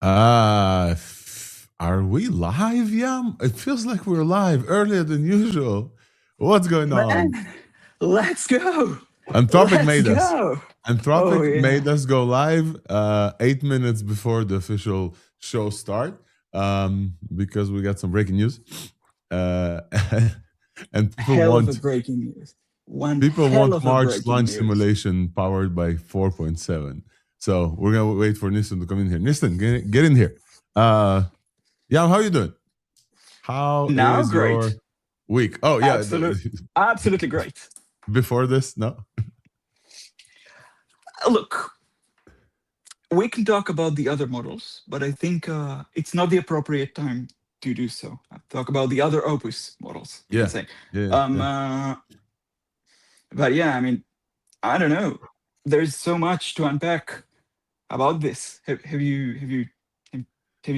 Are we live, Yam? It feels like we're live earlier than usual. What's going on? Man, let's go. Anthropic Let's made us. go. Anthropic Oh, yeah. made us go live 8 minutes before the official show start because we got some breaking news. And people Hell want of a breaking news. people want March breaking launch news. simulation powered by 4.7. So we're gonna wait for Nistan to come in here. Nistan, get in here. Yam, how you doing? How Now is great. your week? Oh yeah, Absolutely great. Before this, no. Look, we can talk about the other models, but I think it's not the appropriate time to do so. Talk about the other Opus models. You can say. But yeah, I mean, I don't know. There's so much to unpack about this. Have you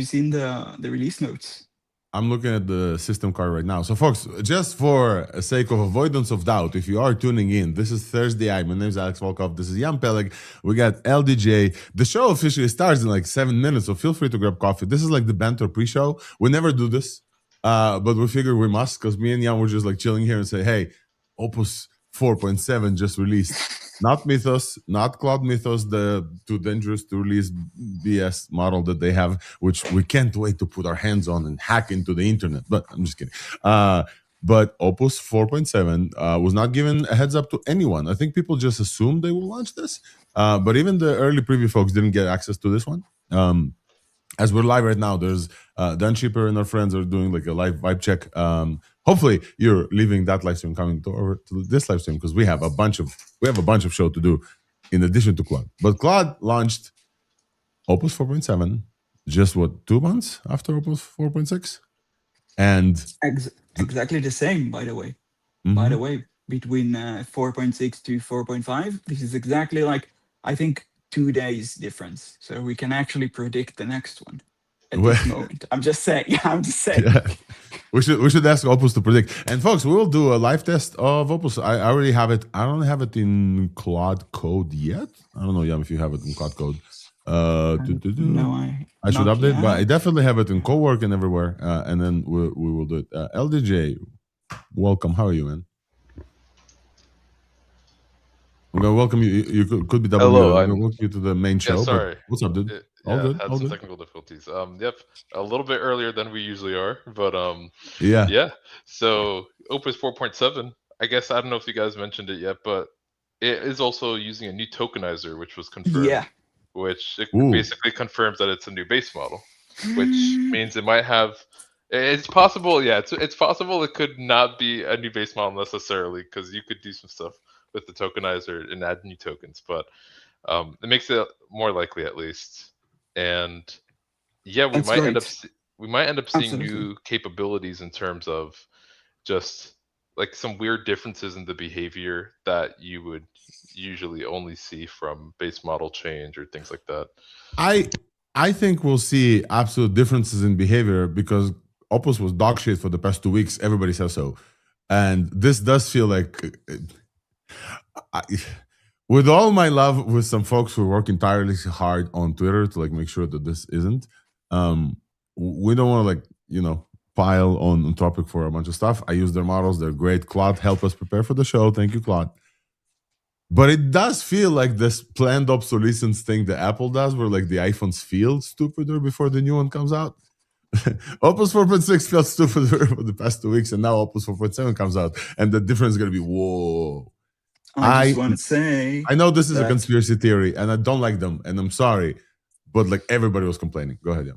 seen the release notes? I'm looking at the system card right now. So, folks, just for the sake of avoidance of doubt, if you are tuning in, this is Thursday. My name is Alex Volkov. This is Jan Peleg. We got LDJ. The show officially starts in like 7 minutes, so feel free to grab coffee. This is like the banter pre-show. We never do this, but we figured we must because me and Jan were just like chilling here and say, hey, Opus 4.7 just released. Not Mythos, not Claude Mythos, the too dangerous to release BS model that they have, which we can't wait to put our hands on and hack into the internet. But I'm just kidding. But Opus 4.7 was not given a heads up to anyone. I think people just assumed they will launch this. But even the early preview folks didn't get access to this one. As we're live right now, there's Dan Shipper and our friends are doing like a live vibe check. Hopefully, you're leaving that live stream coming over to this live stream because we have a bunch of show to do in addition to Claude. But Claude launched Opus 4.7 just 2 months after Opus 4.6, and exactly the same. By the way, between 4.6 to 4.5, this is exactly like I think 2 days difference. So we can actually predict the next one at this moment. I'm just saying. Yeah. We should ask Opus to predict. And folks, we will do a live test of Opus. I already have it. I don't have it in Claude Code yet. I don't know, Yam, if you have it in Claude Code. No, I should update, but I definitely have it in Cowork and everywhere. And then we will do it. LDJ, welcome. How are you, man? I'm gonna welcome you. You could be double. Hello, I'm gonna welcome you to the main show. Yeah, sorry. What's up, dude? All good. Had some technical difficulties. Yep, a little bit earlier than we usually are, but yeah. So Opus 4.7. I guess I don't know if you guys mentioned it yet, but it is also using a new tokenizer, which was confirmed. Yeah. Which basically confirms that it's a new base model, which means it might have. It's possible, yeah. It's possible it could not be a new base model necessarily because you could do some stuff with the tokenizer and add new tokens, but it makes it more likely at least. And yeah, we might end up seeing new capabilities in terms of just like some weird differences in the behavior that you would usually only see from base model change or things like that. I think we'll see absolute differences in behavior because Opus was dog shit for the past 2 weeks. Everybody says so, and this does feel like. With all my love with some folks who work entirely hard on Twitter to like make sure that this isn't, we don't want to like, pile on Anthropic for a bunch of stuff. I use their models. They're great. Claude helped us prepare for the show. Thank you, Claude. But it does feel like this planned obsolescence thing that Apple does where like the iPhones feel stupider before the new one comes out. Opus 4.6 felt stupider for the past 2 weeks and now Opus 4.7 comes out and the difference is going to be, whoa. I just want to say, I know this is a conspiracy theory, and I don't like them, and I'm sorry, but like everybody was complaining. Go ahead, yeah.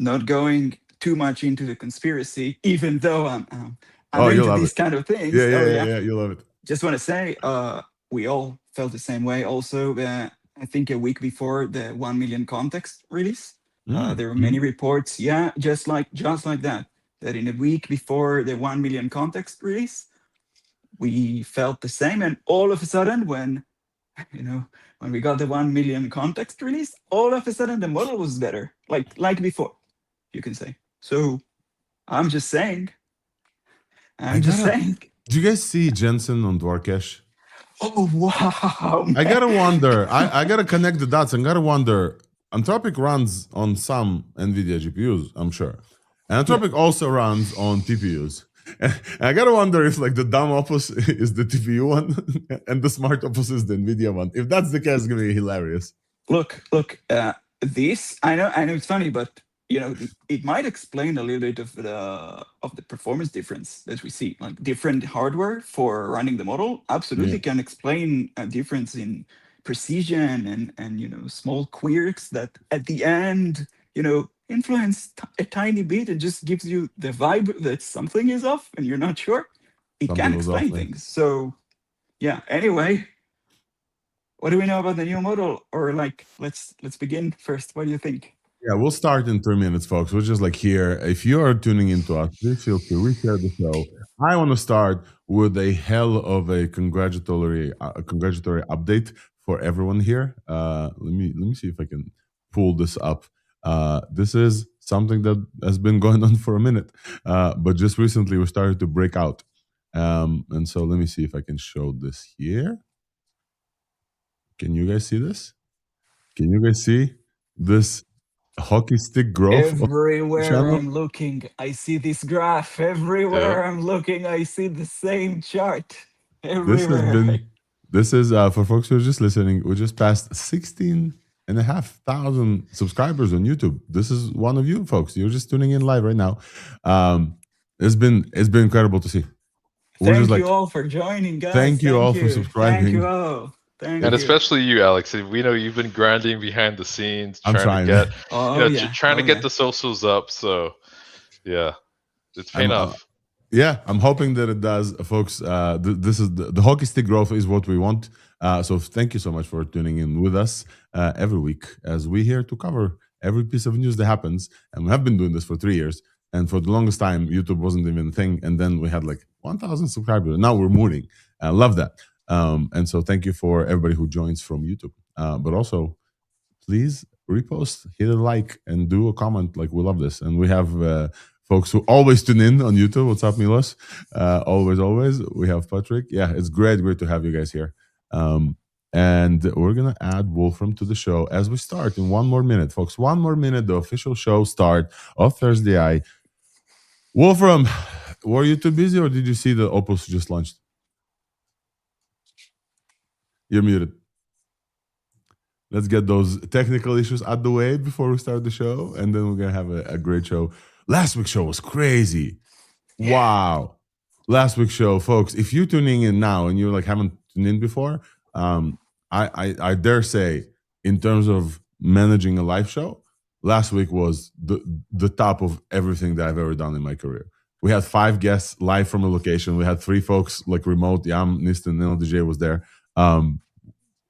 Not going too much into the conspiracy, even though I'm into these kind of things. Yeah, you love it. Just want to say, we all felt the same way. Also, I think a week before the 1 million context release, there were many reports. Yeah, just like that. That in a week before the 1 million context release. We felt the same, and all of a sudden, when we got the 1 million context release, all of a sudden the model was better, like before, you can say. So, I'm just saying. Do you guys see Jensen on Dwarkesh? Oh wow! Man. I gotta wonder. I gotta connect the dots and gotta wonder. Anthropic runs on some NVIDIA GPUs, I'm sure. And Anthropic also runs on TPUs. And I gotta wonder if like the dumb Opus is the TPU one and the smart Opus is the NVIDIA one. If that's the case, it's gonna be hilarious. Look, this I know it's funny, but it might explain a little bit of the performance difference that we see. Like different hardware for running the model absolutely can explain a difference in precision and small quirks that at the end influence a tiny bit and just gives you the vibe that something is off and you're not sure. It Something can was explain off, things. So yeah. Anyway. What do we know about the new model? Or like, let's begin first. What do you think? Yeah, we'll start in 3 minutes, folks. We're just like here. If you are tuning into us, please feel free to share the show. I want to start with a hell of a congratulatory update for everyone here. Let me see if I can pull this up. This is something that has been going on for a minute, but just recently we started to break out. And so let me see if I can show this here. Can you guys see this? Can you guys see this hockey stick growth? Everywhere I'm looking, I see this graph. Everywhere I'm looking, I see the same chart. Everywhere. This is for folks who are just listening, we just passed 16,500 subscribers on YouTube. This is one of you folks. You're just tuning in live right now. It's been incredible to see. Thank you all for joining, guys. Thank you all for subscribing. Thank you all. And especially you, Alex. We know you've been grinding behind the scenes, trying to get the socials up. So, yeah, it's paying off. Yeah, I'm hoping that it does, folks. This is the hockey stick growth is what we want. So thank you so much for tuning in with us every week as we're here to cover every piece of news that happens. And we have been doing this for 3 years. And for the longest time, YouTube wasn't even a thing. And then we had like 1,000 subscribers. Now we're moving. I love that. And so thank you for everybody who joins from YouTube. But also, please repost, hit a like, and do a comment. Like, we love this. And we have folks who always tune in on YouTube. What's up, Milos? Always. We have Patrick. Yeah, it's great to have you guys here. And we're going to add Wolfram to the show as we start in 1 more minute, folks. 1 more minute, the official show start of Thursday. Wolfram, were you too busy or did you see the Opus just launched? You're muted. Let's get those technical issues out the way before we start the show, and then we're going to have a great show. Last week's show was crazy. Wow. Last week's show, folks, if you're tuning in now and you like haven't tuned in before, I dare say, in terms of managing a live show, last week was the top of everything that I've ever done in my career. We had 5 guests live from a location. We had 3 folks like remote. Yam, Nistan, and LDJ was there.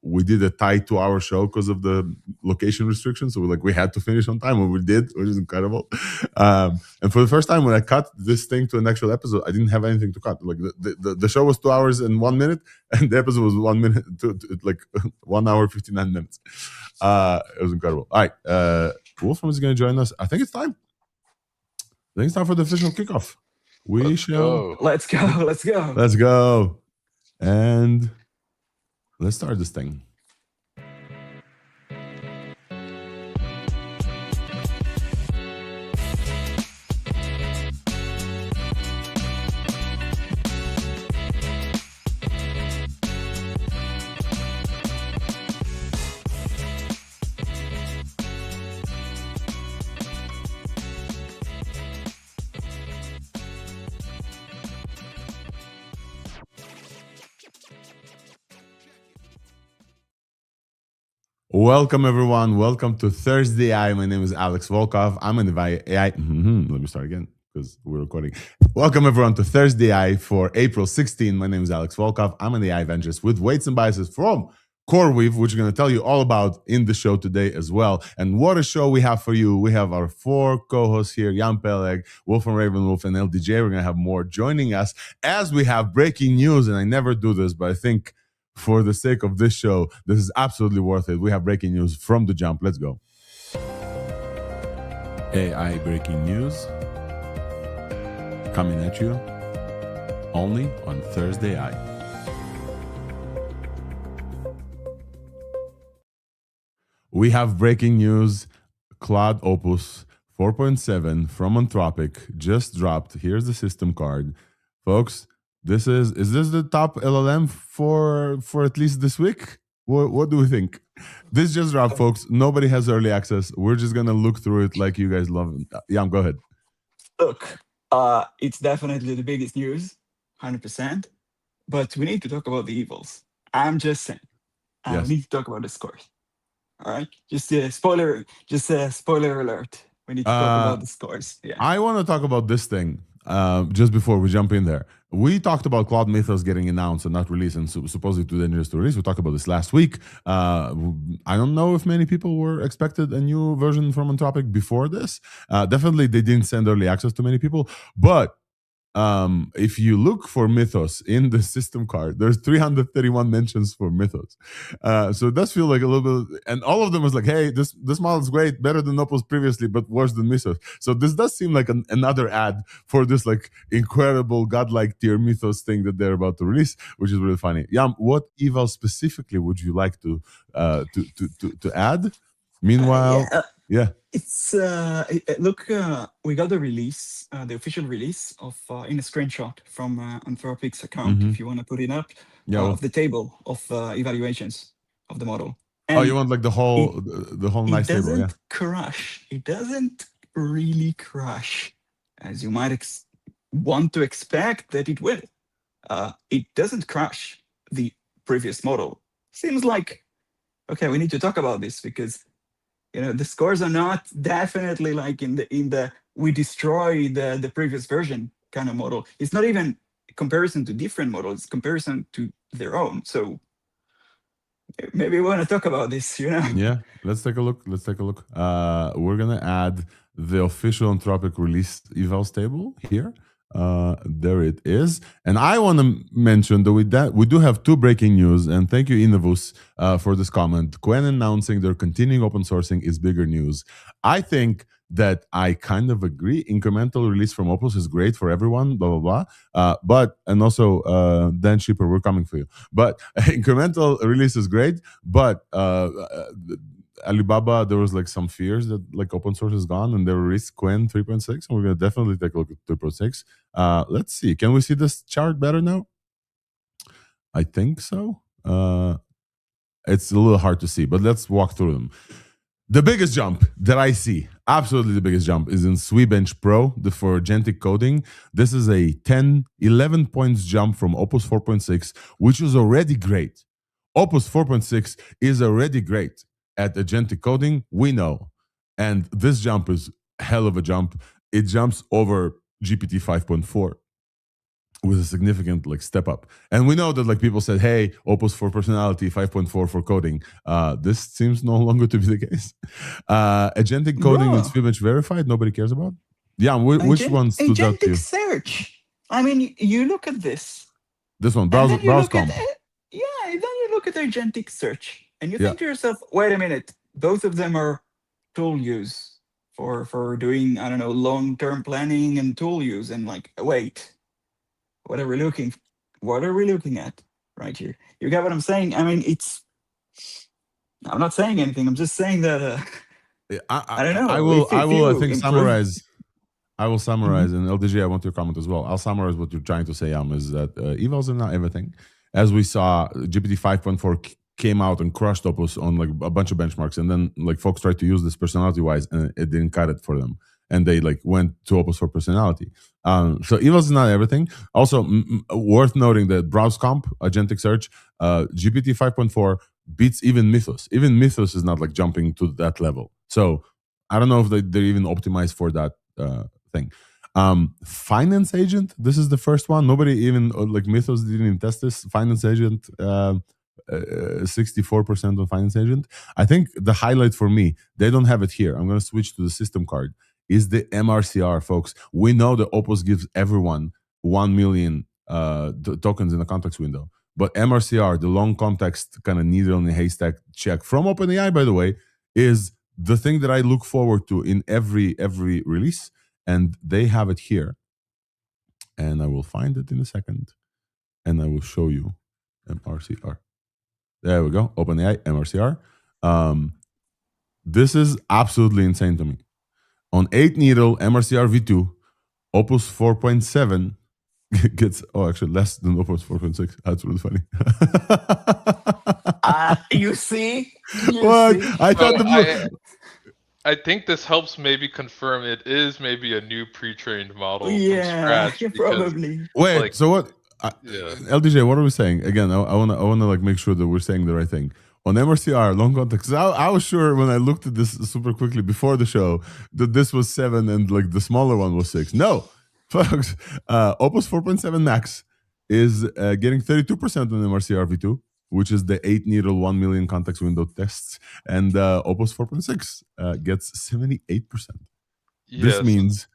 We did a tight 2-hour show because of the location restrictions. So we had to finish on time, and we did, which is incredible. And for the first time, when I cut this thing to an actual episode, I didn't have anything to cut. Like the show was 2 hours and 1 minute, and the episode was 1 minute to 1 hour 59 minutes. It was incredible. All right, Wolfram is going to join us. I think it's time. For the official kickoff. Let's go. And let's start this thing. Welcome, everyone. Welcome to Thursday. My name is Alex Volkov. I'm an AI. Let me start again because we're recording. Welcome, everyone, to Thursday for April 16. My name is Alex Volkov. I'm an AI evangelist with weights and biases from CoreWeave, which we're going to tell you all about in the show today as well. And what a show we have for you. We have our 4 co-hosts here, Jan Peleg, Wolfram Ravenwolf, and LDJ. We're going to have more joining us as we have breaking news. And I never do this, but I think for the sake of this show, this is absolutely worth it. We have breaking news from the jump. Let's go. AI breaking news coming at you only on Thursday. we have breaking news. Claude Opus 4.7 from Anthropic just dropped. Here's the system card. Folks, is this the top LLM for at least this week? What do we think? This just dropped, folks. Nobody has early access. We're just gonna look through it like you guys love it. Yeah, go ahead. Look, it's definitely the biggest news, 100%. But we need to talk about the evils. I'm just saying. Yes. We need to talk about the scores. All right, just a spoiler alert. We need to talk about the scores. Yeah, I want to talk about this thing just before we jump in there. We talked about Claude Mythos getting announced and not released, and supposedly too dangerous to release. We talked about this last week. I don't know if many people were expected a new version from Anthropic before this. Definitely, they didn't send early access to many people, but if you look for Mythos in the system card, there's 331 mentions for Mythos. So it does feel like a little bit, and all of them was like, hey, this model is great, better than Opus previously, but worse than Mythos. So this does seem like another ad for this like incredible godlike tier Mythos thing that they're about to release, which is really funny. Yam, what eval specifically would you like to add? Meanwhile, yeah. It's look, we got the release, the official release of in a screenshot from Anthropic's account. If you want to put it up, of the table of evaluations of the model. And you want like the whole nice table? Yeah. It doesn't crash. It doesn't really crash, as you might want to expect that it will. It doesn't crash the previous model. Seems like, okay, we need to talk about this because the scores are not definitely like in the we destroy the previous version kind of model. It's not even comparison to different models, it's comparison to their own. So maybe we want to talk about this, Yeah, let's take a look. We're gonna add the official Anthropic release evals table here. There it is. And I want to mention that we do have two breaking news, and thank you, Innovus, for this comment. Quen announcing they're continuing open sourcing is bigger news. I think that I kind of agree. Incremental release from Opus is great for everyone, blah, blah, blah. And also, Dan Shipper, we're coming for you. But incremental release is great, but Alibaba, there was like some fears that like open source is gone and they released Quen 3.6, and we're going to definitely take a look at 3.6. Let's see. Can we see this chart better now? I think so. It's a little hard to see, but let's walk through them. The biggest jump that I see, absolutely the biggest jump, is in SweBench Pro for agentic coding. This is a 11 points jump from Opus 4.6, which is already great. Opus 4.6 is already great at agentic coding, we know. And this jump is hell of a jump. It jumps over GPT 5.4 with a significant like step up. And we know that like people said, hey, Opus for personality, 5.4 for coding. This seems no longer to be the case. Agentic coding and SweBench verified, nobody cares about. Yeah, which one stood out to you? Agentic search. I mean, you look at this. This one, browse.com. Yeah, then you look at agentic search and you think to yourself, wait a minute, both of them are tool use for doing, I don't know, long-term planning and tool use. And like, wait, what are we looking at right here? You get what I'm saying? I mean, I'm not saying anything. I'm just saying that I don't know. I will summarize. I will summarize, and LDG, I want your comment as well. I'll summarize what you're trying to say, is that evals are not everything. As we saw, GPT 5.4 came out and crushed Opus on like a bunch of benchmarks, and then like folks tried to use this personality-wise, and it didn't cut it for them, and they like went to Opus for personality. So evals is not everything. Also, worth noting that browse comp, agentic search, GPT 5.4 beats even Mythos. Even Mythos is not like jumping to that level. So I don't know if they're even optimized for that thing. Finance agent, this is the first one. Nobody even like Mythos didn't even test this. Finance agent, 64% on finance agent. I think the highlight for me, they don't have it here. I'm going to switch to the system card. Is the MRCR, folks. We know that Opus gives everyone 1 million tokens in the context window, but MRCR, the long context kind of needle in a haystack check from OpenAI, by the way, is the thing that I look forward to in every release. And they have it here, and I will find it in a second, and I will show you MRCR. There we go, OpenAI MRCR. This is absolutely insane to me. On 8 needle MRCR V2, Opus 4.7 gets actually less than Opus 4.6. That's really funny. You see? What? I thought I think this helps maybe confirm it is maybe a new pre-trained model from scratch. Probably. Wait, like, so what? Yeah. LDJ, what are we saying? Again, I wanna like make sure that we're saying the right thing. On MRCR, long context, I was sure when I looked at this super quickly before the show that this was 7 and like the smaller one was 6. No, folks, Opus 4.7 Max is getting 32% on MRCR V2, which is the 8 needle 1 million context window tests, and Opus 4.6 gets 78%. Yes. This means,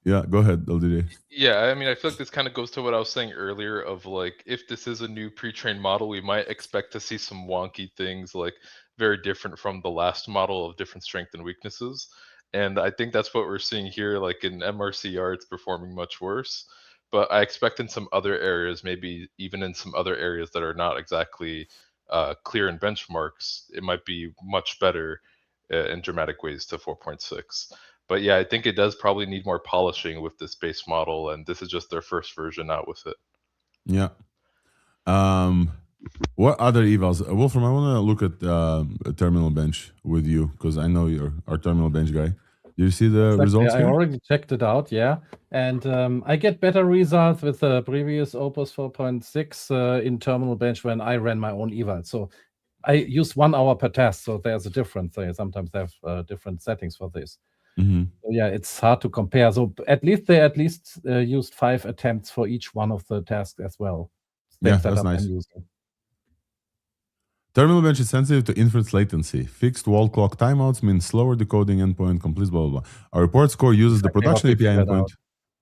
yeah, go ahead, LDJ. Yeah, I mean, I feel like this kind of goes to what I was saying earlier of like, if this is a new pre-trained model, we might expect to see some wonky things, like very different from the last model of different strengths and weaknesses. And I think that's what we're seeing here. Like in MRCR, it's performing much worse. But I expect in some other areas, maybe even in some other areas that are not exactly clear in benchmarks, it might be much better in dramatic ways to 4.6. But yeah, I think it does probably need more polishing with this base model, and this is just their first version out with it. Yeah. What other evals? Wolfram, I want to look at Terminal Bench with you because I know you're our Terminal Bench guy. Do you see the results I here? already checked it out, yeah. And I get better results with the previous Opus 4.6 in Terminal Bench when I ran my own eval. So I use 1 hour per test, so there's a difference. They sometimes have different settings for this. Mm-hmm. So yeah, it's hard to compare. So they used 5 attempts for each one of the tasks as well. Yeah, that's nice. Terminal Bench is sensitive to inference latency. Fixed wall clock timeouts mean slower decoding endpoint completes, blah, blah, blah. Our report score uses the production API endpoint.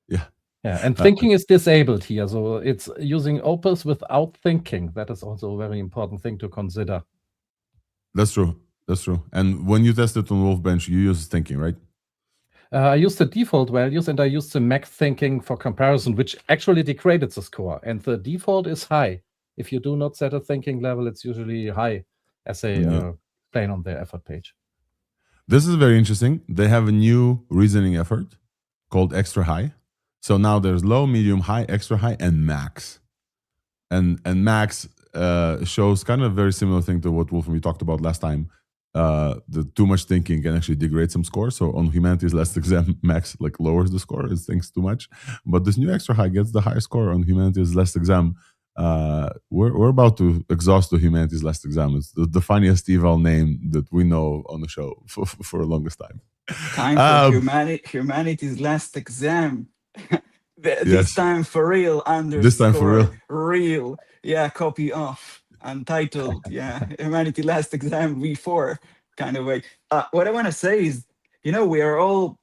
Yeah. Yeah, and thinking is disabled here. So it's using Opus without thinking. That is also a very important thing to consider. That's true. That's true. And when you test it on Wolfbench, you use thinking, right? I used the default values and I used the max thinking for comparison, which actually degraded the score. And the default is high. If you do not set a thinking level, it's usually high, as they explain on their effort page. This is very interesting. They have a new reasoning effort called extra high. So now there's low, medium, high, extra high, and max. And max shows kind of a very similar thing to what Wolfram we talked about last time. The too much thinking can actually degrade some score. So on Humanities Last Exam, max like lowers the score. It thinks too much. But this new extra high gets the higher score on Humanities Last Exam. We're about to exhaust the Humanities Last Exam. It's the funniest eval name that we know on the show for the longest time. Time for Humanities Last Exam. This time for real. This time for real. Yeah, copy off. Untitled. Yeah, Humanity Last Exam V4 kind of way. What I want to say is, we're all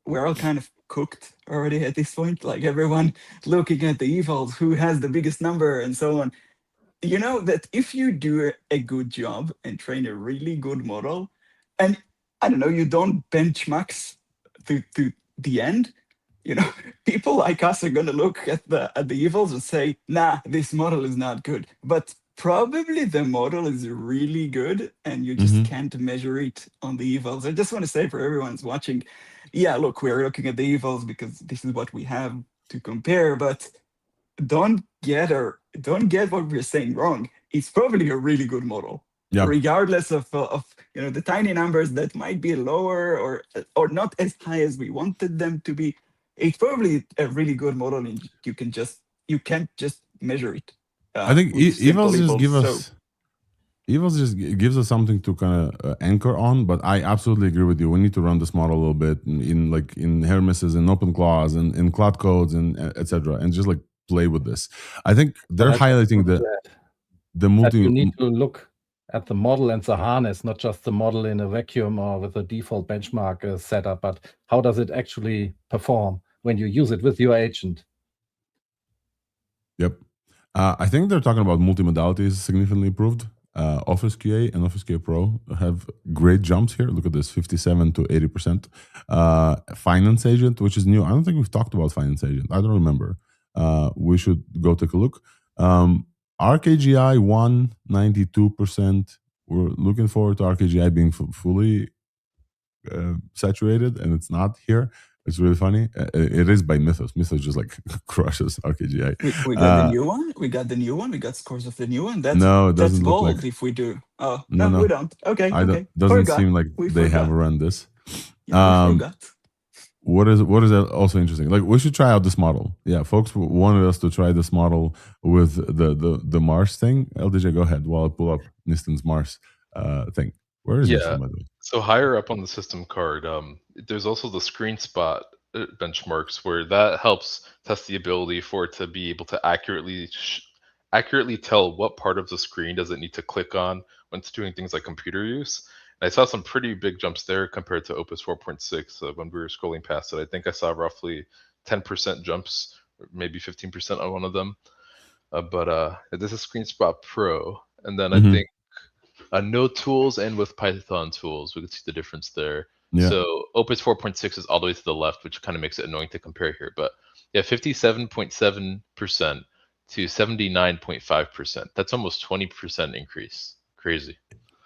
kind of cooked already at this point. Like everyone looking at the evals, who has the biggest number and so on. You know that if you do a good job and train a really good model, and I don't know, you don't benchmax to the end, people like us are going to look at the evals and say, nah, this model is not good. But probably the model is really good and you just can't measure it on the evals. I just want to say for everyone who's watching, yeah, look, we're looking at the evals because this is what we have to compare, but don't get what we're saying wrong. It's probably a really good model. Yeah. Regardless of the tiny numbers that might be lower or not as high as we wanted them to be. It's probably a really good model, and you can't just measure it. I think evals just gives us something to kind of anchor on. But I absolutely agree with you. We need to run this model a little bit in Hermeses and OpenClaws and in Cloud Codes and etc. and just like play with this. I think they're highlighting the multi. You need to look at the model and the harness, not just the model in a vacuum or with a default benchmark setup, but how does it actually perform when you use it with your agent? Yep. I think they're talking about multimodalities significantly improved. Office QA and Office QA Pro have great jumps here. Look at this, 57 to 80%. Finance Agent, which is new. I don't think we've talked about Finance Agent. I don't remember. We should go take a look. RKGI 192%, we're looking forward to RKGI being fully saturated, and it's not here. It's really funny. It is by Mythos. Mythos just like crushes RKGI. We got the new one. We got the new one. We got scores of the new one. That's no, it doesn't look bold like. if we do. Oh No, no, we don't. Okay, okay. Doesn't seem like they have run this. Yeah, we forgot. What is also interesting? Like, we should try out this model. Yeah, folks wanted us to try this model with the Mars thing. LDJ, go ahead while I pull up Niston's Mars thing. Where is this, by the way? So higher up on the system card, there's also the screen spot benchmarks, where that helps test the ability for it to be able to accurately tell what part of the screen does it need to click on when it's doing things like computer use. And I saw some pretty big jumps there compared to Opus 4.6 when we were scrolling past it. I think I saw roughly 10% jumps, or maybe 15% on one of them. But this is ScreenSpot Pro, and then I think no tools and with Python tools, we can see the difference there. Yeah. So Opus 4.6 is all the way to the left, which kind of makes it annoying to compare here. But yeah, 57.7% to 79.5%. That's almost 20% increase. Crazy.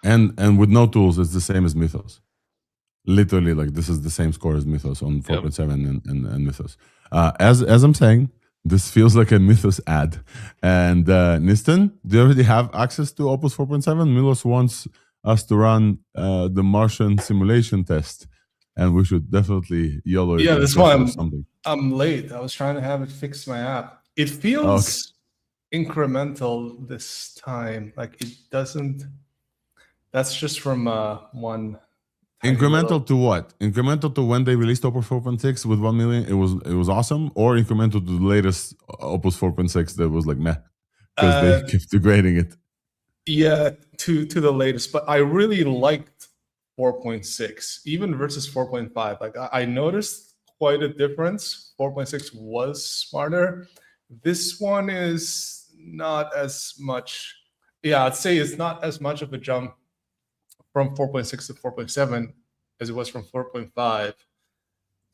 And with no tools, it's the same as Mythos. Literally, like, this is the same score as Mythos on 4.7 and Mythos. As I'm saying, this feels like a Mythos ad. And Niston, do you already have access to Opus 4.7? Milos wants us to run the Martian simulation test, and we should definitely YOLO it. Yeah, that's why I'm late. I was trying to have it fix my app. It feels incremental this time. Like, it doesn't. That's just from one. Incremental to what? Incremental to when they released Opus 4.6 with 1 million, it was awesome, or incremental to the latest Opus 4.6 that was like meh because they kept degrading it. Yeah, to the latest, but I really liked 4.6 even versus 4.5. Like, I noticed quite a difference. 4.6 was smarter. This one is not as much. Yeah, I'd say it's not as much of a jump from 4.6 to 4.7 as it was from 4.5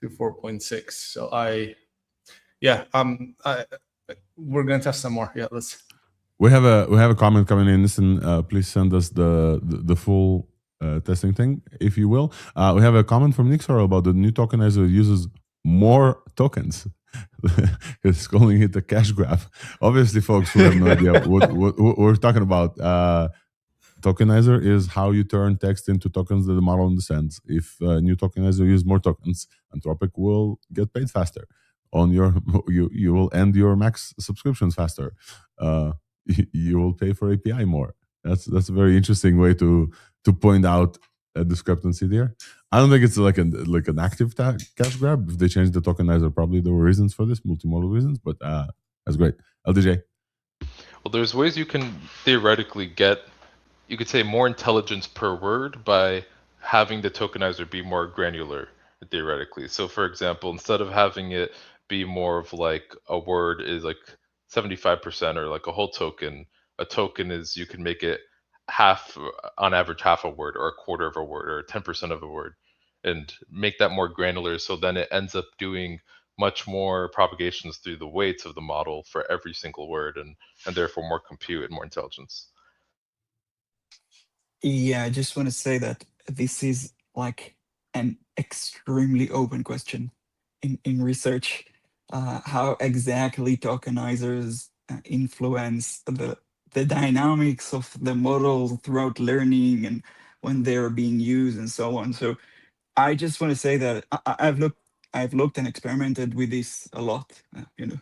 to 4.6. So we're gonna test some more. Yeah, let's. We have a comment coming in. Listen, please send us the full testing thing, if you will. We have a comment from Nixor about the new tokenizer uses more tokens. It's calling it a cash grab. Obviously, folks who have no idea what we're talking about. Tokenizer is how you turn text into tokens that the model understands. If new tokenizer uses more tokens, Anthropic will get paid faster. You will end your max subscriptions faster. You will pay for API more. That's a very interesting way to point out a discrepancy there. I don't think it's like an active cash grab. If they changed the tokenizer, probably there were reasons for this, multimodal reasons. But that's great. LDJ. Well, there's ways you can theoretically get, you could say, more intelligence per word by having the tokenizer be more granular, theoretically. So for example, instead of having it be more of like a word is like 75% or like a whole token, a token is, you can make it half, on average, half a word or a quarter of a word or 10% of a word, and make that more granular. So then it ends up doing much more propagations through the weights of the model for every single word, and therefore more compute and more intelligence. Yeah, I just want to say that this is like an extremely open question in research. How exactly tokenizers influence the dynamics of the model throughout learning and when they're being used and so on. So I just want to say that I've looked and experimented with this a lot.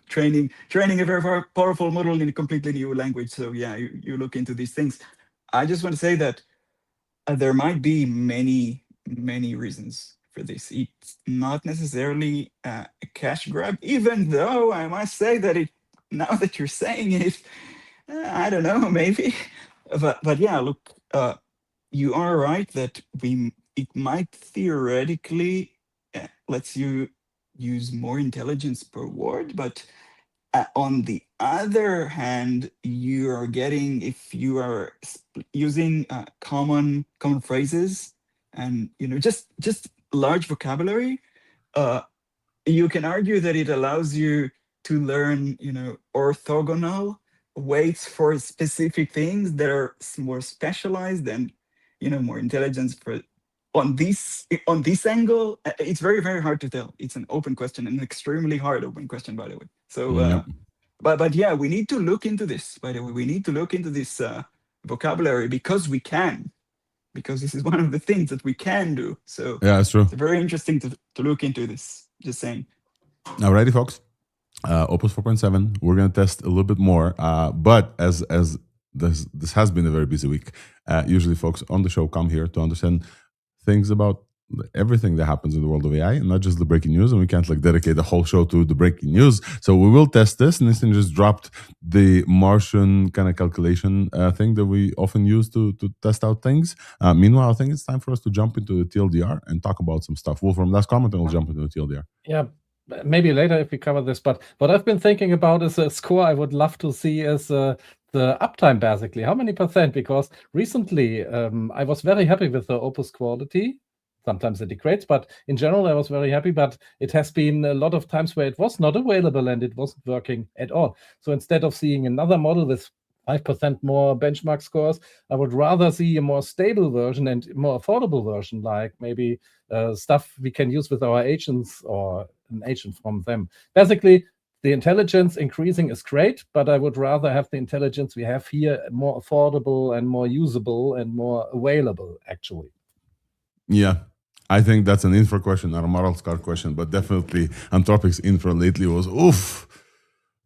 Training a very powerful model in a completely new language. So yeah, you look into these things. I just want to say that there might be many reasons for this. It's not necessarily a cash grab, even though I must say that now that you're saying it, I don't know, maybe. But yeah, look, you are right that it might theoretically lets you use more intelligence per word, but on the other hand, you are getting, if you are using common phrases and just large vocabulary, you can argue that it allows you to learn orthogonal weights for specific things that are more specialized and more intelligence for on this angle. It's very, very hard to tell. It's an open question, an extremely hard open question, by the way. So but yeah, we need to look into this, by the way. We need to look into this vocabulary because we can, because this is one of the things that we can do. So yeah, that's true. It's very interesting to look into this. Just saying. Alrighty, folks. Opus 4.7. We're gonna test a little bit more, but as this has been a very busy week. Usually, folks on the show come here to understand things about everything that happens in the world of AI, and not just the breaking news. And we can't dedicate the whole show to the breaking news. So we will test this. Nissan just dropped the Martian kind of calculation thing that we often use to test out things. Meanwhile, I think it's time for us to jump into the TLDR and talk about some stuff. Wolfram, last comment, and we'll jump into the TLDR. Yeah. Maybe later if we cover this, but what I've been thinking about is a score I would love to see is the uptime, basically. How many %? Because recently I was very happy with the Opus quality. Sometimes it degrades, but in general I was very happy. But it has been a lot of times where it was not available and it wasn't working at all. So instead of seeing another model with 5% more benchmark scores, I would rather see a more stable version and more affordable version, like maybe stuff we can use with our agents or an agent from them. Basically, the intelligence increasing is great, but I would rather have the intelligence we have here more affordable and more usable and more available, actually. Yeah, I think that's an infra question, not a model scar question, but definitely Anthropic's infra lately was oof.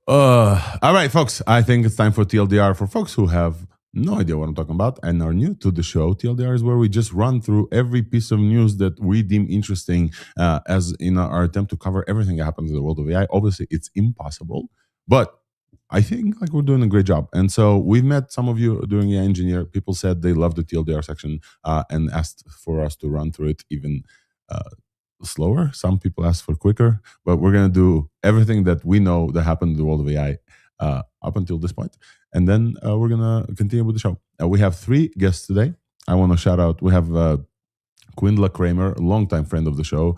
All right, folks, I think it's time for TLDR. For folks who have no idea what I'm talking about and are new to the show, TLDR is where we just run through every piece of news that we deem interesting as in our attempt to cover everything that happens in the world of AI. Obviously, it's impossible, but I think we're doing a great job. And so we've met some of you during AI Engineer. People said they loved the TLDR section and asked for us to run through it even slower. Some people asked for quicker, but we're going to do everything that we know that happened in the world of AI up until this point. And then we're going to continue with the show. We have 3 guests today. I want to shout out, we have Quindla Kramer, a longtime friend of the show,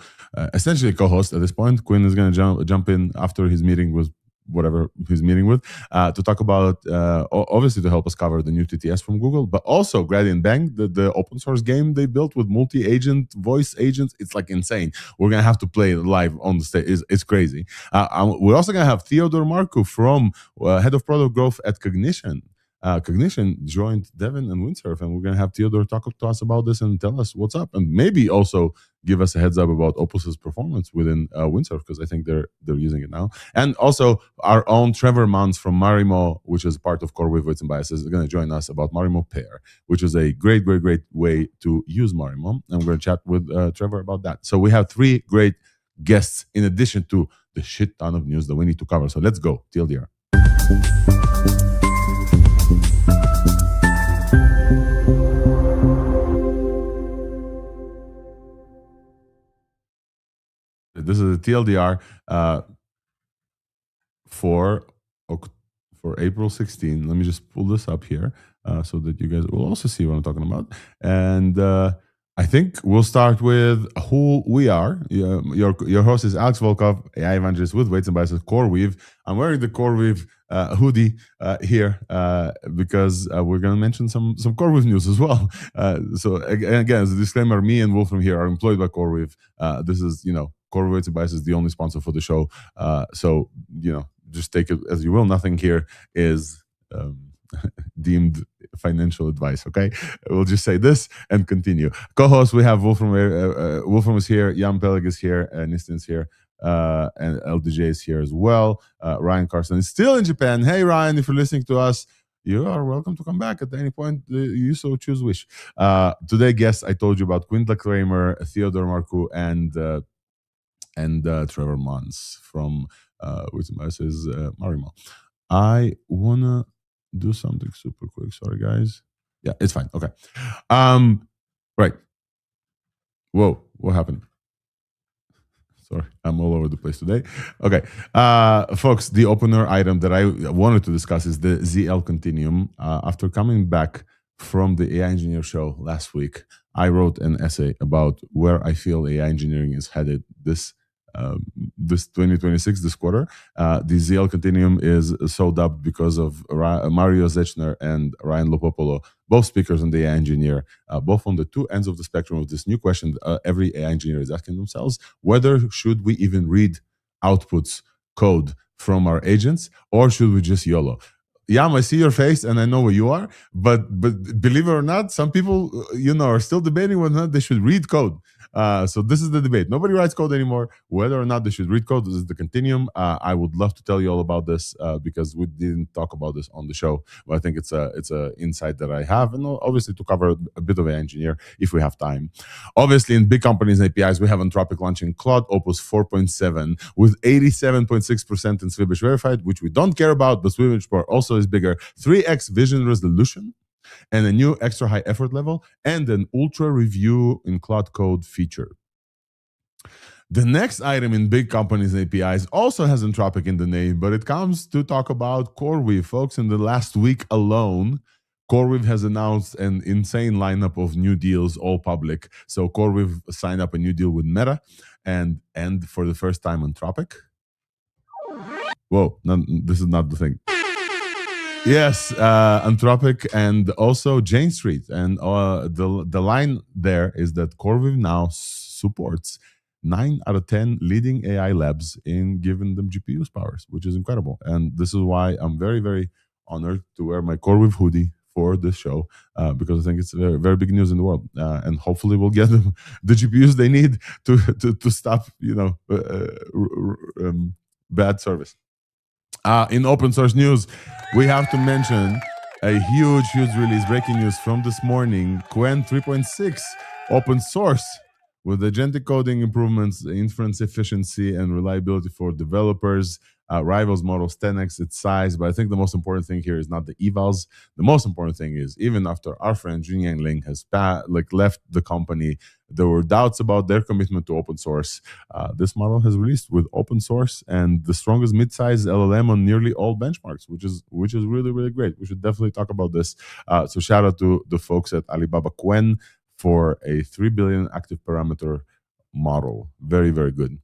essentially a co-host at this point. Quinn is going to jump in after his meeting with whatever he's meeting with to talk about, obviously to help us cover the new TTS from Google, but also Gradient Bang, the open source game they built with multi-agent voice agents. It's insane. We're going to have to play it live on the stage. It's crazy. We're also going to have Theodore Marcu from Head of Product Growth at Cognition. Cognition joined Devin and Windsurf, and we're going to have Theodore talk to us about this and tell us what's up, and maybe also give us a heads up about Opus's performance within Windsurf, because I think they're using it now. And also our own Trevor Mans from Marimo, which is part of Core with Weights and Biases, is going to join us about Marimo Pair, which is a great way to use Marimo, and we're going to chat with Trevor about that. So we have 3 great guests in addition to the shit ton of news that we need to cover. So let's go, TLDR. This is a TLDR for April 16. Let me just pull this up here so that you guys will also see what I'm talking about. And I think we'll start with who we are. Your host is Alex Volkov, AI evangelist with Weights and Biases CoreWeave. I'm wearing the CoreWeave hoodie here because we're going to mention some CoreWeave news as well. So again, as a disclaimer, me and Wolfram here are employed by CoreWeave. This is, Core Weights and Biases is the only sponsor for the show. So, just take it as you will. Nothing here is deemed financial advice, okay? We'll just say this and continue. Co-host, we have Wolfram. Wolfram is here. Jan Peleg is here. Nistin's here. And LDJ is here as well. Ryan Carson is still in Japan. Hey, Ryan, if you're listening to us, you are welcome to come back at any point you so choose wish. Today, guests, I told you about Quindla Kramer, Theodore Marcu, and Trevor Mans from Weights and Biases Marimo. I want to do something super quick. Sorry, guys. Yeah, it's fine. Okay. Right. Whoa, what happened? Sorry, I'm all over the place today. Okay. Folks, the opener item that I wanted to discuss is the ZL Continuum. After coming back from the AI Engineer show last week, I wrote an essay about where I feel AI engineering is headed this this 2026, this quarter. The ZL Continuum is so dubbed because of Mario Zechner and Ryan Lopopolo, both speakers on the AI Engineer, both on the two ends of the spectrum of this new question every AI engineer is asking themselves: whether should we even read outputs, code from our agents, or should we just YOLO? Yam, I see your face and I know where you are, but believe it or not, some people, are still debating whether or not they should read code. So this is the debate. Nobody writes code anymore. Whether or not they should read code, this is the Continuum. I would love to tell you all about this because we didn't talk about this on the show. But I think it's a insight that I have, and obviously to cover a bit of an engineer if we have time. Obviously, in big companies and APIs, we have Anthropic launching Claude Opus 4.7 with 87.6% in Swibish verified, which we don't care about, but Swibish Pro also is bigger. 3x vision resolution, and a new extra high effort level, and an ultra review in Cloud Code feature. The next item in big companies and APIs also has Anthropic in the name, but it comes to talk about CoreWeave. Folks, in the last week alone, CoreWeave has announced an insane lineup of new deals, all public. So CoreWeave signed up a new deal with Meta and for the first time Anthropic. Whoa, no, this is not the thing. Yes, Anthropic and also Jane Street. And the line there is that CoreWeave now supports 9 out of 10 leading AI labs in giving them GPUs powers, which is incredible. And this is why I'm very, very honored to wear my CoreWeave hoodie for this show because I think it's very, very big news in the world. And hopefully we'll get them the GPUs they need to stop, bad service. In open source news, we have to mention a huge release, breaking news from this morning. Qwen 3.6 open source with agentic coding improvements, inference efficiency, and reliability for developers. Rivals models 10x its size, but I think the most important thing here is not the evals. The most important thing is, even after our friend Junyang Ling has left the company, there were doubts about their commitment to open source. This model has released with open source and the strongest mid-size LLM on nearly all benchmarks, which is really, really great. We should definitely talk about this. So shout out to the folks at Alibaba Qwen for a 3 billion active parameter model. Very, very good.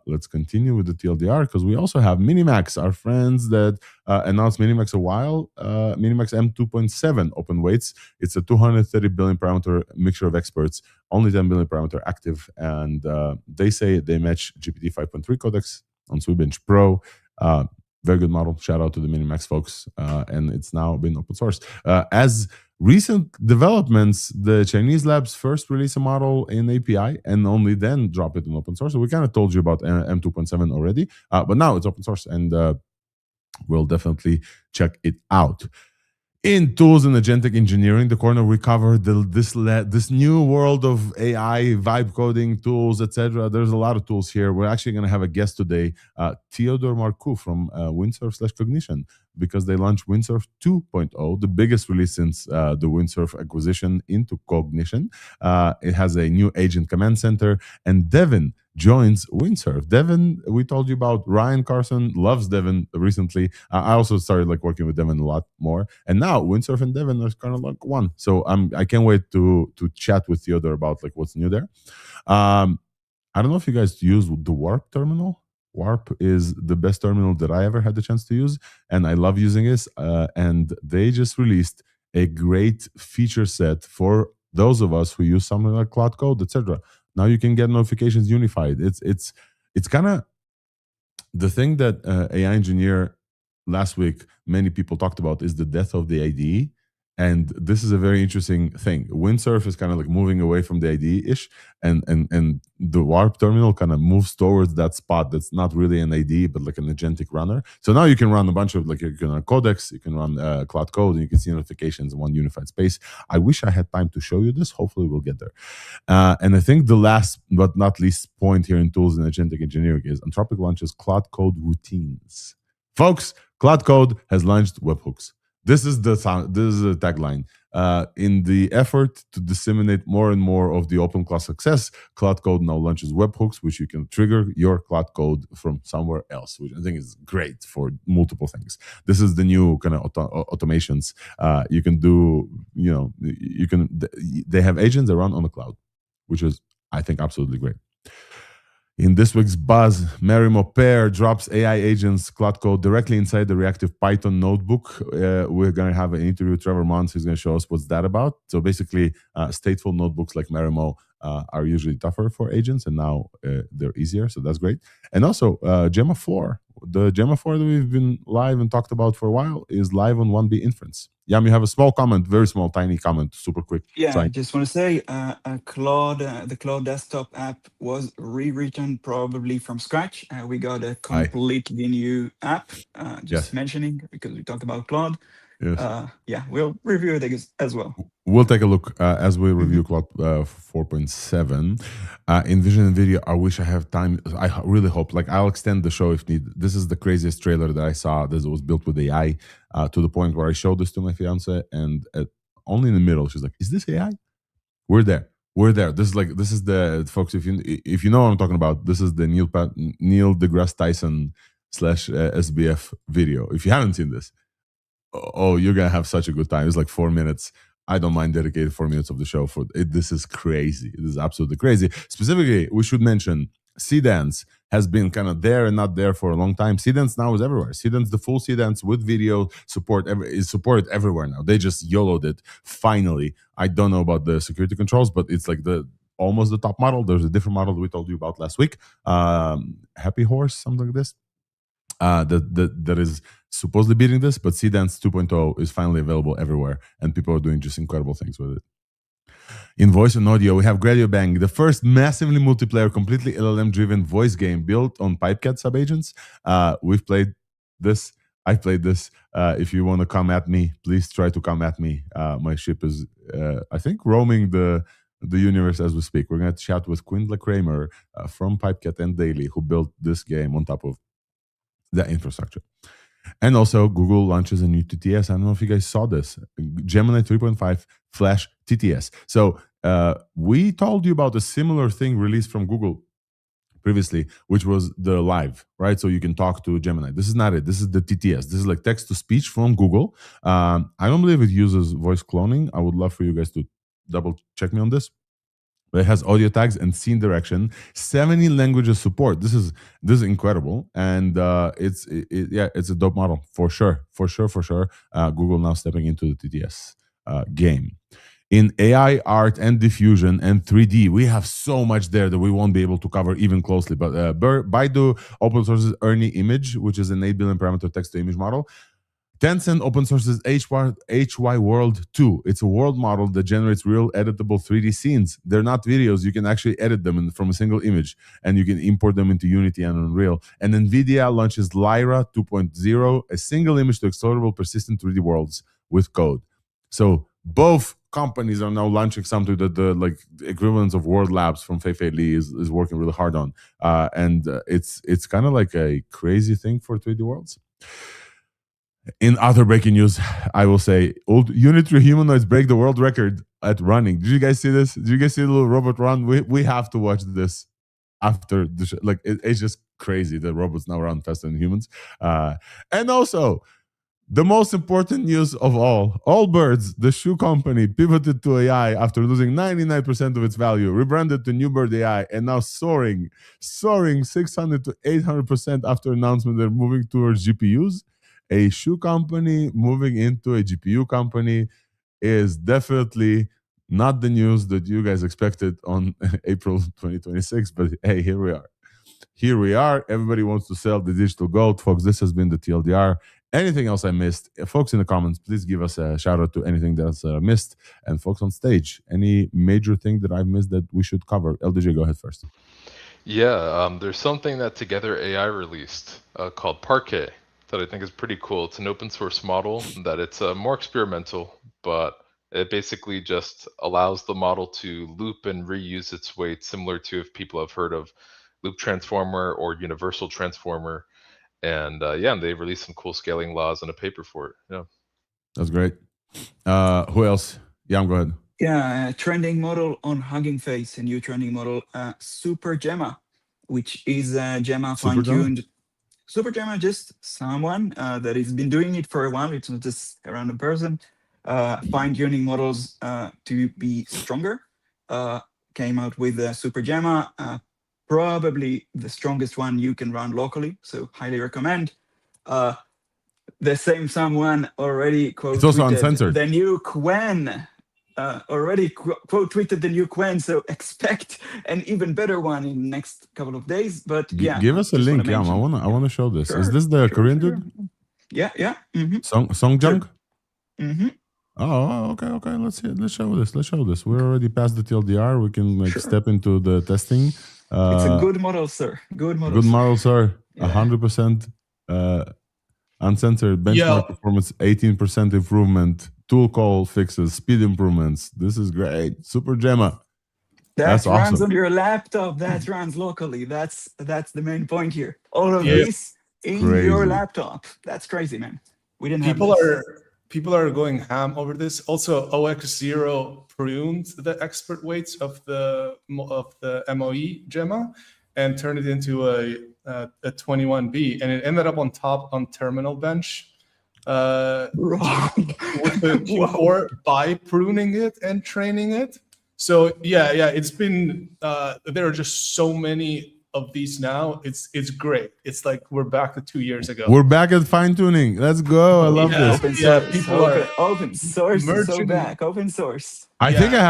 Let's continue with the TLDR because we also have MiniMax, our friends that announced MiniMax a while. MiniMax M2.7 open weights. It's a 230 billion parameter mixture of experts, only 10 billion parameter active, and they say they match GPT 5.3 Codex on Swibench Pro. Very good model. Shout out to the MiniMax folks, and it's now been open source. As recent developments, the Chinese labs first release a model in API and only then drop it in open source. So we kind of told you about M2.7 already, but now it's open source, and we'll definitely check it out. In tools and agentic engineering, the corner we covered this new world of AI, vibe coding tools, etc. There's a lot of tools here. We're actually going to have a guest today, Theodore Marcoux from Windsurf/Cognition, because they launched Windsurf 2.0, the biggest release since the Windsurf acquisition into Cognition. It has a new agent command center, and Devin joins Windsurf. Devin, we told you about. Ryan Carson loves Devin recently. I also started working with Devin a lot more, and now Windsurf and Devin are kind of like one. So I can't wait to chat with Theodore about what's new there. I don't know if you guys use the Warp terminal. Warp is the best terminal that I ever had the chance to use, and I love using it. And they just released a great feature set for those of us who use something like Cloud Code, etc. Now you can get notifications unified. It's kind of the thing that AI Engineer last week many people talked about is the death of the IDE. And this is a very interesting thing. Windsurf is kind of moving away from the IDE-ish, and the Warp terminal kind of moves towards that spot that's not really an IDE, but an agentic runner. So now you can run a bunch of, you can run Codex, you can run Cloud Code, and you can see notifications in one unified space. I wish I had time to show you this. Hopefully we'll get there. And I think the last but not least point here in tools and agentic engineering is Anthropic launches Cloud Code routines. Folks, Cloud Code has launched webhooks. This is the tagline. In the effort to disseminate more and more of the open class success, Cloud Code now launches webhooks, which you can trigger your Cloud Code from somewhere else, which I think is great for multiple things. This is the new kind of automations you can do. They have agents that run on the cloud, which is, I think, absolutely great. In this week's buzz, Marimo pair drops AI agents Claude code directly inside the reactive Python notebook. We're going to have an interview with Trevor Mons, who's going to show us what's that about. So basically, stateful notebooks like Marimo are usually tougher for agents, and now they're easier. So that's great. And also, Gemma 4. The Gemma 4 that we've been live and talked about for a while is live on 1B inference. Yam, you have a small comment, very small, tiny comment, super quick. Yeah, Sorry. I just want to say Claude, the Claude desktop app was rewritten probably from scratch. We got a completely new app, just mentioning, because we talked about Claude. Yes. Yeah, we'll review it as well. We'll take a look as we review Claude 4.7. In Vision and Video, I wish I have time. I really hope, like, I'll extend the show if needed. This is the craziest trailer that I saw that was built with AI, to the point where I showed this to my fiance, and only in the middle, she's like, "Is this AI?" We're there. We're there. This is the, folks. If you know what I'm talking about, this is the Neil deGrasse Tyson / SBF video. If you haven't seen this, oh, you're gonna have such a good time. It's like 4 minutes. I don't mind dedicating 4 minutes of the show for it. This is crazy. This is absolutely crazy. Specifically, we should mention Seedance has been kind of there and not there for a long time. Seedance now is everywhere. Seedance, the full Seedance with video support is supported everywhere now. They just YOLO'd it finally. I don't know about the security controls, but it's like almost the top model. There's a different model that we told you about last week. Happy Horse, something like this. That is supposedly beating this, but Seedance 2.0 is finally available everywhere, and people are doing just incredible things with it. In voice and audio, we have Gradio Bang, the first massively multiplayer, completely LLM-driven voice game built on Pipecat subagents. We've played this. I played this. If you want to come at me, please try to come at me. My ship is, I think, roaming the universe as we speak. We're going to chat with Quindla Kramer from Pipecat and Daily, who built this game on top of the infrastructure. And also, Google launches a new TTS. I don't know if you guys saw this. Gemini 3.5 Flash TTS. So we told you about a similar thing released from Google previously, which was the live, right? So you can talk to Gemini. This is not it. This is the TTS. This is like text to speech from Google. I don't believe it uses voice cloning. I would love for you guys to double check me on this. But it has audio tags and scene direction, 70 languages support. This is incredible, and it's a dope model for sure. Google now stepping into the TTS game. In AI, art, and diffusion and 3D, we have so much there that we won't be able to cover even closely. But Baidu open sources Ernie Image, which is an 8 billion parameter text-to-image model. Tencent open sources HY World 2. It's a world model that generates real editable 3D scenes. They're not videos. You can actually edit them from a single image, and you can import them into Unity and Unreal. And NVIDIA launches Lyra 2.0, a single image to explorable persistent 3D worlds with code. So both companies are now launching something that the like equivalents of World Labs from Fei Li is working really hard on. And it's kind of like a crazy thing for 3D worlds. In other breaking news, I will say, old Unity humanoids break the world record at running. Did you guys see this? Did you guys see the little robot run? We have to watch this after the show. Like it's just crazy that robots now run faster than humans. And also, the most important news of all Allbirds, the shoe company, pivoted to AI after losing 99% of its value, rebranded to New Bird AI, and now soaring 600 to 800% after announcement they're moving towards GPUs. A shoe company moving into a GPU company is definitely not the news that you guys expected on April 2026, but hey, here we are. Everybody wants to sell the digital gold. Folks, this has been the TLDR. Anything else I missed? Folks in the comments, please give us a shout out to anything that's missed. And folks on stage, any major thing that I've missed that we should cover? LDJ, go ahead first. Yeah, there's something that Together AI released called Parquet that I think is pretty cool. It's an open source model that it's more experimental, but it basically just allows the model to loop and reuse its weight, similar to if people have heard of Loop Transformer or Universal Transformer. And they released some cool scaling laws and a paper for it. Yeah, that's great. Who else? Yeah, go ahead. Yeah, trending model on Hugging Face, a new trending model, Super Gemma, which is Gemma fine-tuned. Super Gemma, just someone that has been doing it for a while. It's not just a random person. Fine-tuning models to be stronger. Came out with Super Gemma. probably the strongest one you can run locally. So highly recommend. The same someone already quote tweeted the new Quen. Already quote tweeted the new Quen, so expect an even better one in the next couple of days. But yeah, give us a link. Yeah, I wanna show this. Is this the Korean dude? Yeah. Mm-hmm. Songjung? Sure. Mm-hmm. Oh, okay. Let's show this. We're already past the TLDR. We can step into the testing. It's a good model, sir. Good model, sir. 100% uncensored benchmark performance, 18% improvement, tool call fixes, speed improvements. This is great. Super Gemma. That runs on your laptop. That runs locally. That's the main point here. All of this in your laptop. That's crazy, man. We didn't have this. People are going ham over this. Also, OX0 pruned the expert weights of the MOE Gemma and turned it into a 21B, and it ended up on top on terminal bench with the Q4 by pruning it and training it. So yeah, it's been there are just so many of these now. It's great. It's like we're back to 2 years ago. We're back at fine tuning. Let's go. I love this. Open source is so back. Open source. I think I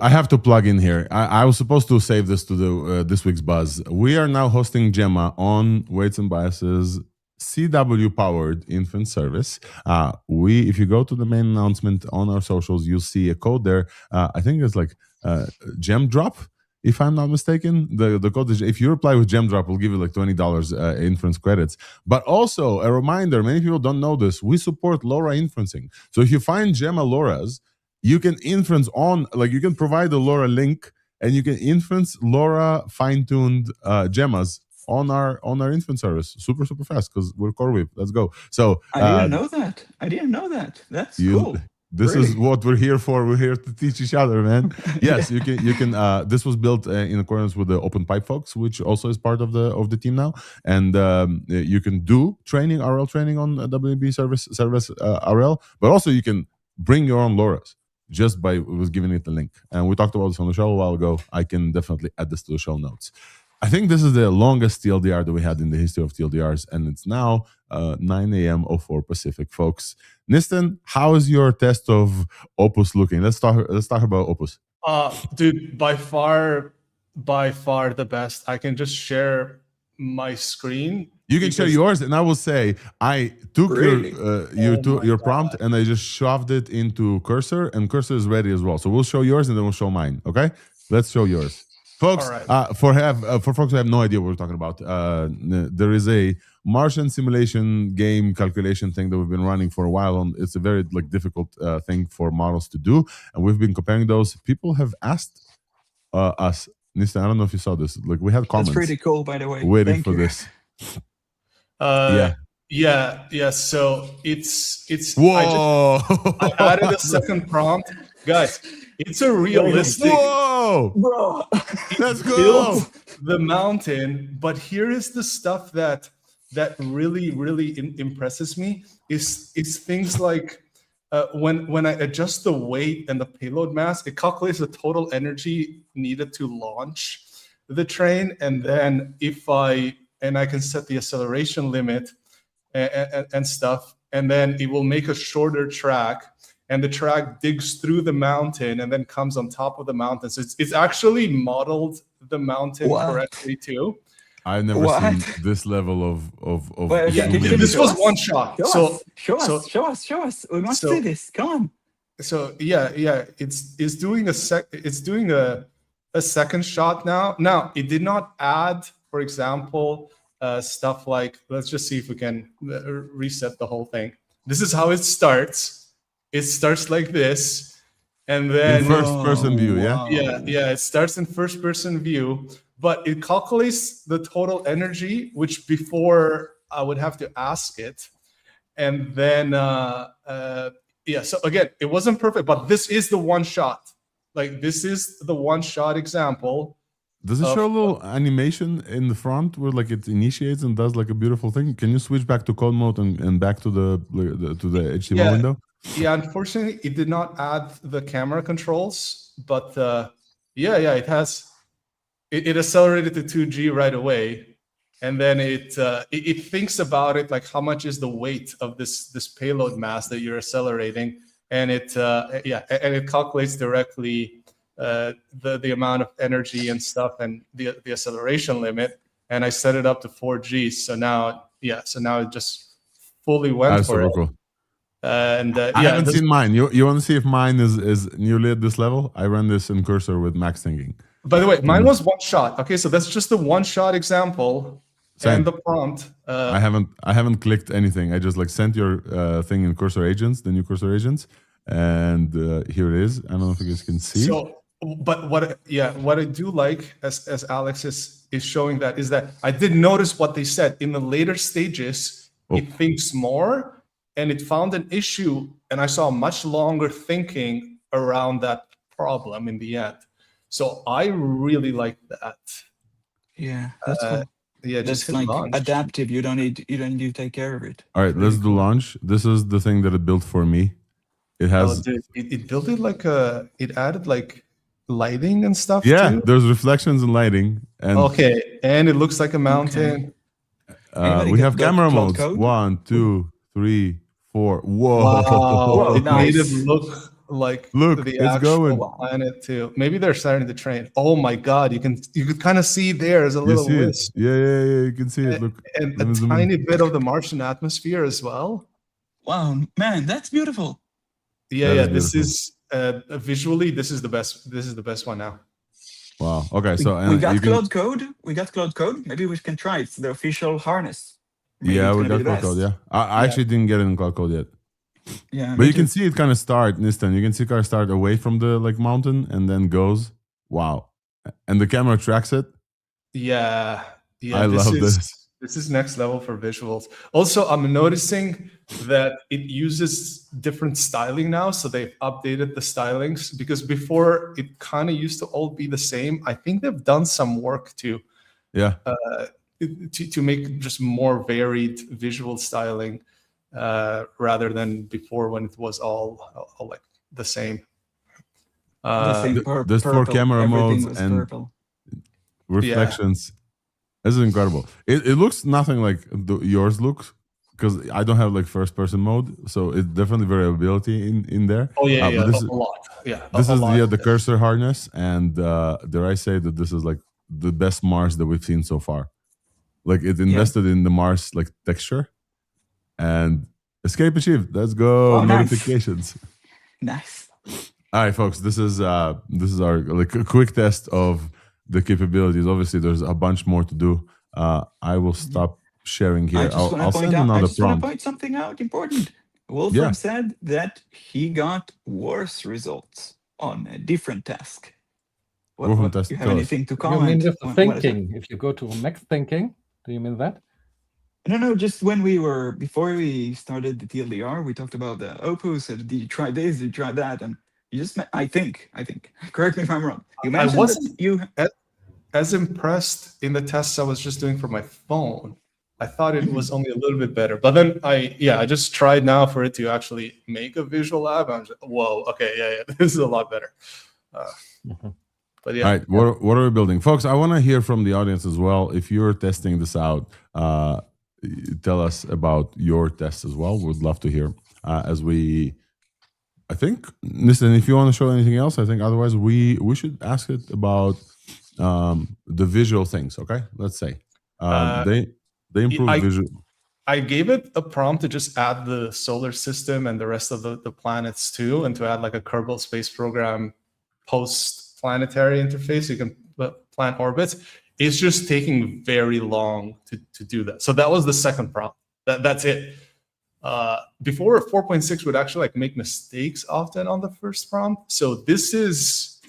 have to plug in here. I was supposed to save this to the this week's buzz. We are now hosting Gemma on Weights and Biases CW powered infant service. If you go to the main announcement on our socials, you'll see a code there. I think it's like Gem Drop. If I'm not mistaken, the code is, if you reply with Gemdrop, we'll give you like $20 inference credits. But also a reminder, many people don't know this, we support LoRa inferencing. So if you find Gemma LoRa's, you can inference you can provide the LoRa link and you can inference LoRa fine-tuned Gemmas on our inference service super fast because we're CoreWeave. Let's go. So I didn't know that. That's cool. This is what we're here for. We're here to teach each other, man. Yes, you can. This was built in accordance with the OpenPipe folks, which also is part of the team now. And you can do RL training on WB service RL, but also you can bring your own LoRa's just by giving it the link. And we talked about this on the show a while ago. I can definitely add this to the show notes. I think this is the longest TLDR that we had in the history of TLDRs, and it's now 9 a.m. 04 Pacific, folks. Nistan, how is your test of Opus looking? Let's talk about Opus. Dude, by far the best. I can just share my screen. You can share yours, and I will say I took your prompt and I just shoved it into Cursor, and Cursor is ready as well. So we'll show yours and then we'll show mine. Okay, let's show yours. Folks, for folks who have no idea what we're talking about, there is a Martian simulation game calculation thing that we've been running for a while. It's a very difficult thing for models to do, and we've been comparing those. People have asked us, Nistan, I don't know if you saw this. We had comments. That's pretty cool, by the way. Waiting for this. Yeah. So it's. Whoa! I added a second prompt, guys. It's a realistic. Whoa, bro! Let's go. The mountain, but here is the stuff that really impresses me is things like when I adjust the weight and the payload mass, it calculates the total energy needed to launch the train, and then I can set the acceleration limit and stuff, and then it will make a shorter track. And the track digs through the mountain and then comes on top of the mountain. So it's actually modeled the mountain correctly too. I've never seen this level of this was one shot. Show us. We must see this. Come on. So it's doing a second shot now. Now it did not add, for example, stuff like, let's just see if we can reset the whole thing. This is how it starts. It starts like this, and then in first-person view, yeah. It starts in first-person view, but it calculates the total energy, which before I would have to ask it, and then So again, it wasn't perfect, but this is the one shot. This is the one shot example. Does it show a little animation in the front where it initiates and does a beautiful thing? Can you switch back to code mode and back to the HTML window? Yeah, unfortunately, it did not add the camera controls, but it has. it accelerated to 2G right away, and then it thinks about it like how much is the weight of this payload mass that you're accelerating, and it calculates directly the amount of energy and stuff and the acceleration limit, and I set it up to 4G. So now it just fully went for it. Cool. And I haven't seen mine. You want to see if mine is nearly at this level? I run this in Cursor with max thinking. By the way, mine was one shot. Okay, so that's just the one shot example. Same. And the prompt. I haven't clicked anything. I just like sent your thing in Cursor Agents, the new Cursor Agents, and here it is. I don't know if you guys can see. So, but what I do like, as Alex is showing that, is that I did notice what they said in the later stages. It thinks more, and it found an issue, and I saw much longer thinking around that problem in the end. So I really like that. Yeah, that's cool. Yeah, that's like launch. Adaptive. You don't need to take care of it. All right, let's do launch. This is the thing that it built for me. It has it built it like it added like lighting and stuff. Yeah, too? There's reflections and lighting. And and it looks like a mountain. Okay. We have camera modes. Code? 1, 2, 3, 4. Whoa! Wow. It made it look like the actual going. Planet too. Maybe they're starting to train. Oh my God! You could kind of see there's a little wisp. Yeah. You can see it. Look, and a tiny bit of the Martian atmosphere as well. Wow, man, that's beautiful. Yeah. This is visually. This is the best. This is the best one now. Wow. Okay. So we got Claude Code. We got Claude Code. Maybe we can try it. It's the official harness. Maybe we got Claude Code. Yeah. I actually didn't get it in Claude Code yet. Yeah, but you can see it kind of start, Nistan. You can see it kind of start away from the mountain and then goes. Wow, and the camera tracks it. Yeah. I love this. This is next level for visuals. Also, I'm noticing that it uses different styling now, so they've updated the stylings because before it kind of used to all be the same. I think they've done some work to make just more varied visual styling. Rather than before when it was all like the same. There's 4 camera modes and reflections. This is incredible. It looks nothing like yours looks because I don't have like first person mode, so it's definitely variability in there. Oh yeah, a lot. Yeah, this is the cursor harness, and dare I say that this is like the best Mars that we've seen so far. Like it invested in the Mars like texture. And escape achieved. Let's go. Notifications. Nice. All right, folks. This is our like a quick test of the capabilities. Obviously, there's a bunch more to do. I will stop sharing here. I'll send another prompt. I just want to point something out important. Wolfram said that he got worse results on a different task. Do you have anything to comment? You mean with the thinking? If you go to max thinking, do you mean that? No, just before we started the TLDR, we talked about the Opus, did you try this, did you try that? And you just, I think, correct me if I'm wrong. You mentioned I wasn't as impressed in the tests I was just doing for my phone. I thought it was only a little bit better. But then I just tried now for it to actually make a visual app. I'm just, whoa, okay, this is a lot better. But yeah. All right, what are we building? Folks, I want to hear from the audience as well. If you're testing this out, tell us about your tests as well. Would love to hear. I think, listen, if you want to show anything else, I think otherwise we should ask it about the visual things. Okay, let's say they improve visual. I gave it a prompt to just add the solar system and the rest of the planets too, and to add like a Kerbal Space Program post-planetary interface. You can plan orbits. It's just taking very long to do that. So that was the second prompt. That's it. Before 4.6 would actually like make mistakes often on the first prompt. So this is,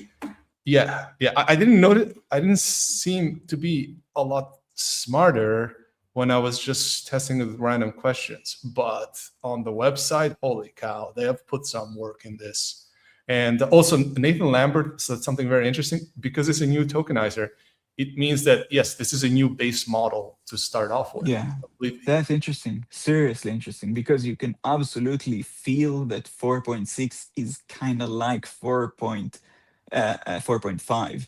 I didn't notice. I didn't seem to be a lot smarter when I was just testing with random questions. But on the website, holy cow, they have put some work in this. And also Nathan Lambert said something very interesting. Because it's a new tokenizer, it means that, yes, this is a new base model to start off with. Yeah, that's interesting. Seriously interesting, because you can absolutely feel that 4.6 is kind of like 4.5.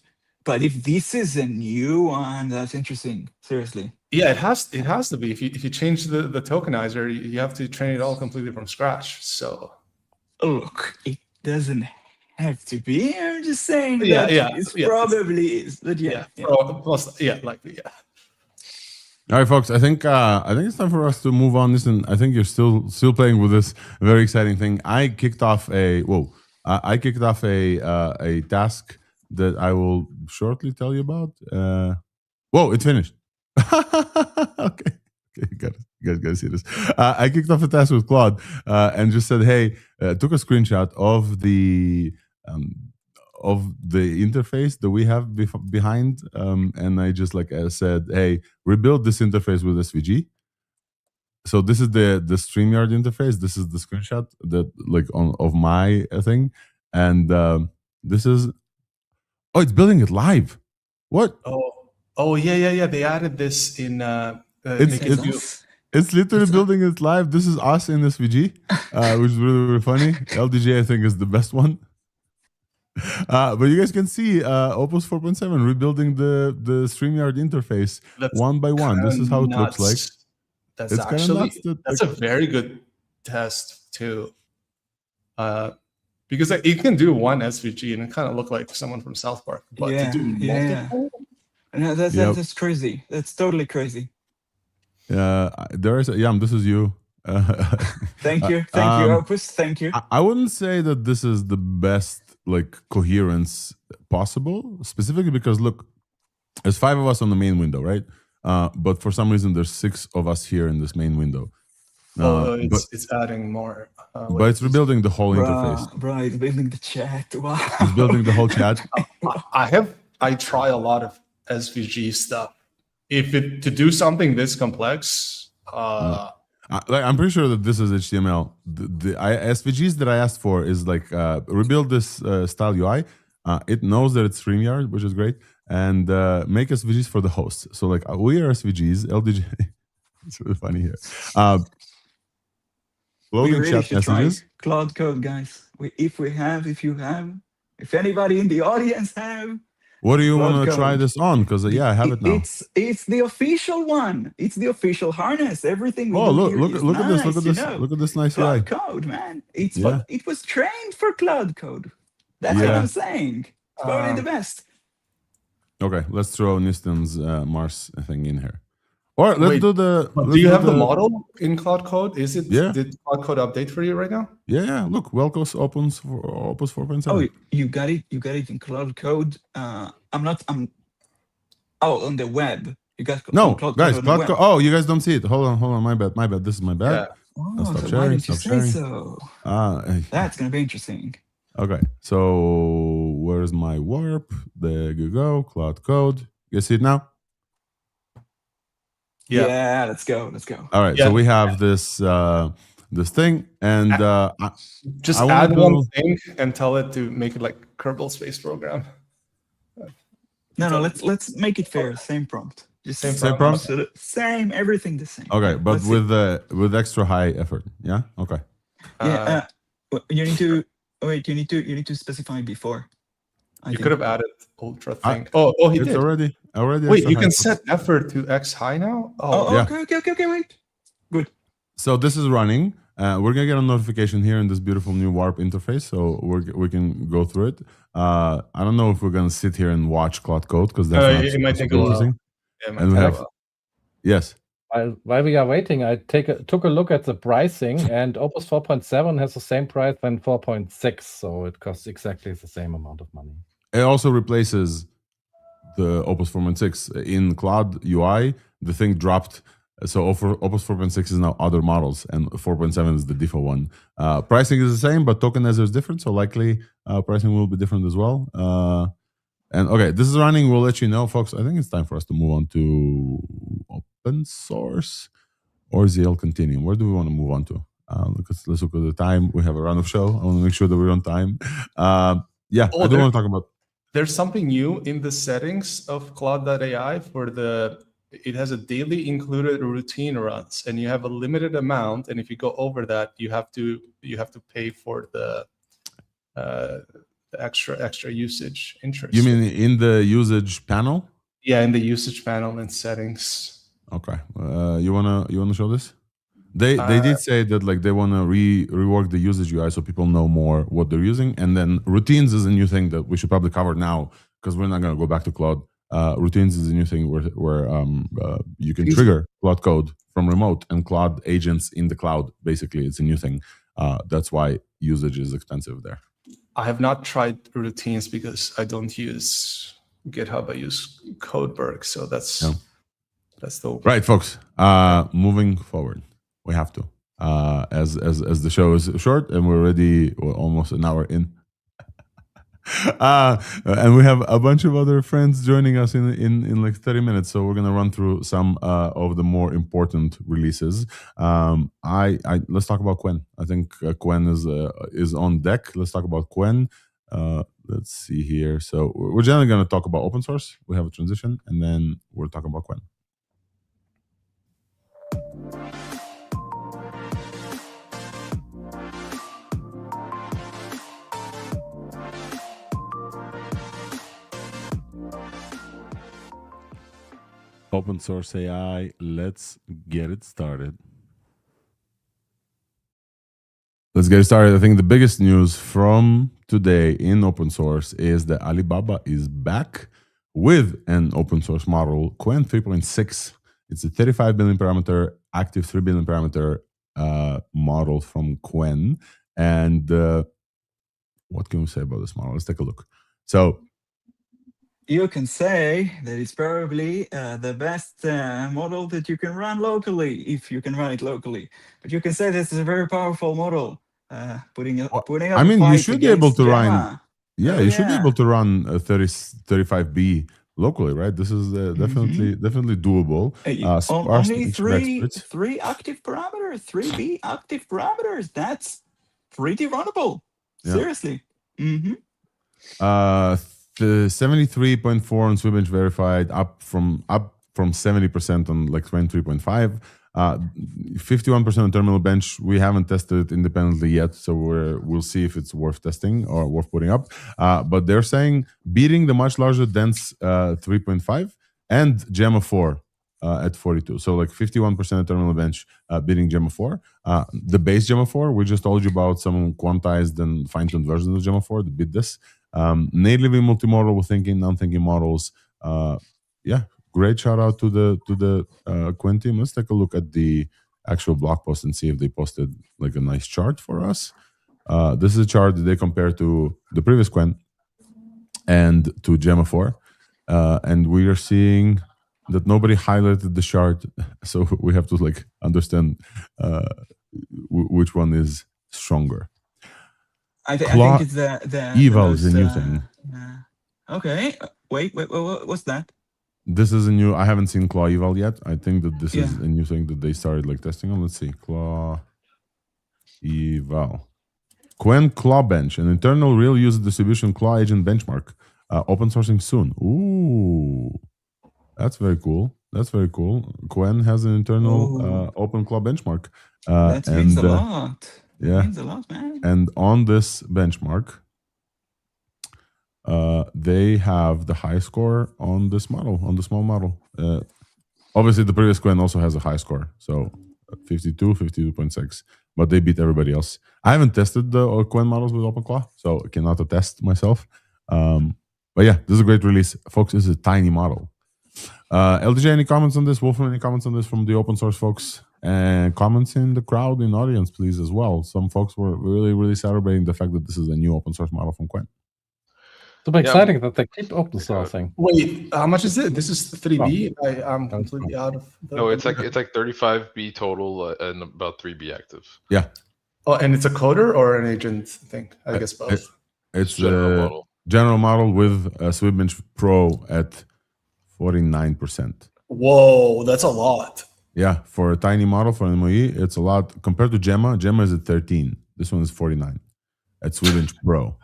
But if this is a new one, that's interesting. Seriously. Yeah, it has to be. If you change the tokenizer, you have to train it all completely from scratch. So Look, it doesn't have to be. I'm just saying Yeah, that yeah, it yeah. probably is. But yeah. Likely. All right, folks. I think it's time for us to move on. Listen, I think you're still playing with this very exciting thing. I kicked off a task that I will shortly tell you about. It finished. Okay, you guys gotta see this. I kicked off a task with Claude and just said, hey, took a screenshot of the interface that we have behind, and I just said, hey, rebuild this interface with SVG. So this is the StreamYard interface. This is the screenshot that of my thing, and this is it's building it live. What? Oh yeah. They added this in. It's literally building it live. This is us in SVG, which is really, really funny. LDJ, I think, is the best one. But you guys can see Opus 4.7 rebuilding the StreamYard interface one by one. This is how it looks like. That's a very good test too, because it can do one SVG and it kind of look like someone from South Park. But to do multiple, no, that's crazy. That's totally crazy. There is this is you. Thank you, Opus. Thank you. I wouldn't say that this is the best coherence possible, specifically because look, there's 5 of us on the main window, right? But for some reason there's 6 of us here in this main window. It's adding more. But it's rebuilding the whole interface. Right, it's building the chat. Wow. It's building the whole chat. I try a lot of SVG stuff. To do something this complex, I'm pretty sure that this is HTML. The SVGs that I asked for is rebuild this style UI. It knows that it's StreamYard, which is great, and make SVGs for the hosts. So we are SVGs, LDJ. It's really funny here. Loading chat messages. Claude Code, guys. If anybody in the audience have. What do you want to try this on? Because I have it now. It's the official one. It's the official harness. Everything. Look at this! Look at this! Look at this nice UI. Cloud Code, man. It was trained for Cloud Code. That's what I'm saying. It's probably the best. Okay, let's throw Niston's Mars thing in here. Or let's do the. Do you have the model in Cloud Code? Is it? Yeah. Did Cloud Code update for you right now? Yeah. Look, Welcos Opus 4.7. Oh, you got it. You got it in Cloud Code. On the web. You guys. No, guys, Cloud Code. Oh, you guys don't see it. Hold on. My bad. This is my bad. Yeah. Stop sharing. Why did you say so? That's gonna be interesting. Okay, so where's my warp? There you go. Cloud Code. You see it now? Yeah, let's go. All right, so we have this thing, and just add one thing and tell it to make it like Kerbal Space Program. No, let's make it fair. Same prompt. Just same prompt. Same, everything the same. Okay, but with extra high effort. Yeah. Okay. You need to wait. You need to specify before. You could have added ultra thing. He did already. Wait, you can set effort to X high now? Okay, wait. Good. So this is running. We're gonna get a notification here in this beautiful new warp interface, so we can go through it. I don't know if we're gonna sit here and watch Cloud Code because that's it might take a while. Yes. While we are waiting, I took a look at the pricing, and Opus 4.7 has the same price than 4.6, so it costs exactly the same amount of money. It also replaces the Opus 4.6 in Cloud UI. The thing dropped, so Opus 4.6 is now other models, and 4.7 is the default one. Pricing is the same, but tokenizer is different, so likely pricing will be different as well. And okay, this is running. We'll let you know, folks. I think it's time for us to move on to open source or ZL Continuum. Where do we want to move on to? Let's look at the time. We have a run of show. I want to make sure that we're on time. I do want to talk about. There's something new in the settings of Cloud.ai it has a daily included routine runs, and you have a limited amount. And if you go over that, you have to pay for the the extra usage interest. You mean in the usage panel? Yeah, in the usage panel and settings. Okay. You wanna show this? They did say that like they wanna rework the usage UI so people know more what they're using, and then routines is a new thing that we should probably cover now because we're not gonna go back to Claude. Routines is a new thing where you can trigger Claude code from remote and Claude agents in the cloud. Basically, it's a new thing. That's why usage is expensive there. I have not tried routines because I don't use GitHub. I use Codeberg, so that's the right, folks. Moving forward, we have to as the show is short and we're already almost an hour in. And we have a bunch of other friends joining us in like 30 minutes, so we're gonna run through some of the more important releases. Let's talk about Qwen. I think Qwen is on deck. Let's talk about Qwen. Let's see here. So we're generally gonna talk about open source. We have a transition, and then we'll talk about Qwen. Open source AI, let's get it started. Let's get it started. I think the biggest news from today in open source is that Alibaba is back with an open source model, Qwen 3.6. It's a 35 billion parameter, active 3 billion parameter model from Qwen. And what can we say about this model? Let's take a look. So, you can say that it's probably the best model that you can run locally, if you can run it locally. But you can say this is a very powerful model. Putting up I mean, you should be able to run. Yeah, you should be able to run a 35B locally, right? This is definitely doable. Only three active parameters, 3B active parameters. That's pretty runnable. Yeah. Seriously. The 73.4 on Swibench verified, up from 70% on like 23.5. 51% on Terminal Bench. We haven't tested it independently yet, so we'll see if it's worth testing or worth putting up. But they're saying beating the much larger dense 3.5 and Gemma 4 at 42. So like 51% of Terminal Bench beating Gemma 4. The base Gemma 4, we just told you about some quantized and fine-tuned versions of Gemma 4 that beat this. Natively multimodal with thinking, non-thinking models. Great shout out to the Qwen team. Let's take a look at the actual blog post and see if they posted like a nice chart for us. This is a chart that they compare to the previous Qwen and to Gemma 4. And we are seeing that nobody highlighted the chart, so we have to like understand which one is stronger. I think it's the eval is a new thing. Okay, wait, what's that? This is a new. I haven't seen Claw eval yet. I think that this is a new thing that they started like testing on. Let's see, Claw eval, Qwen Claw Bench, an internal real user distribution Claw agent benchmark, open sourcing soon. Ooh, that's very cool. Qwen has an internal open Claw benchmark. That means a lot. Yeah, means a lot, man. And on this benchmark, they have the high score on this model, on the small model. Obviously, the previous Qwen also has a high score, so 52, 52.6, but they beat everybody else. I haven't tested the Qwen models with OpenClaw, so I cannot attest myself. But yeah, this is a great release. Folks, this is a tiny model. LDJ, any comments on this? Wolfram, any comments on this from the open source folks? And comments in the crowd, in audience, please, as well. Some folks were really, really celebrating the fact that this is a new open source model from Qwen. Super exciting that they keep open sourcing. Wait, how much is it? This is 3B. I'm completely out of. No, it's like 35B total and about 3B active. Yeah. Oh, and it's a coder or an agent thing? I guess both. It's the general model with Swibench Pro at 49%. Whoa, that's a lot. Yeah, for a tiny model for an MOE, it's a lot compared to Gemma. Gemma is at 13. This one is 49 at Swibench Pro.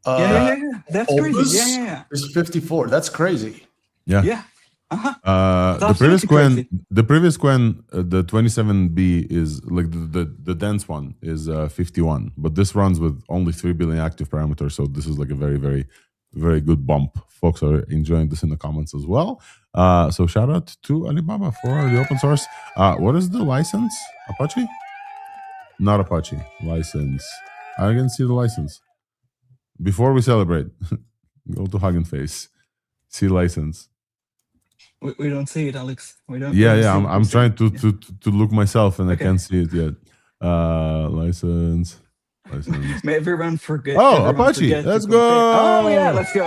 Yeah. That's Opus crazy. Yeah. It's 54. That's crazy. Yeah. The previous Quen, the 27B is like the dense one is 51, but this runs with only 3 billion active parameters. So this is like a very, very, very good bump. Folks are enjoying this in the comments as well. So shout out to Alibaba for the open source. What is the license? Apache? Not Apache. License. I can see the license. Before we celebrate, go to Hugging Face. See license. We don't see it, Alex. We don't. Yeah. I'm trying to look myself, and I can't see it yet. License. May everyone forget. Oh, Apache. Let's go. Oh yeah, let's go.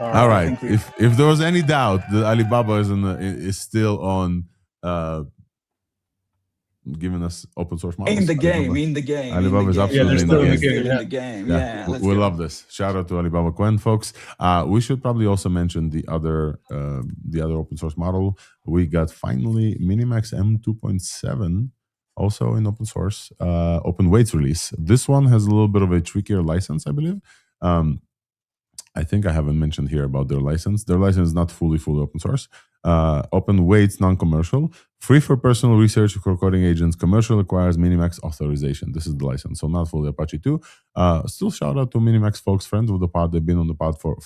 All right. If there was any doubt that Alibaba is still on giving us open source models. In the game. Alibaba is absolutely in the game. Yeah. We love this. Shout out to Alibaba Quen, folks. We should probably also mention the other open source model. We got finally MiniMax M2.7 also in open source, open weights release. This one has a little bit of a trickier license, I believe. I think I haven't mentioned here about their license. Their license is not fully open source. Open weights, non-commercial, free for personal research for coding agents. Commercial requires MiniMax authorization. This is the license, so not fully Apache 2. Still shout out to MiniMax folks, friends of the pod. They've been on the pod for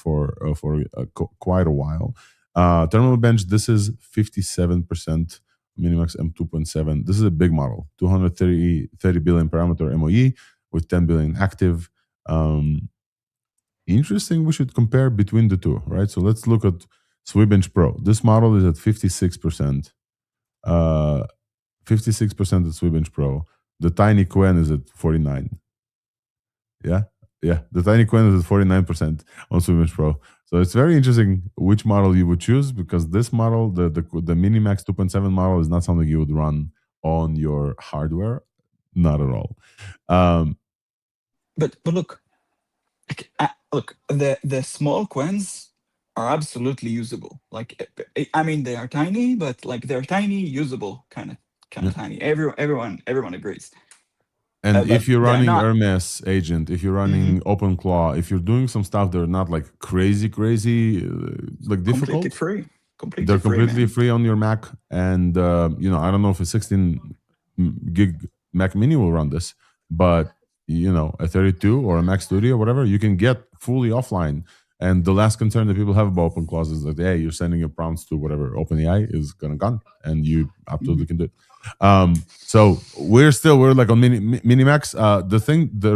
quite a while. Terminal bench. This is 57%. MiniMax M2.7. This is a big model. 230 billion parameter MOE with 10 billion active. Interesting. We should compare between the two, right? So let's look at Swebench Pro. This model is at 56%. 56% at Swebench Pro. The Tiny Quen is at 49. Yeah. The Tiny Quen is at 49% on Swebench Pro. So it's very interesting which model you would choose, because this model, the MiniMax 2.7 model, is not something you would run on your hardware. Not at all. But look. Look, the small Quens are absolutely usable. Like, I mean, they are tiny, but like they're tiny, usable, kind of tiny. Everyone agrees. And if you're running Hermes agent, if you're running OpenClaw, if you're doing some stuff that are not like crazy, like difficult, they're completely free on your Mac. And I don't know if a 16 gig Mac Mini will run this, but a 32 or a Mac Studio, whatever, you can get fully offline. And the last concern that people have about OpenClaw is that, hey, you're sending your prompts to whatever OpenAI is gonna gun, and you absolutely can do it. So we're like on MiniMax. The thing to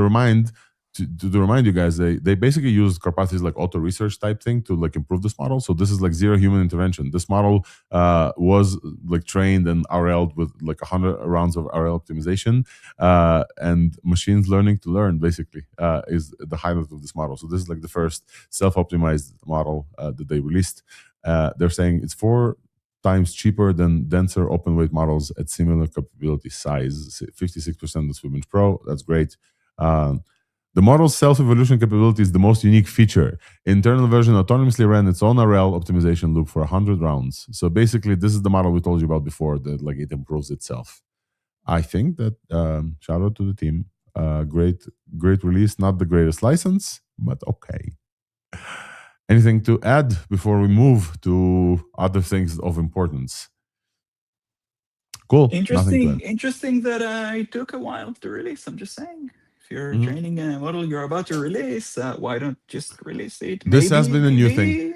remind you guys, they basically use Karpathy's like auto research type thing to like improve this model. So this is like zero human intervention. This model was like trained and RL'd with like 100 rounds of RL optimization, and machines learning to learn basically is the highlight of this model. So this is like the first self-optimized model that they released. They're saying it's 4 times cheaper than denser open weight models at similar capability size. 56% of Swebench Pro. That's great. The model's self-evolution capability is the most unique feature. Internal version autonomously ran its own RL optimization loop for 100 rounds. So basically, this is the model we told you about before, that like it improves itself. I think that shout out to the team. Great release. Not the greatest license, but okay. Anything to add before we move to other things of importance? Cool. Interesting that it took a while to release. I'm just saying. If you're training a model you're about to release, why don't just release it? This has been a new thing.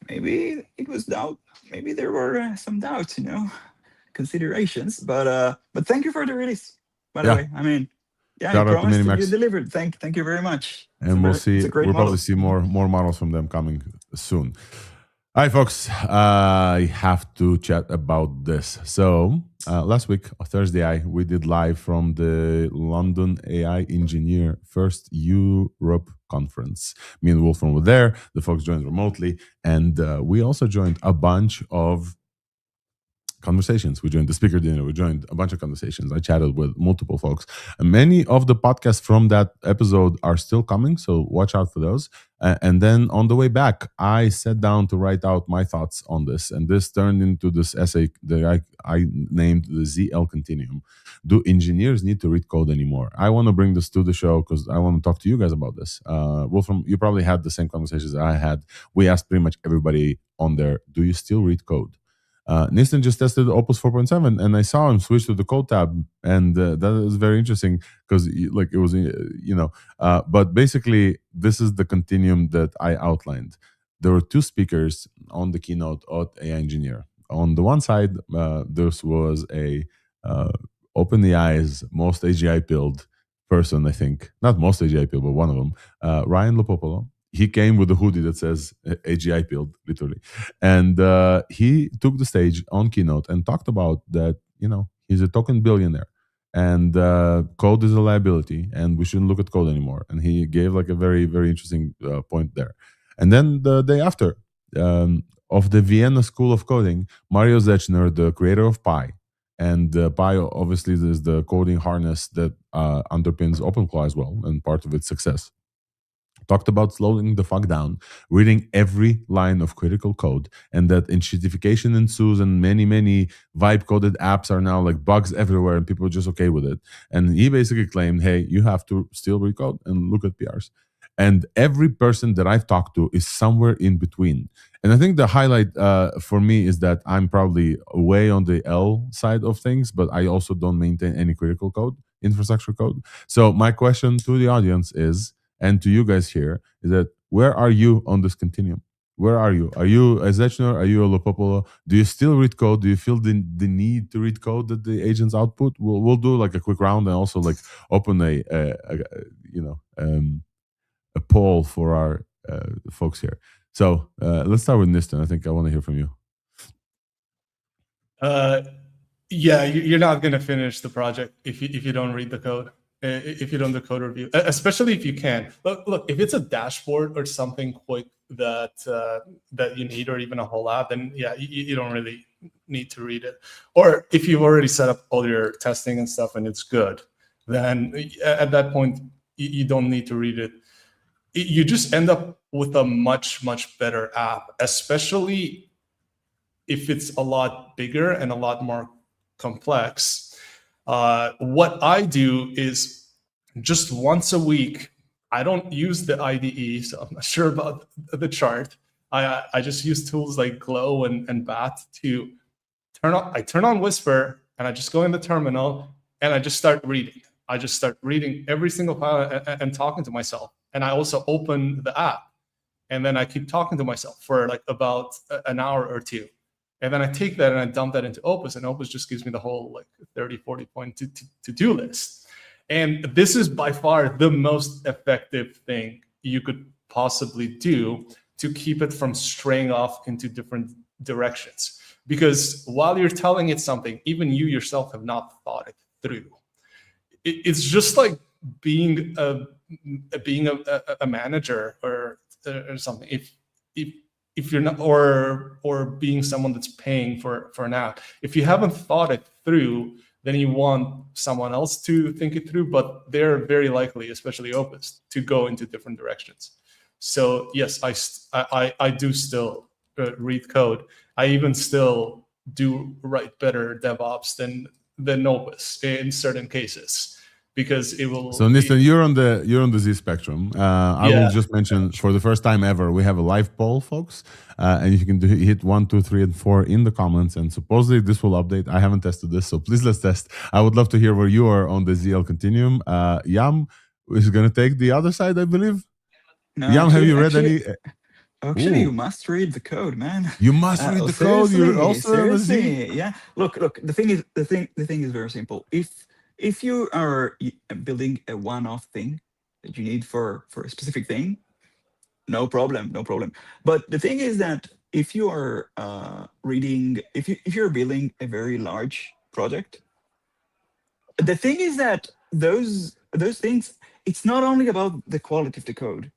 Maybe it was doubt. Maybe there were some doubts, considerations. But thank you for the release. By the way, I mean, you promised and you delivered. Thank you very much. And we'll probably see more models from them coming soon. All right, folks, I have to chat about this. So last week, Thursday, we did live from the London AI Engineer First Europe Conference. Me and Wolfram were there. The folks joined remotely. And we also joined a bunch of conversations. We joined the speaker dinner. We joined a bunch of conversations. I chatted with multiple folks. And many of the podcasts from that episode are still coming, so watch out for those. And then on the way back, I sat down to write out my thoughts on this. And this turned into this essay that I named the ZL Continuum. Do engineers need to read code anymore? I want to bring this to the show because I want to talk to you guys about this. Wolfram, you probably had the same conversations that I had. We asked pretty much everybody on there, do you still read code? Nistan just tested Opus 4.7 and I saw him switch to the code tab, and that is very interesting because like it was but basically this is the continuum that I outlined. There were two speakers on the keynote at AI Engineer. On the one side, this was a OpenAI's most AGI pilled person, I think. Not most AGI pilled, but one of them, Ryan Lopopolo. He came with a hoodie that says AGI pilled, literally. And he took the stage on keynote and talked about that, he's a token billionaire and code is a liability and we shouldn't look at code anymore. And he gave like a very, very interesting point there. And then the day after, of the Vienna School of Coding, Mario Zechner, the creator of Pi, and Pi obviously is the coding harness that underpins OpenClaw as well, and part of its success. Talked about slowing the fuck down, reading every line of critical code, and that enshittification ensues and many, many vibe-coded apps are now like bugs everywhere and people are just okay with it. And he basically claimed, hey, you have to still read code and look at PRs. And every person that I've talked to is somewhere in between. And I think the highlight for me is that I'm probably way on the L side of things, but I also don't maintain any critical code, infrastructure code. So my question to the audience is, and to you guys here, is that where are you on this continuum? Where are you? Are you a Zechner? Are you a Lopopolo? Do you still read code? Do you feel the need to read code that the agents output? We'll do like a quick round and also like open a poll for our folks here. So let's start with Nistan. I think I want to hear from you. Yeah, you're not going to finish the project if you don't read the code. If you don't do code review, especially if you can. Look, if it's a dashboard or something quick that you need, or even a whole app, then yeah, you don't really need to read it. Or if you've already set up all your testing and stuff and it's good, then at that point, you don't need to read it. You just end up with a much, much better app, especially if it's a lot bigger and a lot more complex. What I do is just once a week, I don't use the IDE, so I'm not sure about the chart. I just use tools like Glow and Bat to turn on Whisper, and I just go in the terminal and I just start reading. I just start reading every single file and talking to myself. And I also open the app, and then I keep talking to myself for like about an hour or two. And then I take that and I dump that into Opus, and Opus just gives me the whole like 30, 40 point to-do list. And this is by far the most effective thing you could possibly do to keep it from straying off into different directions. Because while you're telling it something, even you yourself have not thought it through. It's just like being a manager or something. If you're not, or being someone that's paying for an app, if you haven't thought it through, then you want someone else to think it through, but they're very likely, especially Opus, to go into different directions. So yes, I do still read code. I even still do write better DevOps than Opus in certain cases. Because it will. So Nistan, you're on the Z spectrum. I will just mention for the first time ever, we have a live poll, folks, and you can hit 1, 2, 3, and 4 in the comments. And supposedly this will update. I haven't tested this, so please let's test. I would love to hear where you are on the ZL Continuum. Yam is going to take the other side, I believe. No, Yam, have you read any? Actually, you must read the code, man. You must read the code. You're also on the Z. Yeah. Look. The thing is very simple. If you are building a one-off thing that you need for a specific thing, no problem. But the thing is that if you are if you're building a very large project, the thing is that those things, it's not only about the quality of the code.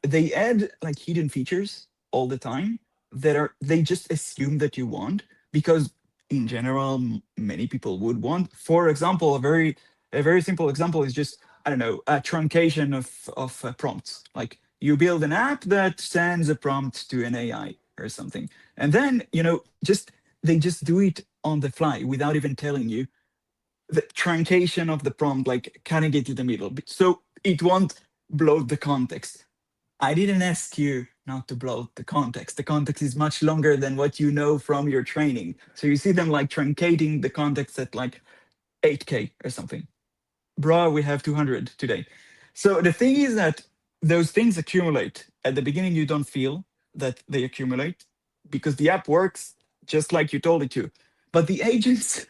They add like hidden features all the time that they just assume that you want, because in general many people would want. For example, a very simple example is just, I don't know, a truncation of prompts. Like you build an app that sends a prompt to an AI or something, and then they just do it on the fly without even telling you. The truncation of the prompt, like cutting it to the middle, so it won't bloat the context. I didn't ask you not to bloat the context. The context is much longer than what you know from your training. So you see them like truncating the context at like 8K or something. Bro, we have 200 today. So the thing is that those things accumulate. At the beginning, you don't feel that they accumulate because the app works just like you told it to. But the agents,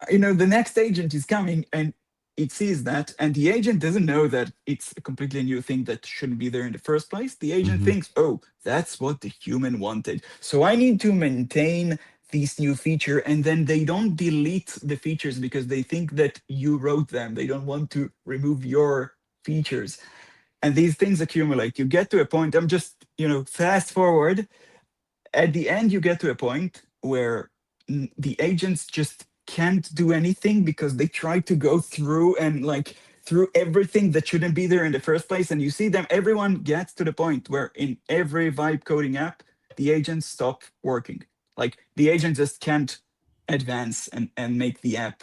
the next agent is coming and it sees that, and the agent doesn't know that it's a completely new thing that shouldn't be there in the first place. The agent thinks, oh, that's what the human wanted. So I need to maintain this new feature, and then they don't delete the features because they think that you wrote them. They don't want to remove your features. And these things accumulate. You get to a point, I'm just, fast forward. At the end, you get to a point where the agents just can't do anything because they try to go through and like through everything that shouldn't be there in the first place. And you see them, everyone gets to the point where in every vibe coding app, the agents stop working. Like the agent just can't advance and make the app.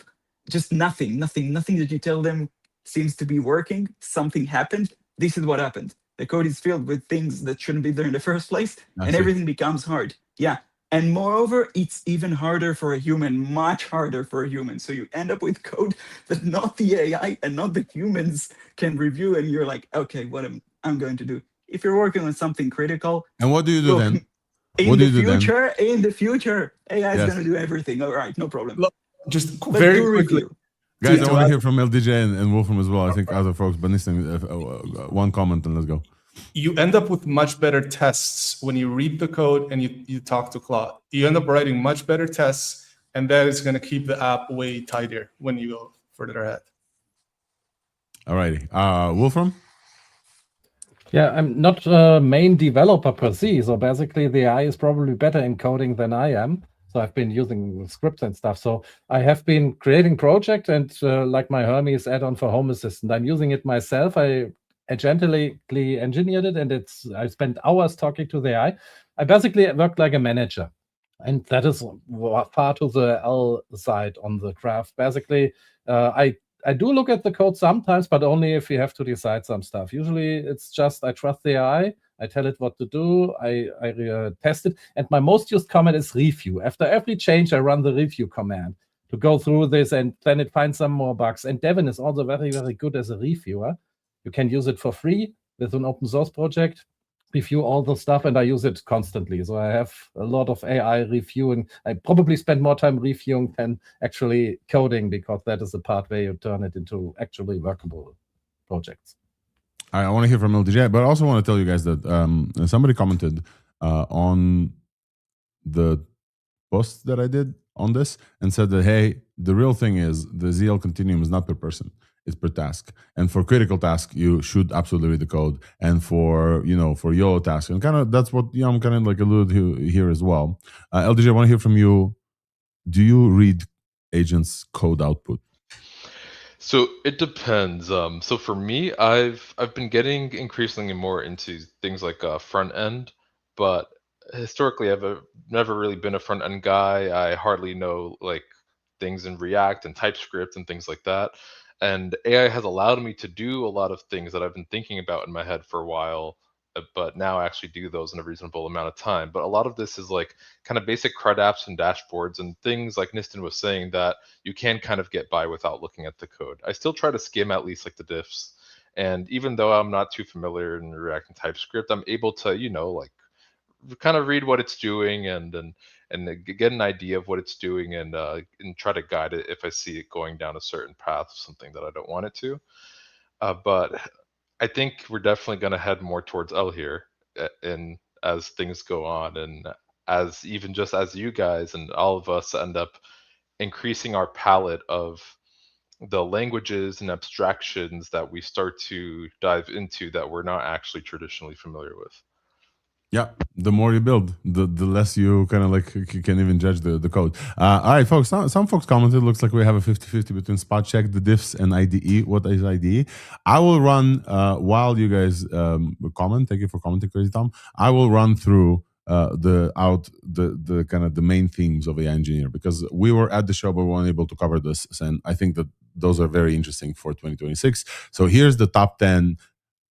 Just nothing that you tell them seems to be working. Something happened. This is what happened. The code is filled with things that shouldn't be there in the first place, and everything becomes hard. Yeah. And moreover, it's even harder for a human, much harder for a human. So you end up with code that not the AI and not the humans can review, and you're like, okay, what am I going to do? If you're working on something critical. And what do you do then? In the future, AI is going to do everything. All right, no problem. Look, just very quickly. Guys, I want to hear from LDJ and Wolfram as well. I think other folks, but listen, one comment and let's go. You end up with much better tests when you read the code and you talk to Claude. You end up writing much better tests, and that is going to keep the app way tighter when you go further ahead. All righty. Wolfram? Yeah, I'm not a main developer per se, so basically the AI is probably better in coding than I am. So I've been using scripts and stuff. So I have been creating projects, and like my Hermes add-on for Home Assistant, I'm using it myself. I agentically engineered it, and I spent hours talking to the AI. I basically worked like a manager, and that is far to the L side on the graph. Basically, I do look at the code sometimes, but only if you have to decide some stuff. Usually it's just I trust the AI, I tell it what to do, I test it, and my most used command is review. After every change, I run the review command to go through this, and then it finds some more bugs. And Devin is also very, very good as a reviewer. You can use it for free with an open source project, review all the stuff, and I use it constantly. So I have a lot of AI reviewing. I probably spend more time reviewing than actually coding, because that is the part where you turn it into actually workable projects. I want to hear from LDJ, but I also want to tell you guys that somebody commented on the post that I did on this and said that, hey, the real thing is the ZL Continuum is not per person. It's per task, and for critical task, you should absolutely read the code. And for for YOLO tasks, and kind of that's what I'm kind of like alluded to here as well. LDJ, I want to hear from you. Do you read agents' code output? So it depends. So for me, I've been getting increasingly more into things like front end, but historically, I've never really been a front end guy. I hardly know like things in React and TypeScript and things like that. And AI has allowed me to do a lot of things that I've been thinking about in my head for a while, but now I actually do those in a reasonable amount of time. But a lot of this is like kind of basic CRUD apps and dashboards and things like Niston was saying that you can kind of get by without looking at the code. I still try to skim at least like the diffs. And even though I'm not too familiar in React and TypeScript, I'm able to, like kind of read what it's doing and get an idea of what it's doing and try to guide it if I see it going down a certain path of something that I don't want it to. But I think we're definitely going to head more towards L here and as things go on, and as even just as you guys and all of us end up increasing our palette of the languages and abstractions that we start to dive into that we're not actually traditionally familiar with. Yeah, The more you build, the less you kind of like you can even judge the code. All right, folks. Some folks commented. Looks like we have a 50-50 between spot check, the diffs, and IDE. What is IDE? I will run while you guys comment. Thank you for commenting, Crazy Tom. I will run through the kind of the main themes of AI Engineer, because we were at the show but we weren't able to cover this, and I think that those are very interesting for 2026. So here's the top 10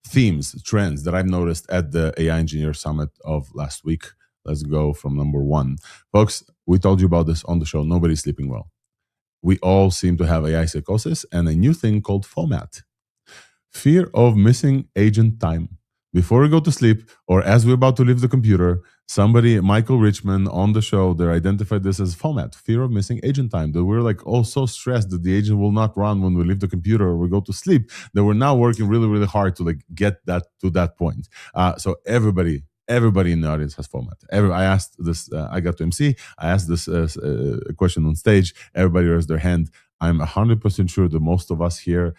themes, trends that I've noticed at the AI Engineer Summit of last week. Let's go from number 1. Folks, we told you about this on the show. Nobody's sleeping well. We all seem to have AI psychosis and a new thing called FOMAT. Fear of missing agent time. Before we go to sleep, or as we're about to leave the computer, somebody, Michael Richman on the show, they identified this as FOMAT, fear of missing agent time. That we're like all so stressed that the agent will not run when we leave the computer or we go to sleep, that we're now working really, really hard to like get that to that point. So everybody in the audience has FOMAT. I asked this, I got to MC, I asked this question on stage, everybody raised their hand. I'm 100% sure that most of us here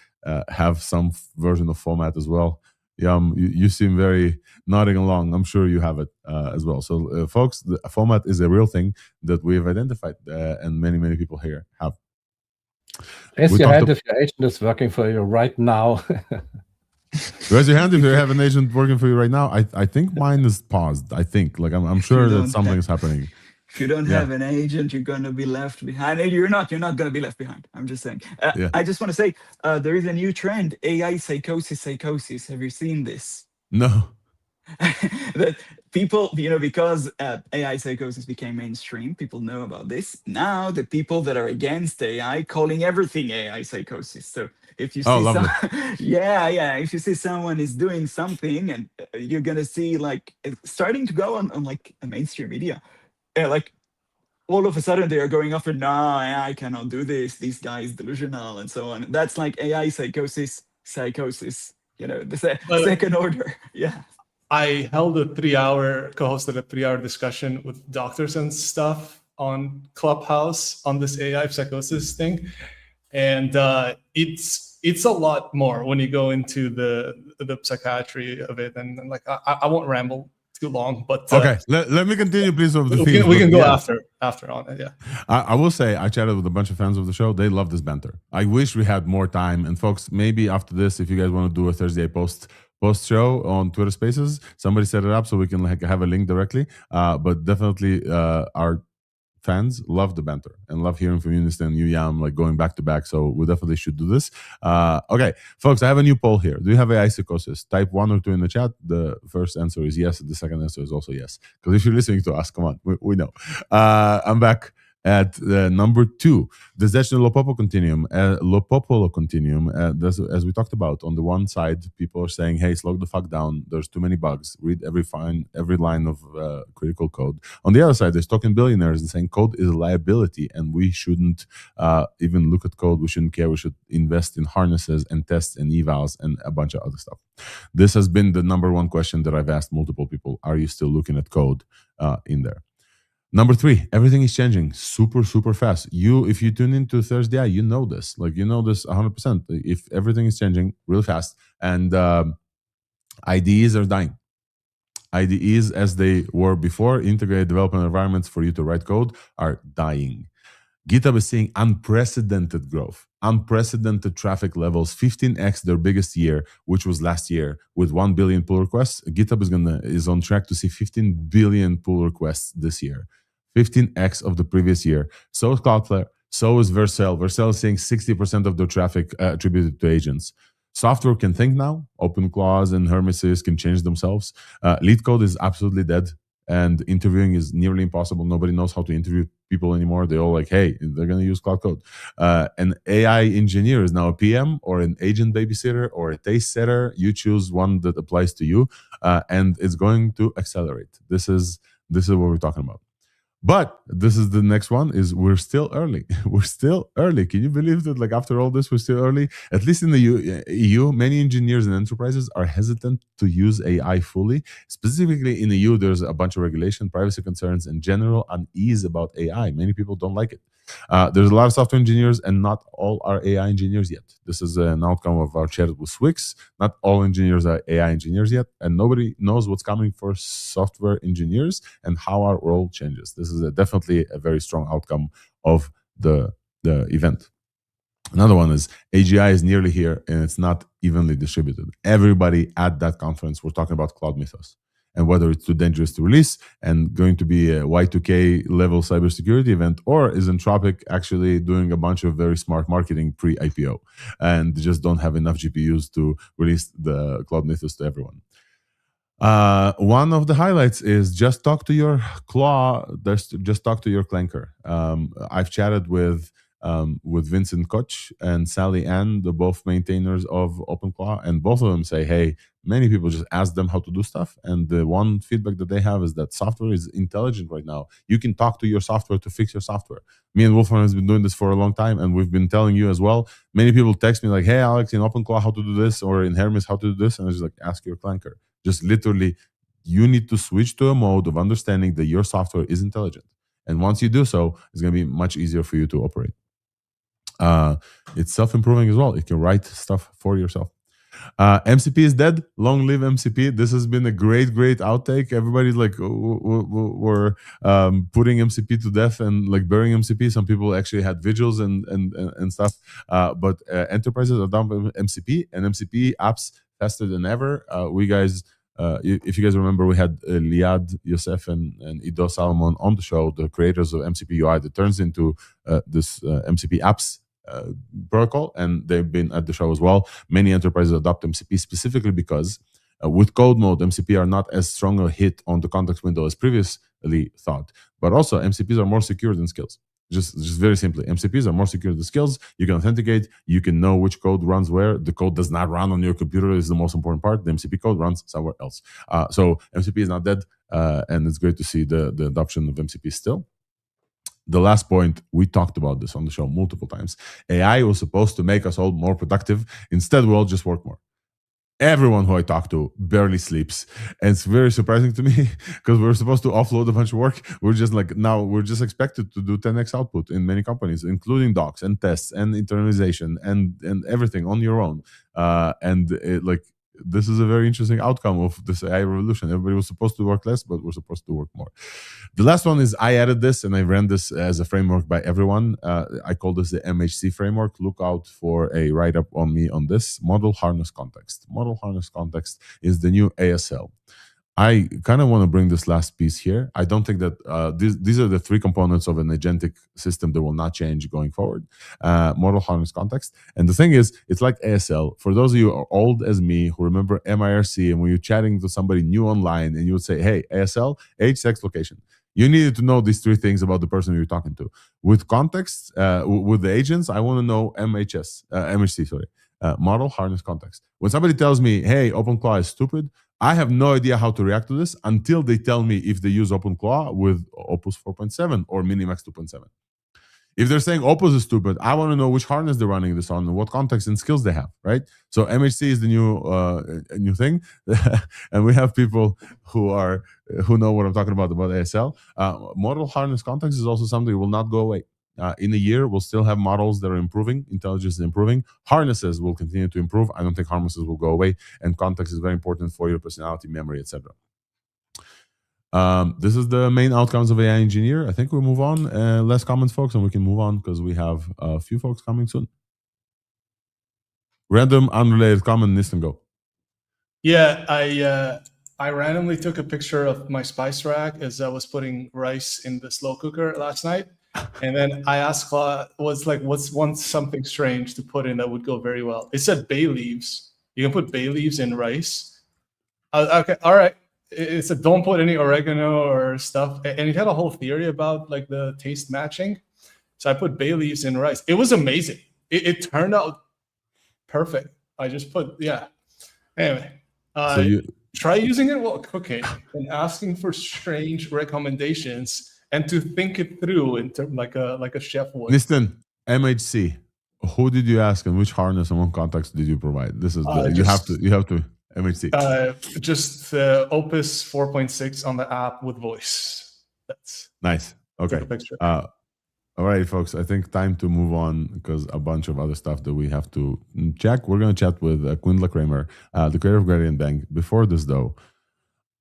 have some version of FOMAT as well. Yeah, you seem very nodding along. I'm sure you have it as well. So, folks, the FOMAT is a real thing that we have identified, and many people here have. Raise your hand if your agent is working for you right now. Raise your hand if you have an agent working for you right now. I think mine is paused. I think, like, I'm sure that something is happening. If you don't have an agent, you're going to be left behind. And you're not going to be left behind. I'm just saying. I just want to say there is a new trend, AI psychosis. Have you seen this? No. That people, because AI psychosis became mainstream, people know about this. Now the people that are against AI calling everything AI psychosis. So if you see if you see someone is doing something, and you're going to see like starting to go on like a mainstream media. Like all of a sudden they are going off and no, I cannot do this. This guy is delusional and so on. That's like AI psychosis, the second order. Yeah. I hosted a 3-hour discussion with doctors and stuff on Clubhouse on this AI psychosis thing. And it's a lot more when you go into the psychiatry of it. And like, I won't ramble too long, but okay, let me continue, please. Over the we can go after on it. Yeah, I will say I chatted with a bunch of fans of the show. They love this banter. I wish we had more time. And folks, maybe after this, if you guys want to do a Thursday post show on Twitter Spaces, somebody set it up so we can like have a link directly. But definitely, our fans love the banter and love hearing from Eunice and Yam, like going back to back. So we definitely should do this. Okay, folks, I have a new poll here. Do you have AI psychosis? Type 1 or 2 in the chat. The first answer is yes. The second answer is also yes. Because if you're listening to us, come on, we know. I'm back at number 2, the Lopopo Continuum. Lopopolo Continuum, as we talked about, on the one side, people are saying, hey, slow the fuck down. There's too many bugs. Read every line of critical code. On the other side, there's talking billionaires and saying code is a liability and we shouldn't even look at code. We shouldn't care. We should invest in harnesses and tests and evals and a bunch of other stuff. This has been the number 1 question that I've asked multiple people. Are you still looking at code in there? Number 3, everything is changing super fast. If you tune into Thursday, you know this. Like, you know this 100%. If everything is changing really fast, and IDEs are dying. IDEs, as they were before, integrated development environments for you to write code, are dying. GitHub is seeing unprecedented growth, unprecedented traffic levels, 15x their biggest year, which was last year, with 1 billion pull requests. GitHub is on track to see 15 billion pull requests this year. 15x of the previous year. So is Cloudflare. So is Vercel. Vercel is seeing 60% of their traffic attributed to agents. Software can think now. OpenClaws and Hermesis can change themselves. Lead code is absolutely dead. And interviewing is nearly impossible. Nobody knows how to interview people anymore. They're all like, hey, they're going to use Cloud Code. An AI engineer is now a PM or an agent babysitter or a taste setter. You choose one that applies to you. And it's going to accelerate. This is what we're talking about. But this is the next one, is we're still early. We're still early. Can you believe that, like, after all this, we're still early? At least in the EU, many engineers and enterprises are hesitant to use AI fully. Specifically in the EU, there's a bunch of regulation, privacy concerns, and general unease about AI. Many people don't like it. There's a lot of software engineers, and not all are AI engineers yet. This is an outcome of our chat with Swix. Not all engineers are AI engineers yet, and nobody knows what's coming for software engineers and how our role changes. This is definitely a very strong outcome of the event. Another one is AGI is nearly here, and it's not evenly distributed. Everybody at that conference, we're talking about cloud mythos and whether it's too dangerous to release and going to be a Y2K level cybersecurity event, or is Anthropic actually doing a bunch of very smart marketing pre-IPO and just don't have enough GPUs to release the cloud mythos to everyone. One of the highlights is just talk to your just talk to your clanker. I've chatted with Vincent Koch and Sally Ann, the both maintainers of OpenClaw, and both of them say, hey, many people just ask them how to do stuff, and the one feedback that they have is that software is intelligent right now. You can talk to your software to fix your software. Me and Wolfram has been doing this for a long time, and we've been telling you as well. Many people text me like, hey, Alex, in OpenClaw, how to do this, or in Hermes, how to do this, and I just like, ask your clanker. Just literally, you need to switch to a mode of understanding that your software is intelligent. And once you do so, it's going to be much easier for you to operate. It's self-improving as well. You can write stuff for yourself. MCP is dead. Long live MCP. This has been a great outtake. Everybody's like, we're putting MCP to death and like burying MCP. Some people actually had vigils and stuff. But enterprises are dumping MCP, and MCP apps faster than ever. If you guys remember, we had Liad Yosef and Ido Salomon on the show, the creators of MCP UI, that turns into this MCP apps protocol, and they've been at the show as well. Many enterprises adopt MCP specifically because with code mode, MCP are not as strong a hit on the context window as previously thought. But also, MCPs are more secure than skills. Just very simply, MCPs are more secure than skills. You can authenticate. You can know which code runs where. The code does not run on your computer is the most important part. The MCP code runs somewhere else. So MCP is not dead, and it's great to see the adoption of MCP still. The last point, we talked about this on the show multiple times. AI was supposed to make us all more productive. Instead, we all just work more. Everyone who I talk to barely sleeps. And it's very surprising to me because we're supposed to offload a bunch of work. We're just like, now we're just expected to do 10x output in many companies, including docs and tests and internalization and everything on your own. This is a very interesting outcome of this AI revolution. Everybody was supposed to work less, but we're supposed to work more. The last one is I added this, and I ran this as a framework by everyone. I call this the MHC framework. Look out for a write-up on me on this. Model Harness Context. Model Harness Context is the new ASL. I kind of want to bring this last piece here. I don't think that these are the three components of an agentic system that will not change going forward. Model Harness Context. And the thing is, it's like ASL. For those of you who are old as me who remember MIRC, and when you're chatting to somebody new online and you would say, hey, ASL, age, sex, location. You needed to know these three things about the person you're talking to. With context, with the agents, I want to know MHC, Model Harness Context. When somebody tells me, hey, OpenClaw is stupid, I have no idea how to react to this until they tell me if they use OpenClaw with Opus 4.7 or MiniMax 2.7. If they're saying Opus is stupid, I want to know which harness they're running this on and what context and skills they have, right? So MHC is the new thing, and we have people who know what I'm talking about ASL. Model Harness Context is also something that will not go away. In a year, we'll still have models that are improving. Intelligence is improving. Harnesses will continue to improve. I don't think harnesses will go away. And context is very important for your personality, memory, etc. This is the main outcomes of AI Engineer. I think we'll move on. Less comments, folks, and we can move on because we have a few folks coming soon. Random, unrelated comment, list and go. Yeah, I randomly took a picture of my spice rack as I was putting rice in the slow cooker last night. And then I asked Claude, what's something strange to put in that would go very well? It said bay leaves. You can put bay leaves in rice. Okay, all right. It said don't put any oregano or stuff. And it had a whole theory about like the taste matching. So I put bay leaves in rice. It was amazing. It turned out perfect. I just put, yeah. Anyway, try using it while cooking and asking for strange recommendations and to think it through in terms like a chef would. Listen, MHC. Who did you ask and which harness and what context did you provide? This is you have to MHC. Just Opus 4.6 on the app with voice. That's nice. Okay. All right, folks, I think time to move on because a bunch of other stuff that we have to check. We're going to chat with Quindla Kramer, the creator of Gradient Bank. Before this, though,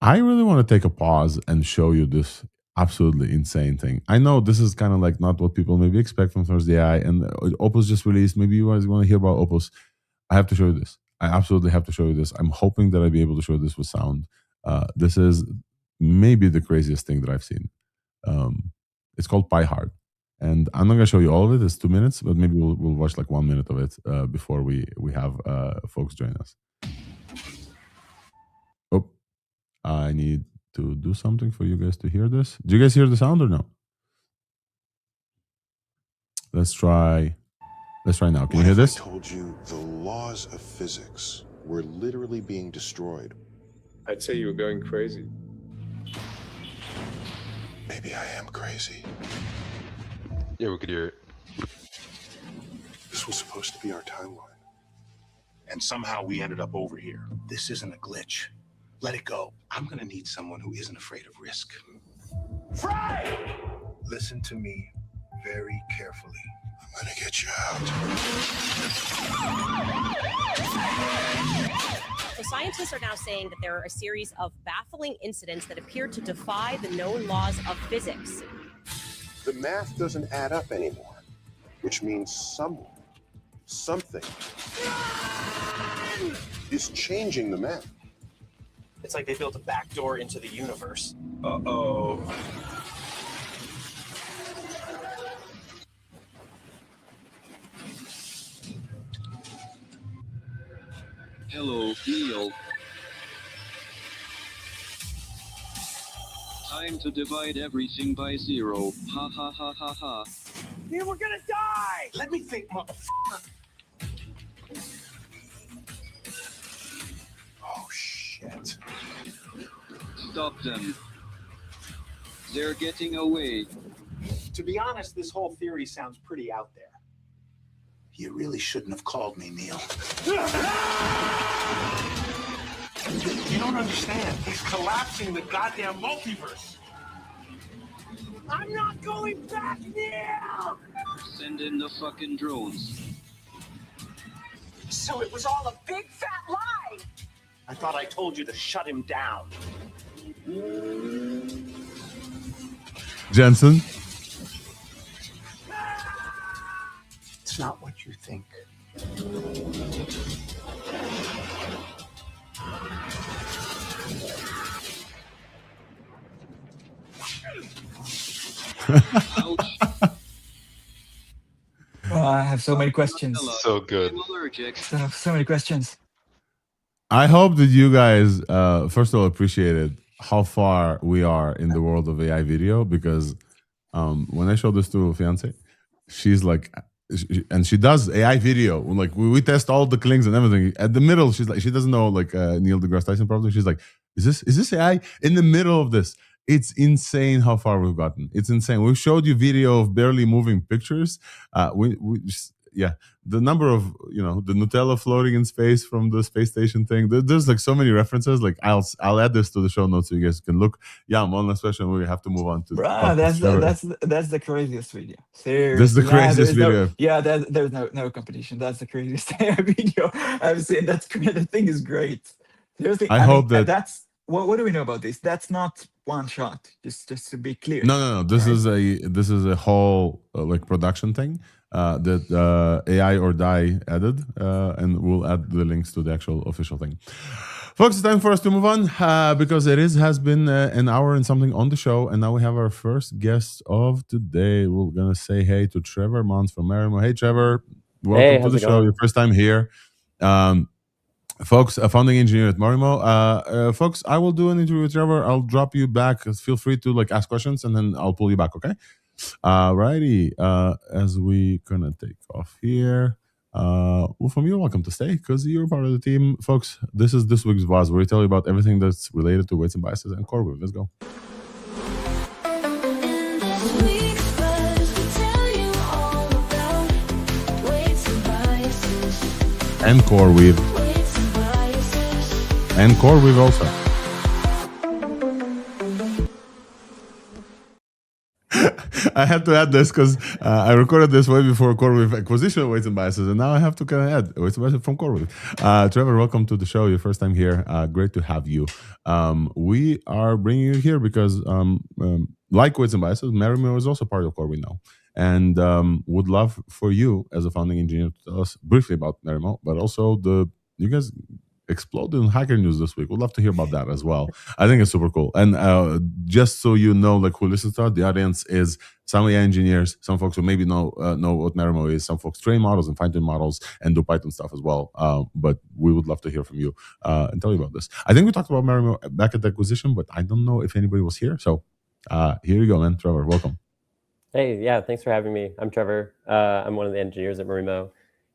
I really want to take a pause and show you this absolutely insane thing. I know this is kind of like not what people maybe expect from ThursdAI, and Opus just released. Maybe you guys want to hear about Opus. I have to show you this. I absolutely have to show you this. I'm hoping that I'll be able to show this with sound. This is maybe the craziest thing that I've seen. It's called PyHard. And I'm not going to show you all of it. It's 2 minutes, but maybe we'll watch like 1 minute of it before we have folks join us. Oh, I need to do something for you guys to hear this. Do you guys hear the sound or no? Let's try now. Can you hear this? I told you the laws of physics were literally being destroyed. I'd say you were going crazy. Maybe I am crazy. Yeah, we could hear it. This was supposed to be our timeline. And somehow we ended up over here. This isn't a glitch. Let it go. I'm gonna need someone who isn't afraid of risk. Fry! Listen to me very carefully. I'm gonna get you out. So scientists are now saying that there are a series of baffling incidents that appear to defy the known laws of physics. The math doesn't add up anymore, which means something is changing the math. It's like they built a backdoor into the universe. Uh-oh. Hello, Neil. Time to divide everything by 0. Ha ha ha ha ha. Here, we're gonna die! Let me think, motherfucker. Oh, shit. Stop them. They're getting away. To be honest, this whole theory sounds pretty out there. You really shouldn't have called me, Neil. You don't understand. He's collapsing the goddamn multiverse. I'm not going back, Neil! Send in the fucking drones. So it was all a big fat lie! I thought I told you to shut him down. Jensen? It's not what you think. I have so many questions. So good. So many questions. I hope that you guys, first of all, appreciated how far we are in the world of AI video, because when I showed this to fiance, she's like, and she does AI video. Like we test all the clings and everything. At the middle, she's like, she doesn't know like Neil deGrasse Tyson probably. She's like, is this AI? In the middle of this, it's insane how far we've gotten. It's insane. We showed you video of barely moving pictures. We just, yeah, the number of, you know, the Nutella floating in space from the space station thing. There's like so many references. Like I'll add this to the show notes so you guys can look. Yeah, one last question. We have to move on to. Bruh, that's the craziest video. Seriously, this is the craziest video. There's no competition. That's the craziest video I've seen. That's great. The thing is great. Seriously, I hope that that's what do we know about this? That's not one shot. Just to be clear. No. This is a whole like production thing. That AI or Die added, and we'll add the links to the actual official thing. Folks, it's time for us to move on because has been an hour and something on the show, and now we have our first guest of today. We're gonna say hey to Trevor Mons from Marimo. Hey, Trevor, welcome to the show. Your first time here. Folks, a founding engineer at Marimo. Folks, I will do an interview with Trevor. I'll drop you back. Feel free to like ask questions, and then I'll pull you back. Okay. Righty, as we gonna take off here, Wolfram, you're welcome to stay because you're part of the team. Folks, this is this week's VOZ, where we tell you about everything that's related to weights and biases and core weave. Let's go. And core weave. And core weave also. I had to add this because I recorded this way before CoreWeave acquisition of Weights and Biases, and now I have to kind of add Weights and Biases from CoreWeave. Trevor, welcome to the show. Your first time here. Great to have you. We are bringing you here because, like Weights and Biases, Marimo is also part of CoreWeave now. And would love for you as a founding engineer to tell us briefly about Marimo, but also you guys exploded in Hacker News this week. We'd love to hear about that as well. I think it's super cool. And just so you know, like who listens to it, the audience is some AI engineers, some folks who maybe know what Marimo is, some folks train models and fine-tune models and do Python stuff as well. But we would love to hear from you and tell you about this. I think we talked about Marimo back at the acquisition, but I don't know if anybody was here. So here you go, man. Trevor, welcome. Hey, yeah, thanks for having me. I'm Trevor. I'm one of the engineers at Marimo.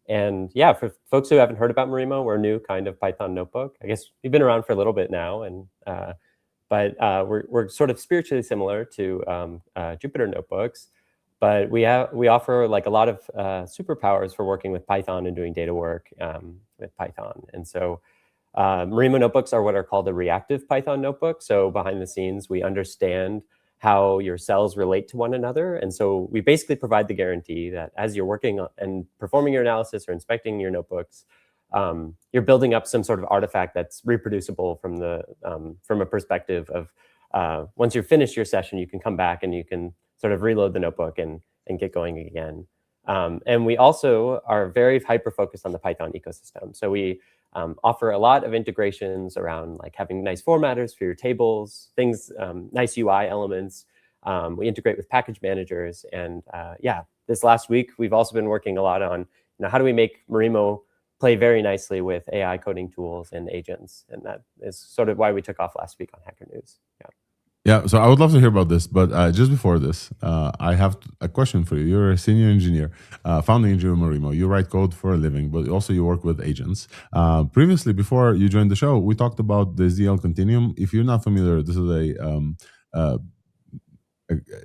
And yeah, for folks who haven't heard about Marimo, we're a new kind of Python notebook. I guess we've been around for a little bit now, and but we're sort of spiritually similar to Jupyter notebooks. But we offer like a lot of superpowers for working with Python and doing data work with Python. And so Marimo notebooks are what are called a reactive Python notebook. So behind the scenes, we understand how your cells relate to one another. And so we basically provide the guarantee that as you're working on and performing your analysis or inspecting your notebooks, you're building up some sort of artifact that's reproducible from a perspective of once you're finished your session, you can come back and you can sort of reload the notebook and get going again. And we also are very hyper-focused on the Python ecosystem. So we offer a lot of integrations around like having nice formatters for your tables, things, nice UI elements. We integrate with package managers. And yeah, this last week, we've also been working a lot on how do we make Marimo play very nicely with AI coding tools and agents. And that is sort of why we took off last week on Hacker News. Yeah. Yeah, so I would love to hear about this, but just before this, I have a question for you. You're a senior engineer, founding engineer of Marimo. You write code for a living, but also you work with agents. Previously, before you joined the show, we talked about the ZL Continuum. If you're not familiar, this is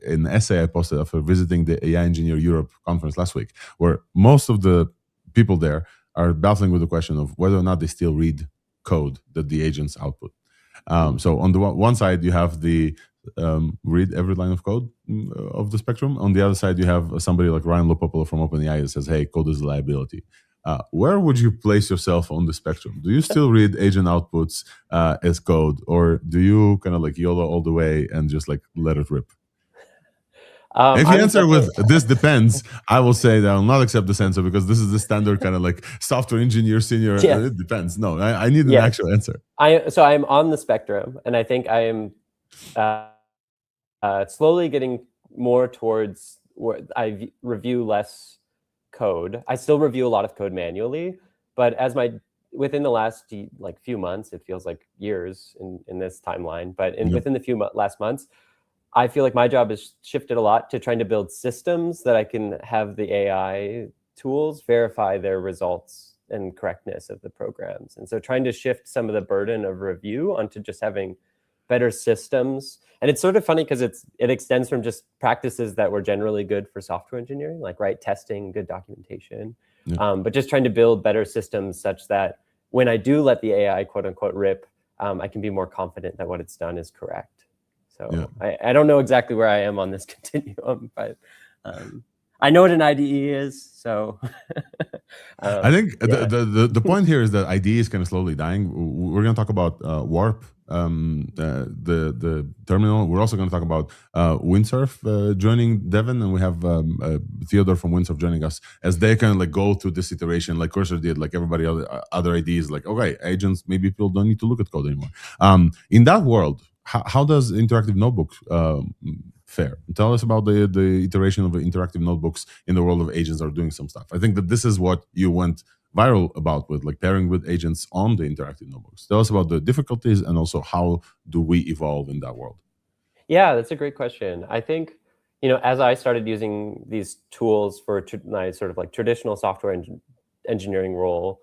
an essay I posted after visiting the AI Engineer Europe conference last week, where most of the people there are battling with the question of whether or not they still read code that the agents output. So on the one side, you have the read every line of code of the spectrum. On the other side, you have somebody like Ryan Lopopolo from OpenAI that says, hey, code is a liability. Where would you place yourself on the spectrum? Do you still read agent outputs as code, or do you kind of like YOLO all the way and just like let it rip? If you answer with this depends, I will say that I will not accept this answer because this is the standard kind of like software engineer, senior. Yeah. It depends. No, I need an actual answer. So I'm on the spectrum, and I think I am slowly getting more towards where I review less code. I still review a lot of code manually, but within the last like few months, it feels like years in this timeline, but within the last months, I feel like my job has shifted a lot to trying to build systems that I can have the AI tools verify their results and correctness of the programs. And so trying to shift some of the burden of review onto just having better systems. And it's sort of funny because it extends from just practices that were generally good for software engineering, like testing, good documentation, but just trying to build better systems such that when I do let the AI quote unquote rip, I can be more confident that what it's done is correct. So I don't know exactly where I am on this continuum, but I know what an IDE is. So I think the point here is that IDE is kind of slowly dying. We're going to talk about Warp, the terminal. We're also going to talk about Windsurf joining Devin, and we have Theodore from Windsurf joining us as they kind of like go through this iteration, like Cursor did, like everybody other IDEs, like okay, agents, maybe people don't need to look at code anymore. In that world, how does interactive notebook fare? Tell us about the iteration of interactive notebooks in the world of agents that are doing some stuff. I think that this is what you went viral about with like pairing with agents on the interactive notebooks. Tell us about the difficulties and also how do we evolve in that world? Yeah, that's a great question. I think, as I started using these tools for my sort of like traditional software engineering role,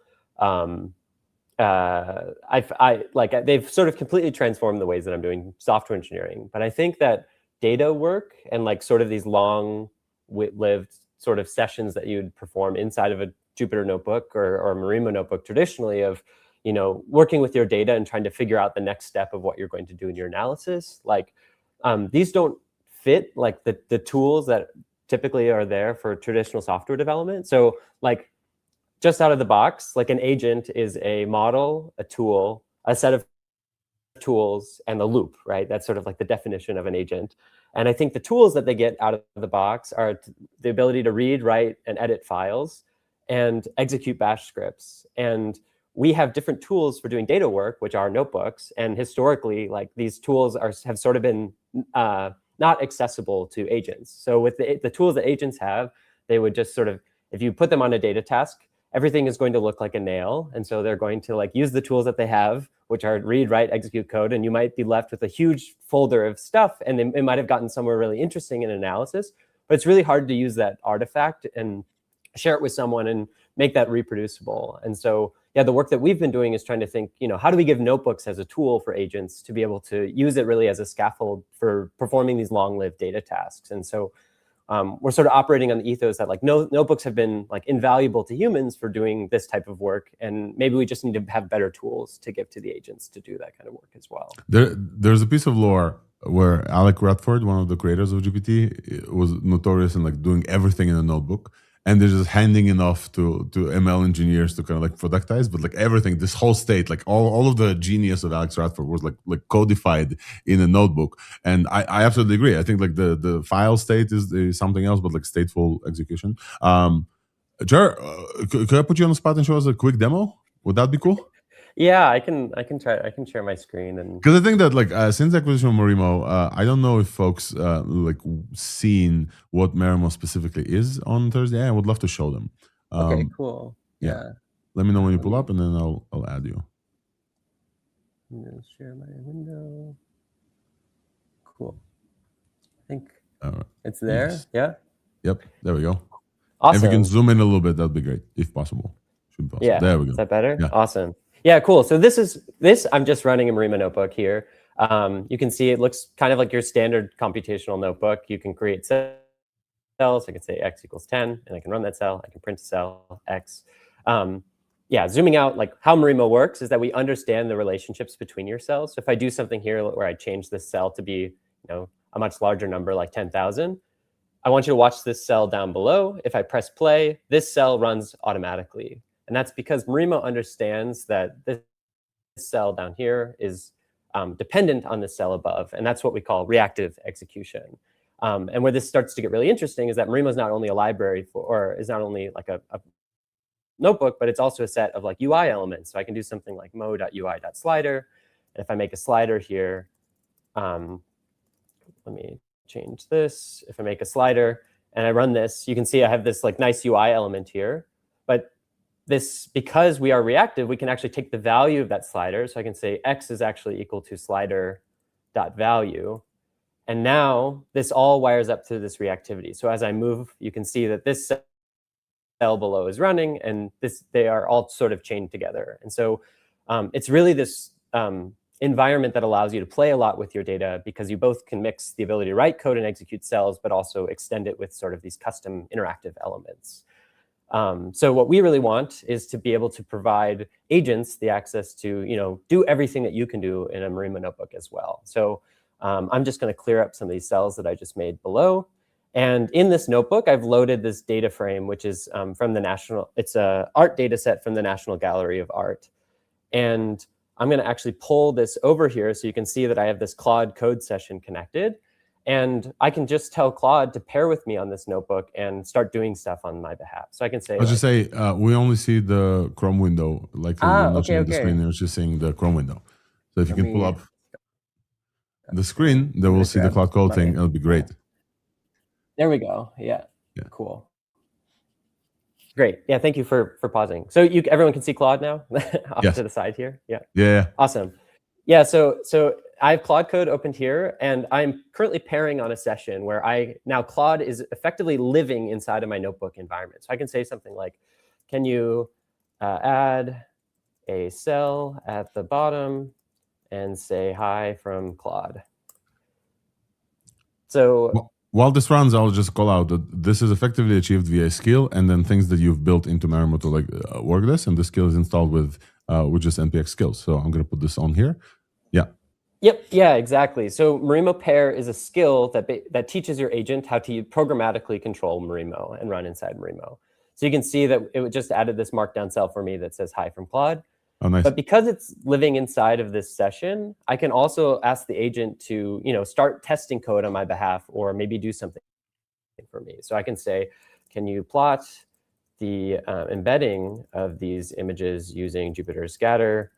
they've sort of completely transformed the ways that I'm doing software engineering. But I think that data work and like sort of these long-lived sort of sessions that you'd perform inside of a Jupyter notebook or a Marimo notebook traditionally of, working with your data and trying to figure out the next step of what you're going to do in your analysis. Like these don't fit like the tools that typically are there for traditional software development. So like just out of the box, like an agent is a model, a tool, a set of tools, and the loop, right? That's sort of like the definition of an agent. And I think the tools that they get out of the box are the ability to read, write, and edit files and execute bash scripts. And we have different tools for doing data work, which are notebooks. And historically, like these tools have sort of been not accessible to agents. So with the tools that agents have, they would just sort of, if you put them on a data task, everything is going to look like a nail. And so they're going to like use the tools that they have, which are read, write, execute code. And you might be left with a huge folder of stuff, and it might have gotten somewhere really interesting in analysis, but it's really hard to use that artifact and share it with someone and make that reproducible. And so, yeah, the work that we've been doing is trying to think, how do we give notebooks as a tool for agents to be able to use it really as a scaffold for performing these long-lived data tasks? And so we're sort of operating on the ethos that like notebooks have been like invaluable to humans for doing this type of work, and maybe we just need to have better tools to give to the agents to do that kind of work as well. There's a piece of lore where Alec Radford, one of the creators of GPT, was notorious in like doing everything in a notebook, and they're just handing it off to ML engineers to kind of like productize, but like everything, this whole state, like all of the genius of Alex Radford was like codified in a notebook. And I absolutely agree. I think like the file state is something else, but like stateful execution. Jar, could I put you on the spot and show us a quick demo? Would that be cool? Yeah, I can try. I can share my screen, and because I think that like since the acquisition of Marimo, I don't know if folks like seen what Marimo specifically is on Thursday. I would love to show them. Okay, cool. Yeah. Let me know when you pull up, and then I'll add you. I'm gonna share my window. Cool. I think it's there. Yes. Yeah. Yep. There we go. Awesome. If you can zoom in a little bit, that'd be great, if possible. Should be possible. Yeah. There we go. Is that better? Yeah. Awesome. Yeah, cool. So this I'm just running a Marimo notebook here. You can see it looks kind of like your standard computational notebook. You can create cells. I can say x equals 10, and I can run that cell. I can print a cell, x. Yeah, zooming out, like how Marimo works is that we understand the relationships between your cells. So if I do something here where I change this cell to be, a much larger number, like 10,000, I want you to watch this cell down below. If I press play, this cell runs automatically. And that's because Marimo understands that this cell down here is dependent on the cell above. And that's what we call reactive execution. And where this starts to get really interesting is that Marimo is not only a library or is not only like a notebook, but it's also a set of like UI elements. So I can do something like mo.ui.slider. And if I make a slider here, let me change this. If I make a slider and I run this, you can see I have this like nice UI element here. But this, because we are reactive, we can actually take the value of that slider. So I can say x is actually equal to slider.value. And now this all wires up to this reactivity. So as I move, you can see that this cell below is running, and they are all sort of chained together. And so it's really this environment that allows you to play a lot with your data, because you both can mix the ability to write code and execute cells, but also extend it with sort of these custom interactive elements. So what we really want is to be able to provide agents the access to, do everything that you can do in a Marimo notebook as well. So I'm just going to clear up some of these cells that I just made below. And in this notebook, I've loaded this data frame, which is from the it's a art data set from the National Gallery of Art. And I'm going to actually pull this over here so you can see that I have this Claude code session connected. And I can just tell Claude to pair with me on this notebook and start doing stuff on my behalf. So I can say, I'll just say, we only see the Chrome window, like you're not showing the screen, you're just seeing the Chrome window. So if you can pull up the screen, then we'll see the Claude code thing. It'll be great. There we go. Yeah. Cool. Great. Yeah. Thank you for pausing. So everyone can see Claude now off to the side here. Yeah. Yeah. Awesome. Yeah. So I have Claude code opened here, and I'm currently pairing on a session where now Claude is effectively living inside of my notebook environment. So I can say something like, can you add a cell at the bottom and say hi from Claude? So while this runs, I'll just call out that this is effectively achieved via skill, and then things that you've built into Marimo to work this, and the skill is installed with just npx skills. So I'm going to put this on here. Yeah. Yep. Yeah, exactly. So Marimo pair is a skill that teaches your agent how to programmatically control Marimo and run inside Marimo. So you can see that it just added this markdown cell for me that says hi from Claude. Oh, nice. But because it's living inside of this session, I can also ask the agent to, start testing code on my behalf, or maybe do something for me. So I can say, can you plot the embedding of these images using Jupyter Scatter,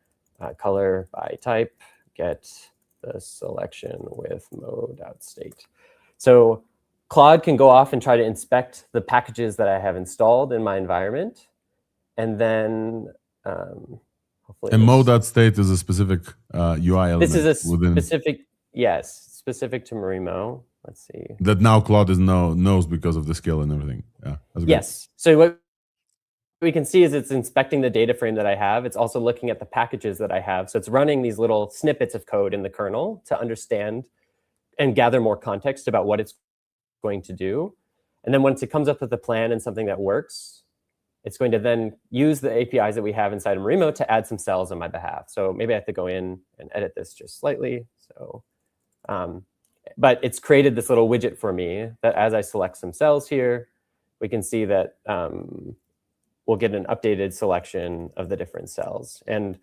color by type, get the selection with mode.state. So Claude can go off and try to inspect the packages that I have installed in my environment. And then hopefully... And mode.state is a specific UI element. This is a specific, yes, specific to Marimo. Let's see. That now Claude knows because of the skill and everything. Yeah. That's great. Yes. So what we can see is it's inspecting the data frame that I have. It's also looking at the packages that I have. So it's running these little snippets of code in the kernel to understand and gather more context about what it's going to do. And then once it comes up with a plan and something that works, it's going to then use the APIs that we have inside of Marimo to add some cells on my behalf. So maybe I have to go in and edit this just slightly. So, but it's created this little widget for me that as I select some cells here, we can see that we'll get an updated selection of the different cells. And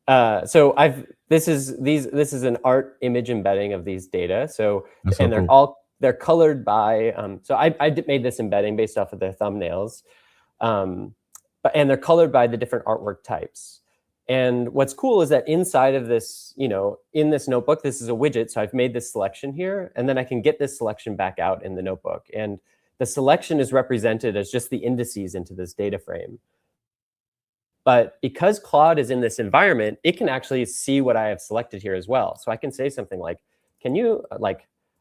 this is an art image embedding of these data. So, and they're colored by, so I made this embedding based off of their thumbnails, and they're colored by the different artwork types. And what's cool is that inside of this, in this notebook, this is a widget. So I've made this selection here, and then I can get this selection back out in the notebook. And the selection is represented as just the indices into this data frame. But because Claude is in this environment, it can actually see what I have selected here as well. So I can say something like, can you,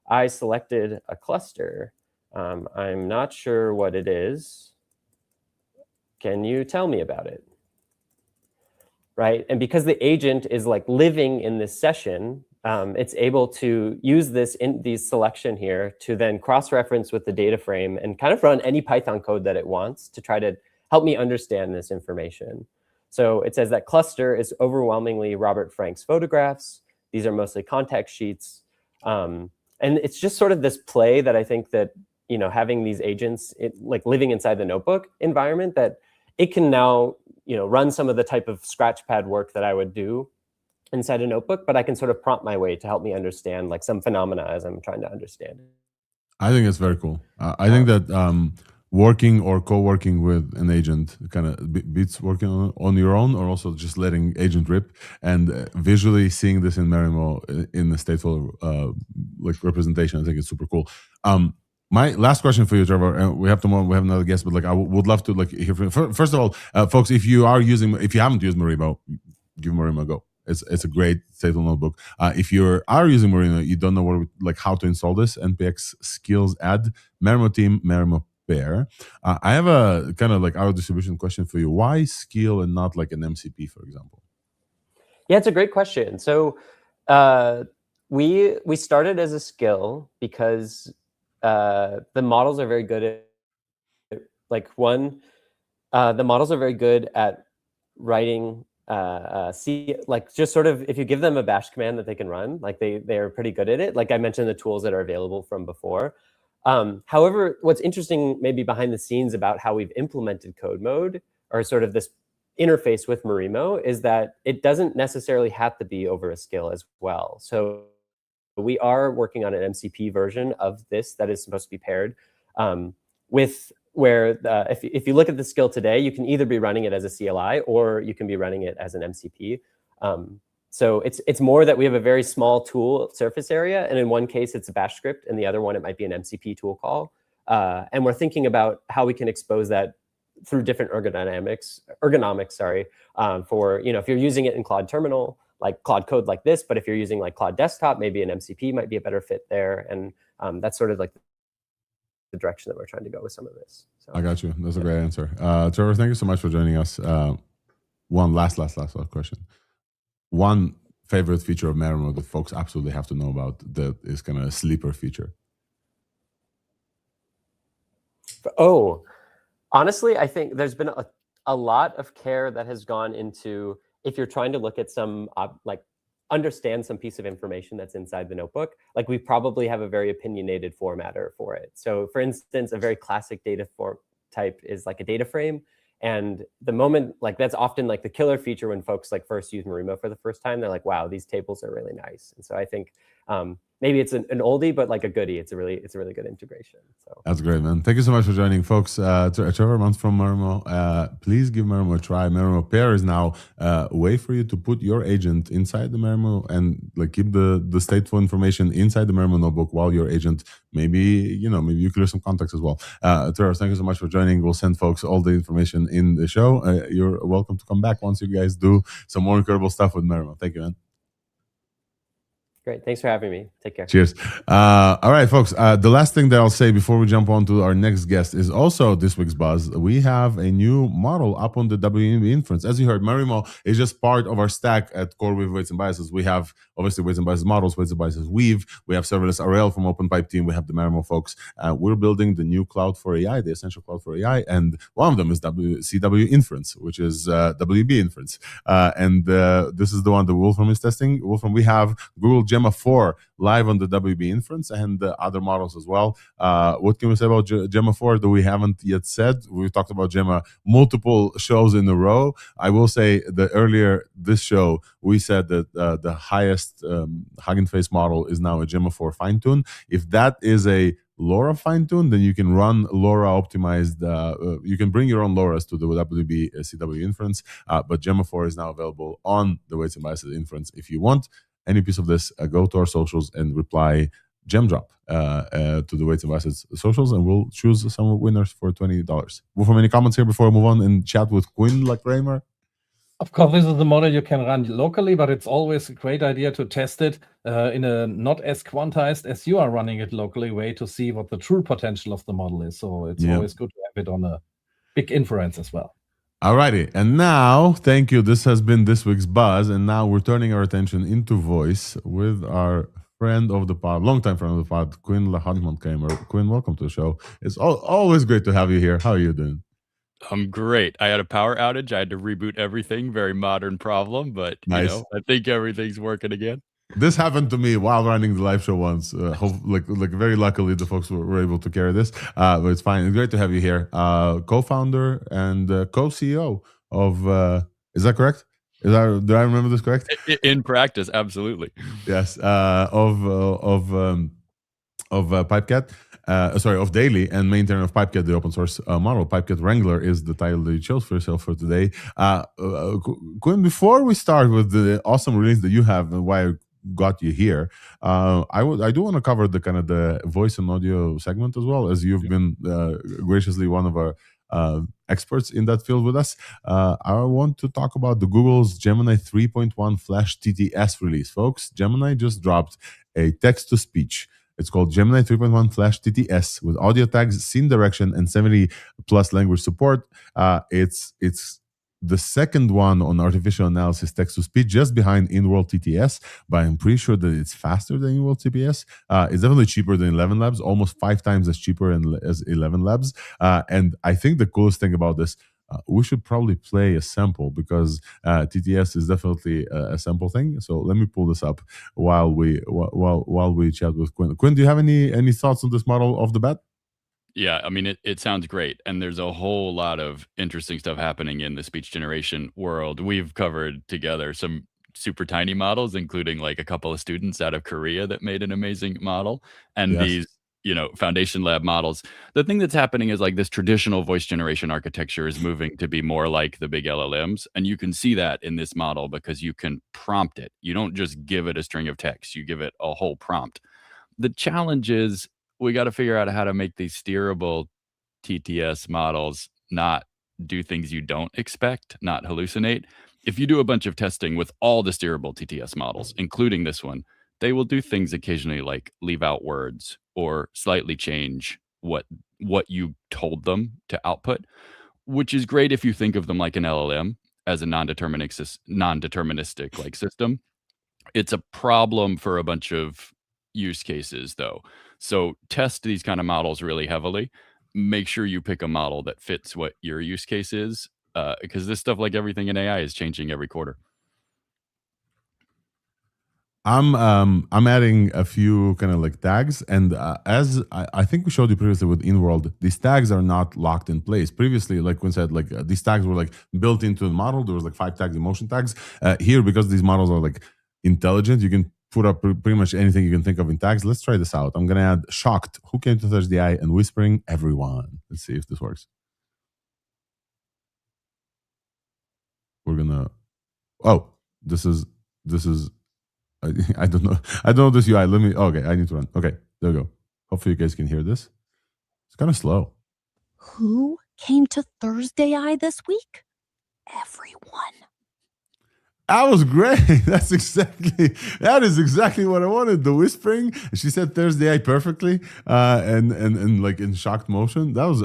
I selected a cluster. I'm not sure what it is. Can you tell me about it? Right? And because the agent is living in this session, it's able to use these selection here to then cross-reference with the data frame and kind of run any Python code that it wants to try to help me understand this information. So it says that cluster is overwhelmingly Robert Frank's photographs. These are mostly context sheets. And it's just sort of this play that I think that, having these agents living inside the notebook environment, that it can now, run some of the type of scratchpad work that I would do inside a notebook, but I can sort of prompt my way to help me understand some phenomena as I'm trying to understand it. I think it's very cool. I think that working or co-working with an agent kind of beats working on your own, or also just letting agent rip, and visually seeing this in Marimo in the stateful representation. I think it's super cool. My last question for you, Trevor, and we have another guest, but I would love to hear from you. First of all, folks, if you haven't used Marimo, give Marimo a go. It's a great stateful notebook. If you are using Marimo, you don't know how to install this, npx skills add Marimo team Marimo pair. I have a kind of our distribution question for you. Why skill and not an MCP, for example? Yeah, it's a great question. So we started as a skill because the models are very good at the models are very good at writing just sort of, if you give them a bash command that they can run, they're pretty good at it. I mentioned the tools that are available from before. However, what's interesting maybe behind the scenes about how we've implemented code mode, or sort of this interface with Marimo, is that it doesn't necessarily have to be over a skill as well. So we are working on an MCP version of this that is supposed to be paired with where if you look at the skill today, you can either be running it as a CLI or you can be running it as an MCP. So it's more that we have a very small tool surface area, and in one case it's a bash script, and the other one it might be an MCP tool call. And we're thinking about how we can expose that through different ergonomics, for if you're using it in Claude Terminal, Claude Code like this, but if you're using Claude Desktop, maybe an MCP might be a better fit there. And that's sort of the direction that we're trying to go with some of this. So, I got you. That's a great answer. Trevor, thank you so much for joining us. One last question. One favorite feature of Marimo that folks absolutely have to know about that is kind of a sleeper feature. Oh, honestly, I think there's been a lot of care that has gone into if you're trying to look at some understand some piece of information that's inside the notebook, like we probably have a very opinionated formatter for it. So for instance, a very classic data form type is like a data frame. And the moment, like that's often like the killer feature when folks like first use Marimo for the first time, they're like, wow, these tables are really nice. And so I think maybe it's an oldie, but like a goodie. It's a really good integration. So that's great, man. Thank you so much for joining, folks. Trevor Mount from Marimo. Please give Marimo a try. Marimo Pair is now a way for you to put your agent inside the Marimo and like keep the stateful information inside the Marimo notebook while your agent maybe you clear some context as well. Trevor, thank you so much for joining. We'll send folks all the information in the show. You're welcome to come back once you guys do some more incredible stuff with Marimo. Thank you, man. Great. Thanks for having me. Take care. Cheers. All right, folks. The last thing that I'll say before we jump on to our next guest is also this week's buzz. We have a new model up on the WMB inference. As you heard, Marimo is just part of our stack at Core with Weights and Biases. We have obviously Weights and Biases models, Weights and Biases Weave. We have serverless RL from OpenPipe team. We have the Marimo folks. We're building the new cloud for AI, the essential cloud for AI. And one of them is CW inference, which is WB inference. And this is the one that Wolfram is testing. Wolfram, we have Google Gemma 4 live on the WB inference and other models as well. What can we say about Gemma 4 that we haven't yet said? We talked about Gemma multiple shows in a row. I will say that earlier this show, we said that the highest Hugging Face model is now a Gemma 4 fine-tune. If that is a LoRa fine-tune, then you can run LoRa optimized. You can bring your own LoRa's to the WB CW inference, but Gemma 4 is now available on the Weights and Biases inference. If you want any piece of this, go to our socials and reply gem drop to the Weights and Biases socials, and we'll choose some winners for $20. Wolfram, any comments here before I move on and chat with Quinn Kramer? Of course, this is the model you can run locally, but it's always a great idea to test it in a not as quantized as you are running it locally way to see what the true potential of the model is. So it's always good to have it on a big inference as well. Alrighty, and now, thank you. This has been this week's buzz, and now we're turning our attention into voice with our friend of the pod, longtime friend of the pod, Quinn Kramer. Quinn, welcome to the show. It's always great to have you here. How are you doing? I'm great. I had a power outage. I had to reboot everything. Very modern problem, but nice. I think everything's working again. This happened to me while running the live show once. Very luckily, the folks were able to carry this, but it's fine. It's great to have you here. Co-founder and co-CEO of, is that correct? Did I remember this correct? In practice, absolutely. Yes, of Pipecat. Of Daily and maintainer of Pipecat, the open source model. Pipecat Wrangler is the title that you chose for yourself for today. Quinn, before we start with the awesome release that you have and why I got you here, I do want to cover the kind of the voice and audio segment as well, as you've been graciously one of our experts in that field with us. I want to talk about the Google's Gemini 3.1 Flash TTS release. Folks, Gemini just dropped a text-to-speech. It's called Gemini 3.1 Flash TTS with audio tags, scene direction, and 70 plus language support. It's the second one on artificial analysis text-to-speech, just behind in-world TTS, but I'm pretty sure that it's faster than in-world TPS. It's definitely cheaper than 11 Labs, almost 5 times as cheaper as 11 Labs. And I think the coolest thing about this, we should probably play a sample because TTS is definitely a sample thing. So let me pull this up while we chat with Quinn. Quinn, do you have any thoughts on this model off the bat? Yeah, I mean, it sounds great. And there's a whole lot of interesting stuff happening in the speech generation world. We've covered together some super tiny models, including like a couple of students out of Korea that made an amazing model. And these, foundation lab models. The thing that's happening is like this traditional voice generation architecture is moving to be more like the big LLMs. And you can see that in this model because you can prompt it. You don't just give it a string of text, you give it a whole prompt. The challenge is we got to figure out how to make these steerable TTS models not do things you don't expect, not hallucinate. If you do a bunch of testing with all the steerable TTS models, including this one, they will do things occasionally like leave out words or slightly change what you told them to output, which is great if you think of them like an LLM as a non-deterministic like system. It's a problem for a bunch of use cases though. So test these kind of models really heavily. Make sure you pick a model that fits what your use case is, because this stuff, like everything in AI, is changing every quarter. I'm adding a few kind of like tags, and as I think we showed you previously with in-world, these tags are not locked in place. Previously, like Quinn said, like these tags were like built into the model. There was like 5 tags, emotion tags. Here, because these models are like intelligent, you can put up pretty much anything you can think of in tags. Let's try this out. I'm gonna add shocked, who came to Thursday, and whispering everyone. Let's see if this works. We're gonna. Oh, this is. I don't know. I don't know this UI. Let me. Okay, I need to run. Okay, there we go. Hopefully you guys can hear this. It's kind of slow. Who came to Thursday this week? Everyone. That was great. That is exactly what I wanted. The whispering. She said Thursday perfectly, and like in shocked motion. That was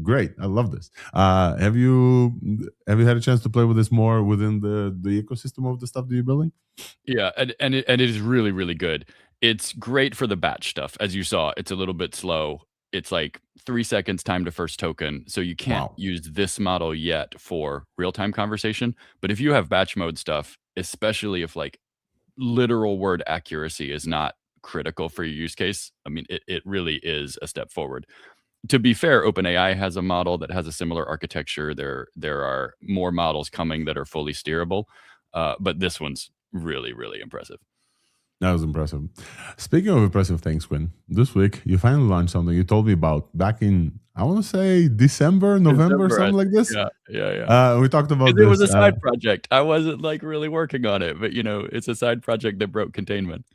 great. I love this. Have you had a chance to play with this more within the ecosystem of the stuff that you're building? Yeah, and it is really, really good. It's great for the batch stuff. As you saw, it's a little bit slow. It's like 3 seconds time to first token. So you can't use this model yet for real-time conversation. But if you have batch mode stuff, especially if like literal word accuracy is not critical for your use case, I mean, it really is a step forward. To be fair, OpenAI has a model that has a similar architecture. There are more models coming that are fully steerable. But this one's really, really impressive. That was impressive. Speaking of impressive things, Quinn, this week you finally launched something you told me about back in, I want to say November, something like this. Yeah. We talked about this. It was a this, side project. I wasn't like really working on it, but it's a side project that broke containment.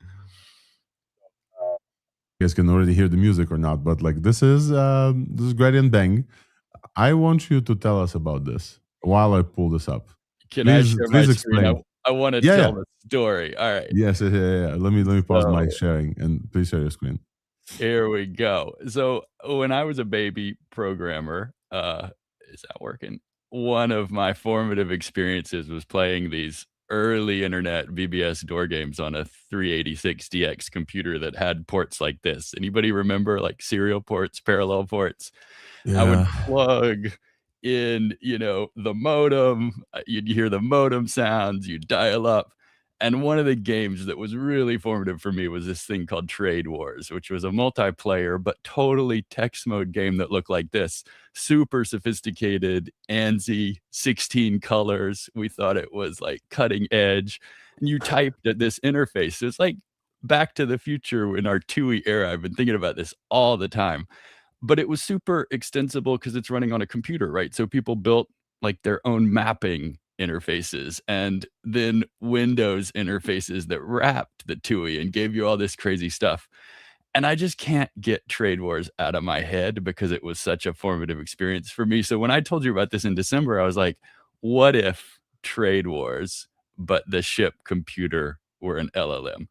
You guys can already hear the music or not, but like this is Gradient Bang. I want you to tell us about this while I pull this up. Can I share my screen? I want to tell the story. All right. Yes. Yeah. Let me pause my sharing and please share your screen. Here we go. So when I was a baby programmer, is that working? One of my formative experiences was playing these early internet BBS door games on a 386DX computer that had ports like this. Anybody remember like serial ports, parallel ports? Yeah. I would plug in, the modem. You'd hear the modem sounds, you'd dial up. And one of the games that was really formative for me was this thing called Trade Wars, which was a multiplayer but totally text mode game that looked like this. Super sophisticated, ANSI, 16 colors. We thought it was like cutting edge. And you typed at this interface. So it's like Back to the Future in our TUI era. I've been thinking about this all the time. But it was super extensible because it's running on a computer, right? So people built like their own mapping interfaces and then Windows interfaces that wrapped the TUI and gave you all this crazy stuff. And I just can't get Trade Wars out of my head because it was such a formative experience for me. So when I told you about this in December, I was like, what if Trade Wars, but the ship computer were an LLM?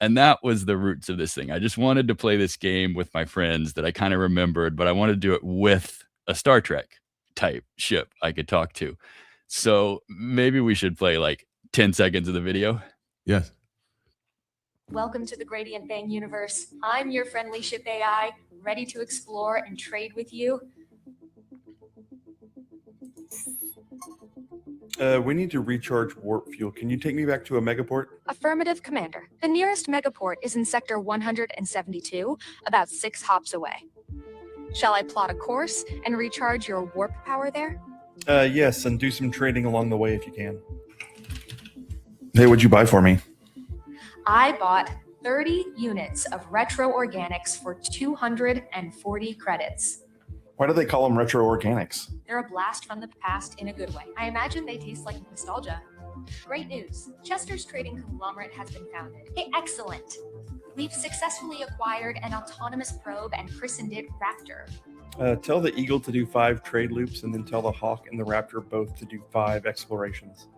And that was the roots of this thing. I just wanted to play this game with my friends that I kind of remembered, but I wanted to do it with a Star Trek type ship I could talk to. So maybe we should play like 10 seconds of the video. Yes. Welcome to the Gradient Bang universe. I'm your friendly ship AI, ready to explore and trade with you. We need to recharge warp fuel. Can you take me back to a megaport? Affirmative, Commander. The nearest megaport is in sector 172, about 6 hops away. Shall I plot a course and recharge your warp power there? Yes, and do some trading along the way if you can. Hey, what'd you buy for me? I bought 30 units of retro organics for 240 credits. Why do they call them retro organics? They're a blast from the past in a good way. I imagine they taste like nostalgia. Great news. Chester's Trading Conglomerate has been founded. Hey, excellent. We've successfully acquired an autonomous probe and christened it Raptor. Tell the Eagle to do 5 trade loops and then tell the Hawk and the Raptor both to do 5 explorations.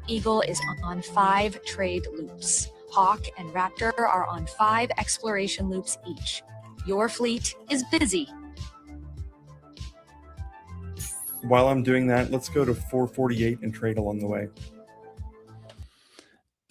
Eagle is on 5 trade loops. Hawk and Raptor are on 5 exploration loops each. Your fleet is busy. While I'm doing that, let's go to 448 and trade along the way.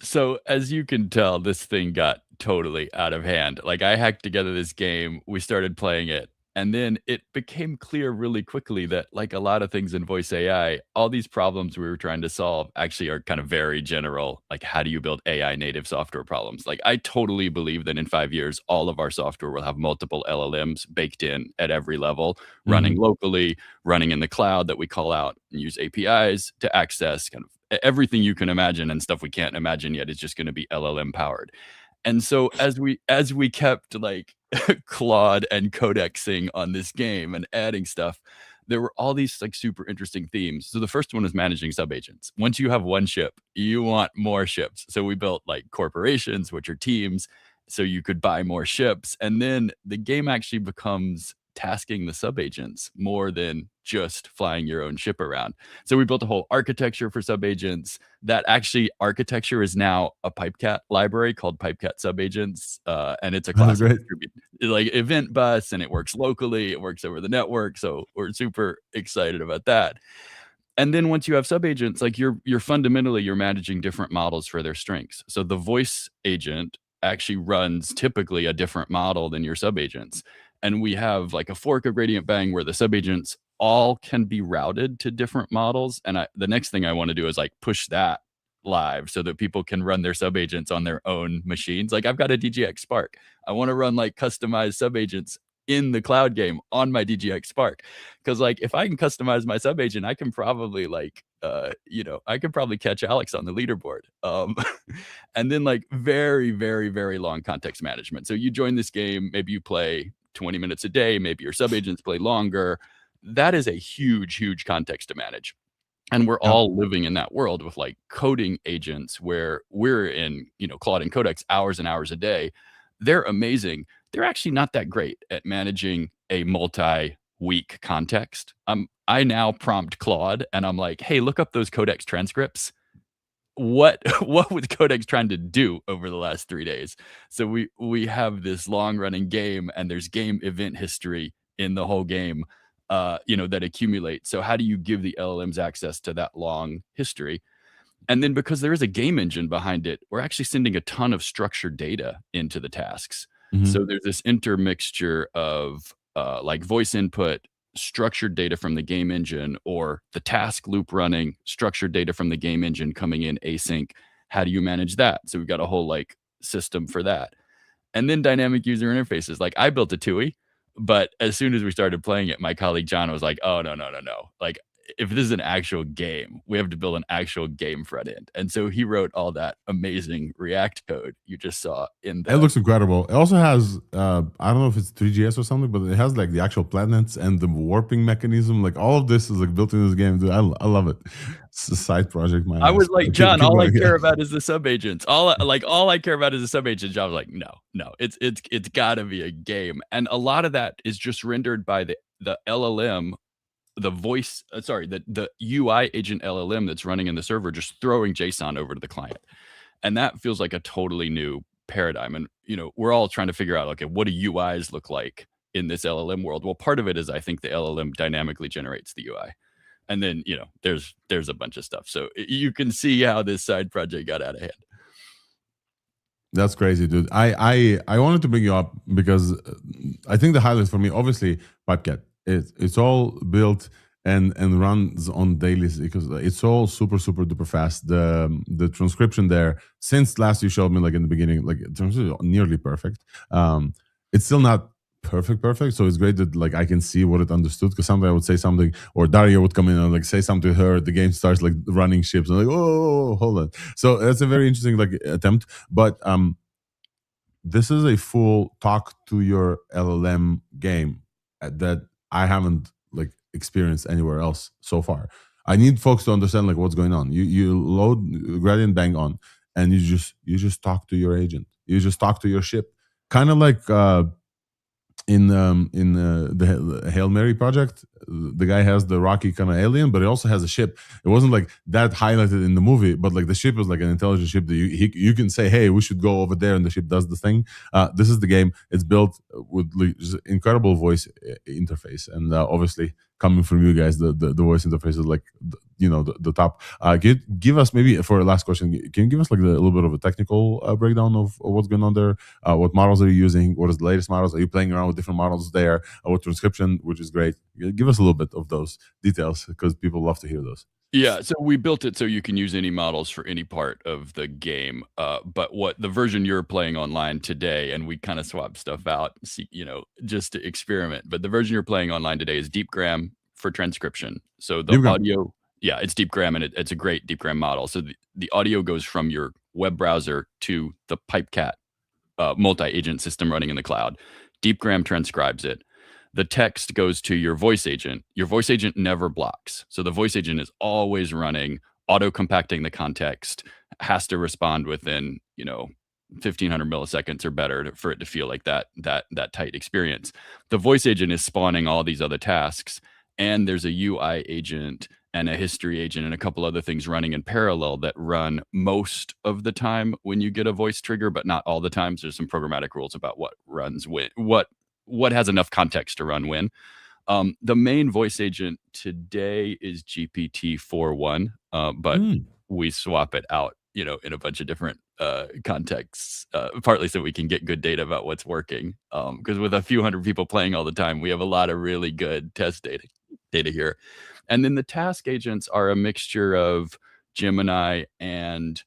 So as you can tell, this thing got totally out of hand. Like I hacked together this game. We started playing it. And then it became clear really quickly that, like a lot of things in voice AI, all these problems we were trying to solve actually are kind of very general. Like, how do you build AI native software problems? Like, I totally believe that in 5 years, all of our software will have multiple LLMs baked in at every level, running locally, running in the cloud that we call out and use APIs to access kind of everything you can imagine, and stuff we can't imagine yet is just going to be LLM powered. And so as we kept like Claude and codexing on this game and adding stuff, there were all these like super interesting themes. So the first one is managing subagents. Once you have one ship, you want more ships. So we built like corporations, which are teams, so you could buy more ships. And then the game actually becomes tasking the subagents more than just flying your own ship around. So we built a whole architecture for subagents. That actually architecture is now a PipeCat library called PipeCat Subagents, and it's a class like event bus, and it works locally. It works over the network, so we're super excited about that. And then once you have subagents, like you're fundamentally you're managing different models for their strengths. So the voice agent actually runs typically a different model than your subagents. And we have like a fork of Gradient Bang where the subagents all can be routed to different models. And the next thing I want to do is like push that live so that people can run their subagents on their own machines. Like I've got a DGX Spark. I want to run like customized subagents in the cloud game on my DGX Spark. Because like if I can customize my subagent, I can probably like I could probably catch Alex on the leaderboard. And then like very, very, very long context management. So you join this game, maybe you play 20 minutes a day, maybe your subagents play longer. That is a huge, huge context to manage. And we're all living in that world with like coding agents where we're in, Claude and Codex hours and hours a day. They're amazing. They're actually not that great at managing a multi-week context. I now prompt Claude and I'm like, hey, look up those Codex transcripts. What was Codex trying to do over the last 3 days? So we have this long running game, and there's game event history in the whole game, that accumulates. So how do you give the LLMs access to that long history? And then because there is a game engine behind it, we're actually sending a ton of structured data into the tasks. So there's this intermixture of like voice input, structured data from the game engine, or the task loop running, structured data from the game engine coming in async. How do you manage that? So we've got a whole like system for that. And then dynamic user interfaces. Like I built a TUI, but as soon as we started playing it, my colleague John was like, oh, no. Like if this is an actual game, we have to build an actual game front end. And so he wrote all that amazing React code you just saw in the... It looks incredible. It also has, I don't know if it's 3GS or something, but it has like the actual planets and the warping mechanism. Like all of this is like built in this game. Dude, I love it. It's a side project. I was like, John, all I care about is the subagents. All I care about is the subagents. John was like, no, it's gotta be a game. And a lot of that is just rendered by the LLM, the voice, the UI agent LLM that's running in the server, just throwing JSON over to the client. And that feels like a totally new paradigm. And, we're all trying to figure out, okay, what do UIs look like in this LLM world? Well, part of it is I think the LLM dynamically generates the UI. And then, there's a bunch of stuff. So you can see how this side project got out of hand. That's crazy, dude. I wanted to bring you up because I think the highlight for me, obviously, PipeCat. It's all built and runs on dailies because it's all super duper fast. The transcription there, since last you showed me like in the beginning, like it's nearly perfect. It's still not perfect, so it's great that like I can see what it understood, because sometimes I would say something or Daria would come in and like say something to her, the game starts like running ships and like, oh, hold on. So that's a very interesting like attempt, but this is a full talk to your LLM game that I haven't like experienced anywhere else so far. I need folks to understand like what's going on. You load Gradient Bang on and you just talk to your agent. You just talk to your ship, kind of like in the Hail Mary project. The guy has the rocky kind of alien, but it also has a ship. It wasn't like that highlighted in the movie, but like the ship was like an intelligent ship that you can say, hey, we should go over there, and the ship does the thing. This is the game. It's built with incredible voice interface, and obviously coming from you guys. The voice interface is like, the top. Give us maybe for a last question. Can you give us like a little bit of a technical breakdown of what's going on there? What models are you using? What is the latest models? Are you playing around with different models there? With transcription, which is great. Give us a little bit of those details because people love to hear those. Yeah, so we built it so you can use any models for any part of the game. But what the version you're playing online today, and we kind of swapped stuff out, just to experiment. But the version you're playing online today is DeepGram for transcription. So the audio, it's DeepGram, and it's a great DeepGram model. So the audio goes from your web browser to the PipeCat multi-agent system running in the cloud. DeepGram transcribes it. The text goes to your voice agent. Your voice agent never blocks. So the voice agent is always running, auto-compacting the context, has to respond within, 1,500 milliseconds or better for it to feel like that tight experience. The voice agent is spawning all these other tasks, and there's a UI agent and a history agent and a couple other things running in parallel that run most of the time when you get a voice trigger, but not all the times. There's some programmatic rules about what runs when, what has enough context to run when. The main voice agent today is GPT-4.1, but we swap it out, in a bunch of different contexts, partly so we can get good data about what's working. Because with a few hundred people playing all the time, we have a lot of really good test data here. And then the task agents are a mixture of Gemini and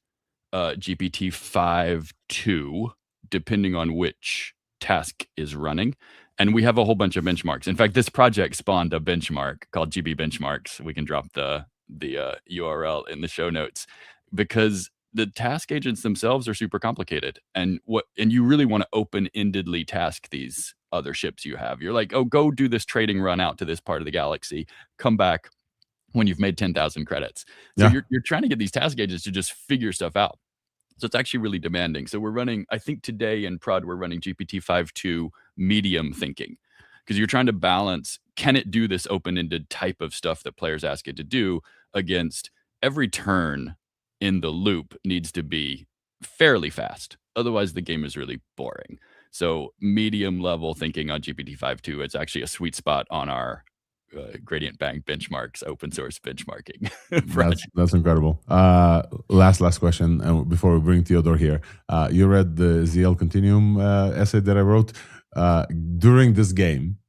GPT-5.2, depending on which task is running. And we have a whole bunch of benchmarks. In fact, this project spawned a benchmark called GB Benchmarks. We can drop the URL in the show notes, because the task agents themselves are super complicated. And you really want to open-endedly task these other ships you have. You're like, oh, go do this trading run out to this part of the galaxy. Come back when you've made 10,000 credits. So you're trying to get these task agents to just figure stuff out. So it's actually really demanding. So we're running, I think today in prod, we're running GPT-5.2 medium thinking, because you're trying to balance, can it do this open-ended type of stuff that players ask it to do, against every turn in the loop needs to be fairly fast. Otherwise, the game is really boring. So medium level thinking on GPT-5.2, it's actually a sweet spot on our Gradient Bank benchmarks, open source benchmarking. That's incredible. Last question, and before we bring Theodore here, you read the ZL Continuum essay that I wrote during this game.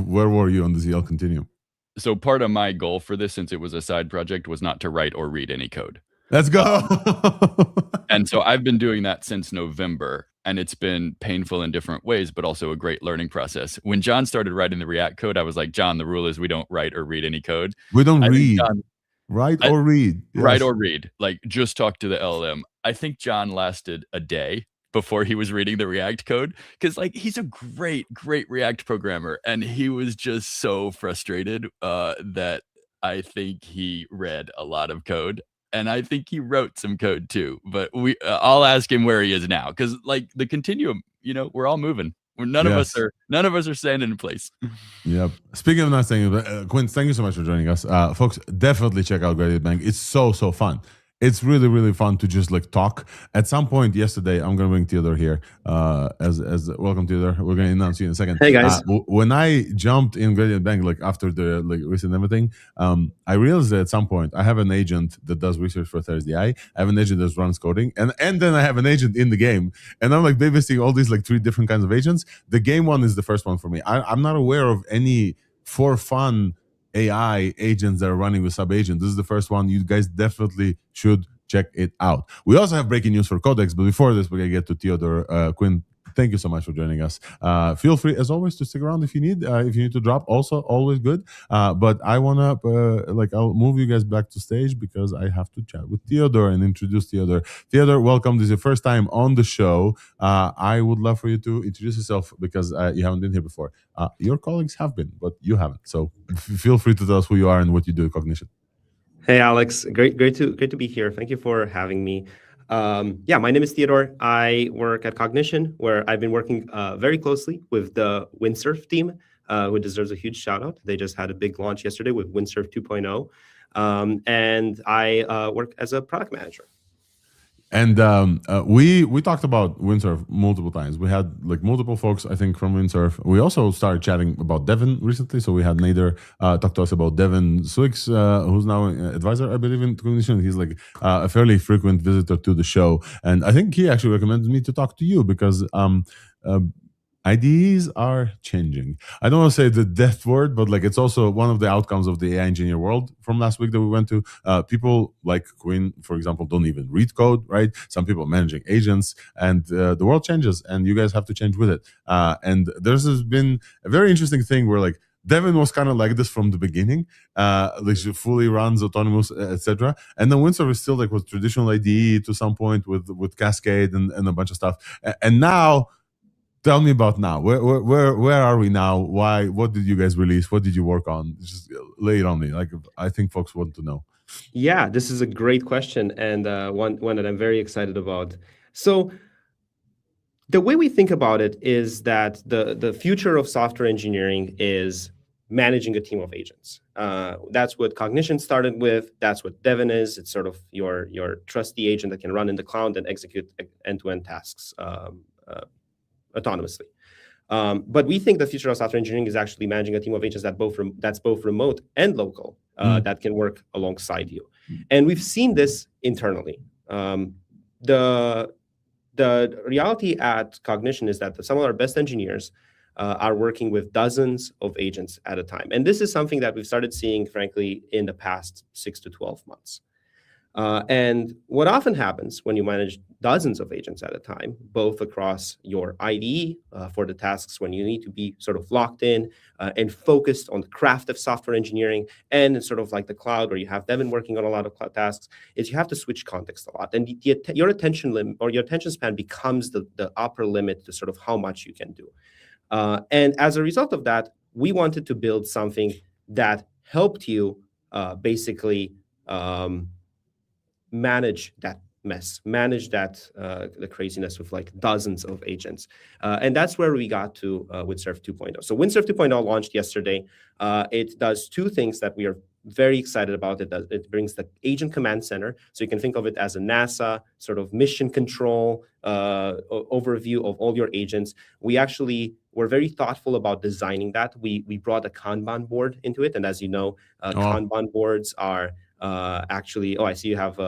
Where were you on the ZL Continuum? So part of my goal for this, since it was a side project, was not to write or read any code. Let's go. And so I've been doing that since November, and it's been painful in different ways, but also a great learning process. When John started writing the React code, I was like, John, the rule is we don't write or read any code. We don't read. Write or read. Yes. Write or read. Like, just talk to the LLM. I think John lasted a day before he was reading the React code, because he's a great React programmer, and he was just so frustrated that I think he read a lot of code, and I think he wrote some code too. But I'll ask him where he is now, because the Continuum, we're all moving. None of us are standing in place. Yep. Speaking of not standing, Quinn, thank you so much for joining us, folks. Definitely check out Gradient Bank. It's so fun. It's really, really fun to just talk. At some point yesterday, I'm going to bring Theodore here. As welcome, Theodore. We're going to announce you in a second. Hey, guys. When I jumped in Gradient Bank, after the recent everything, I realized that at some point I have an agent that does research for Thursday. I have an agent that runs coding, and then I have an agent in the game, and I'm babysitting all these 3 different kinds of agents. The game one is the first one for me. I'm not aware of any for fun AI agents that are running with sub-agent. This is the first one. You guys definitely should check it out. We also have breaking news for Codex, but before this, we're going to get to Theodore. Quinn, thank you so much for joining us. Feel free, as always, to stick around if you need to drop. Also, always good. But I want to, I'll move you guys back to stage because I have to chat with Theodore and introduce Theodore. Theodore, welcome. This is your first time on the show. I would love for you to introduce yourself because you haven't been here before. Your colleagues have been, but you haven't. So feel free to tell us who you are and what you do at Cognition. Hey, Alex. Great to be here. Thank you for having me. My name is Theodore. I work at Cognition, where I've been working very closely with the Windsurf team, who deserves a huge shout out. They just had a big launch yesterday with Windsurf 2.0. And I work as a product manager. And we talked about Windsurf multiple times. We had like multiple folks, I think, from Windsurf. We also started chatting about Devin recently. So we had Nader talk to us about Devin Swix, who's now an advisor, I believe, in Cognition. He's like a fairly frequent visitor to the show. And I think he actually recommended me to talk to you because IDEs are changing. I don't want to say the death word, but like it's also one of the outcomes of the AI engineer world from last week that we went to. People like Quinn, for example, don't even read code, right? Some people managing agents, and the world changes, and you guys have to change with it. And there's been a very interesting thing where like Devin was kind of like this from the beginning, like she fully runs autonomous, etc. And then Windsurf is still like with traditional IDE to some point with Cascade and a bunch of stuff. And now, tell me about now. Where are we now? Why? What did you guys release? What did you work on? Just lay it on me. Like I think folks want to know. Yeah, this is a great question and one that I'm very excited about. So the way we think about it is that the future of software engineering is managing a team of agents. That's what Cognition started with. That's what Devin is. It's sort of your trusty agent that can run in the cloud and execute end-to-end tasks autonomously. But we think the future of software engineering is actually managing a team of agents that's both remote and local that can work alongside you. And we've seen this internally. The reality at Cognition is that some of our best engineers are working with dozens of agents at a time. And this is something that we've started seeing, frankly, in the past 6 to 12 months. And what often happens when you manage dozens of agents at a time, both across your IDE for the tasks when you need to be sort of locked in and focused on the craft of software engineering, and in sort of like the cloud where you have Devin working on a lot of cloud tasks, is you have to switch context a lot. And your attention limit or your attention span becomes the upper limit to sort of how much you can do. And as a result of that, we wanted to build something that helped you basically manage that mess, manage that the craziness with like dozens of agents. And that's where we got to Windsurf 2.0. So Windsurf 2.0 launched yesterday. It does two things that we are very excited about. It brings the agent command center. So you can think of it as a NASA sort of mission control overview of all your agents. We actually were very thoughtful about designing that. We brought a Kanban board into it. And as you know, Kanban boards are actually, I see you have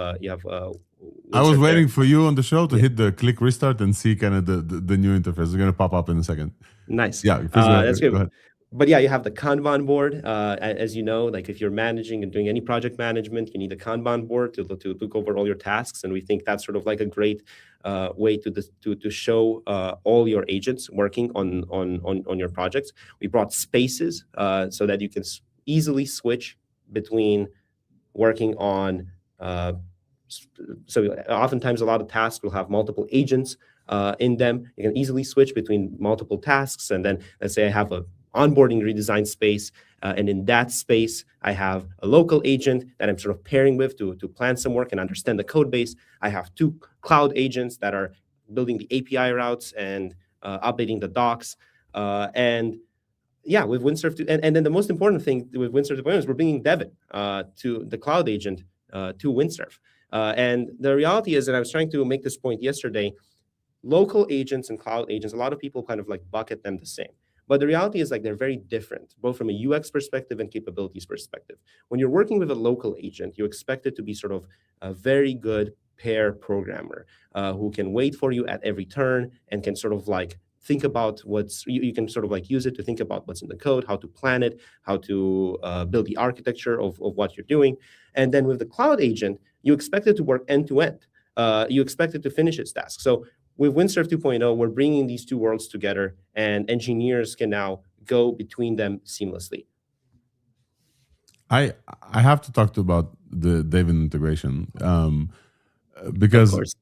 I was waiting for you on the show to hit the click restart and see kind of the new interface. It's going to pop up in a second. Nice. Yeah, that's good. Go ahead. But yeah, you have the Kanban board. As you know, like if you're managing and doing any project management, you need a Kanban board to look over all your tasks. And we think that's sort of like a great way to show all your agents working on your projects. We brought spaces so that you can easily switch between working on, so oftentimes a lot of tasks will have multiple agents in them. You can easily switch between multiple tasks. And then let's say I have a onboarding redesign space. And in that space, I have a local agent that I'm sort of pairing with to plan some work and understand the code base. I have two cloud agents that are building the API routes and updating the docs. And yeah, with Windsurf, and then the most important thing with Windsurf 2.0 is we're bringing Devin to the cloud agent to Windsurf. And the reality is that I was trying to make this point yesterday, local agents and cloud agents, a lot of people kind of like bucket them the same. But the reality is like they're very different, both from a UX perspective and capabilities perspective. When you're working with a local agent, you expect it to be sort of a very good pair programmer who can wait for you at every turn and can sort of like think about you can sort of like use it to think about what's in the code, how to plan it, how to build the architecture of what you're doing. And then with the cloud agent, you expect it to work end to end. You expect it to finish its task. So with Windsurf 2.0, we're bringing these two worlds together, and engineers can now go between them seamlessly. I have to talk about the Devin integration because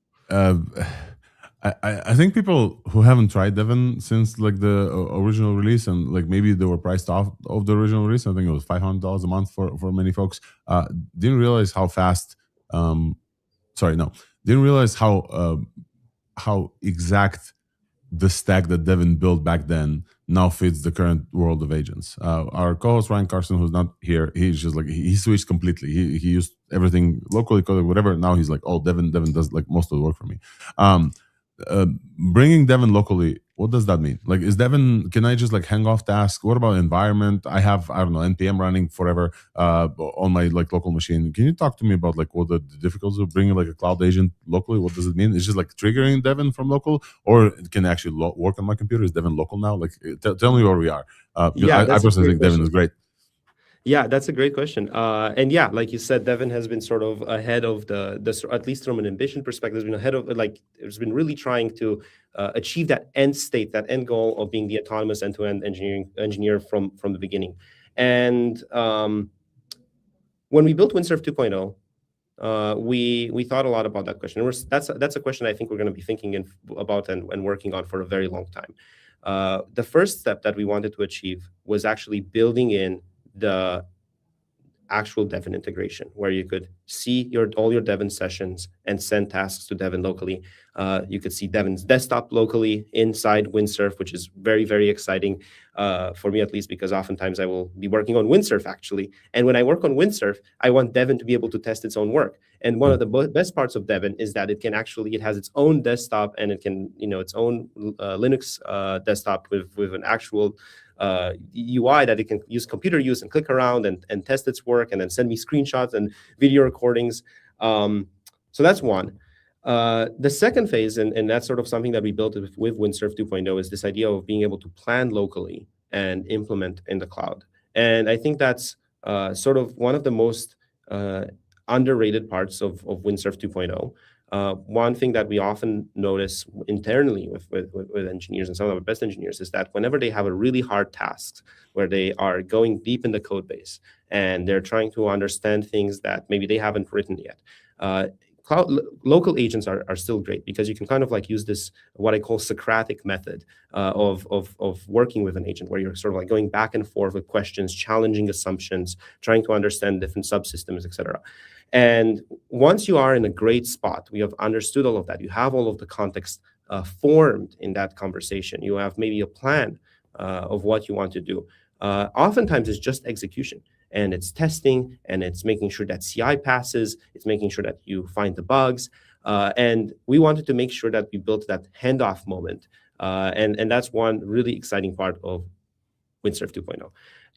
I think people who haven't tried Devin since like the original release, and like maybe they were priced off of the original release, I think it was $500 a month for many folks, didn't realize how fast. Didn't realize how exact the stack that Devin built back then now fits the current world of agents. Our co-host Ryan Carson, who's not here, he's just like he switched completely. He used everything locally coded, whatever. Now he's like, oh, Devin does like most of the work for me. Bringing Devin locally, what does that mean? Like, is Devin, can I just like hang off tasks? What about environment? I have, I don't know, NPM running forever on my like local machine. Can you talk to me about like what the difficulties of bringing like a cloud agent locally? What does it mean? It's just like triggering Devin from local, or it can actually work on my computer? Is Devin local now? Like, tell me where we are. I personally think Devin is great. Yeah, that's a great question. And yeah, like you said, Devin has been sort of ahead of the at least from an ambition perspective, has been ahead of, like, it's been really trying to achieve that end state, that end goal of being the autonomous end-to-end engineer from the beginning. And when we built Windsurf 2.0, we thought a lot about that question. And that's a question I think we're going to be thinking about and working on for a very long time. The first step that we wanted to achieve was actually building in the actual Devin integration, where you could see all your Devin sessions and send tasks to Devin locally. You could see Devin's desktop locally inside Windsurf, which is very, very exciting for me, at least, because oftentimes I will be working on Windsurf actually. And when I work on Windsurf, I want Devin to be able to test its own work. And one of the best parts of Devin is that it has its own desktop, and it can, its own Linux desktop with an actual UI that it can use computer use and click around and test its work, and then send me screenshots and video recordings. So that's one. The second phase, and that's sort of something that we built with Windsurf 2.0, is this idea of being able to plan locally and implement in the cloud. And I think that's sort of one of the most underrated parts of Windsurf 2.0. One thing that we often notice internally with engineers, and some of our best engineers, is that whenever they have a really hard task where they are going deep in the code base and they're trying to understand things that maybe they haven't written yet, local agents are still great, because you can kind of like use this, what I call Socratic method of working with an agent, where you're sort of like going back and forth with questions, challenging assumptions, trying to understand different subsystems, etc. And once you are in a great spot, we have understood all of that, you have all of the context formed in that conversation, you have maybe a plan of what you want to do. Oftentimes it's just execution, and it's testing, and it's making sure that CI passes, it's making sure that you find the bugs. And we wanted to make sure that we built that handoff moment. And that's one really exciting part of Windsurf 2.0.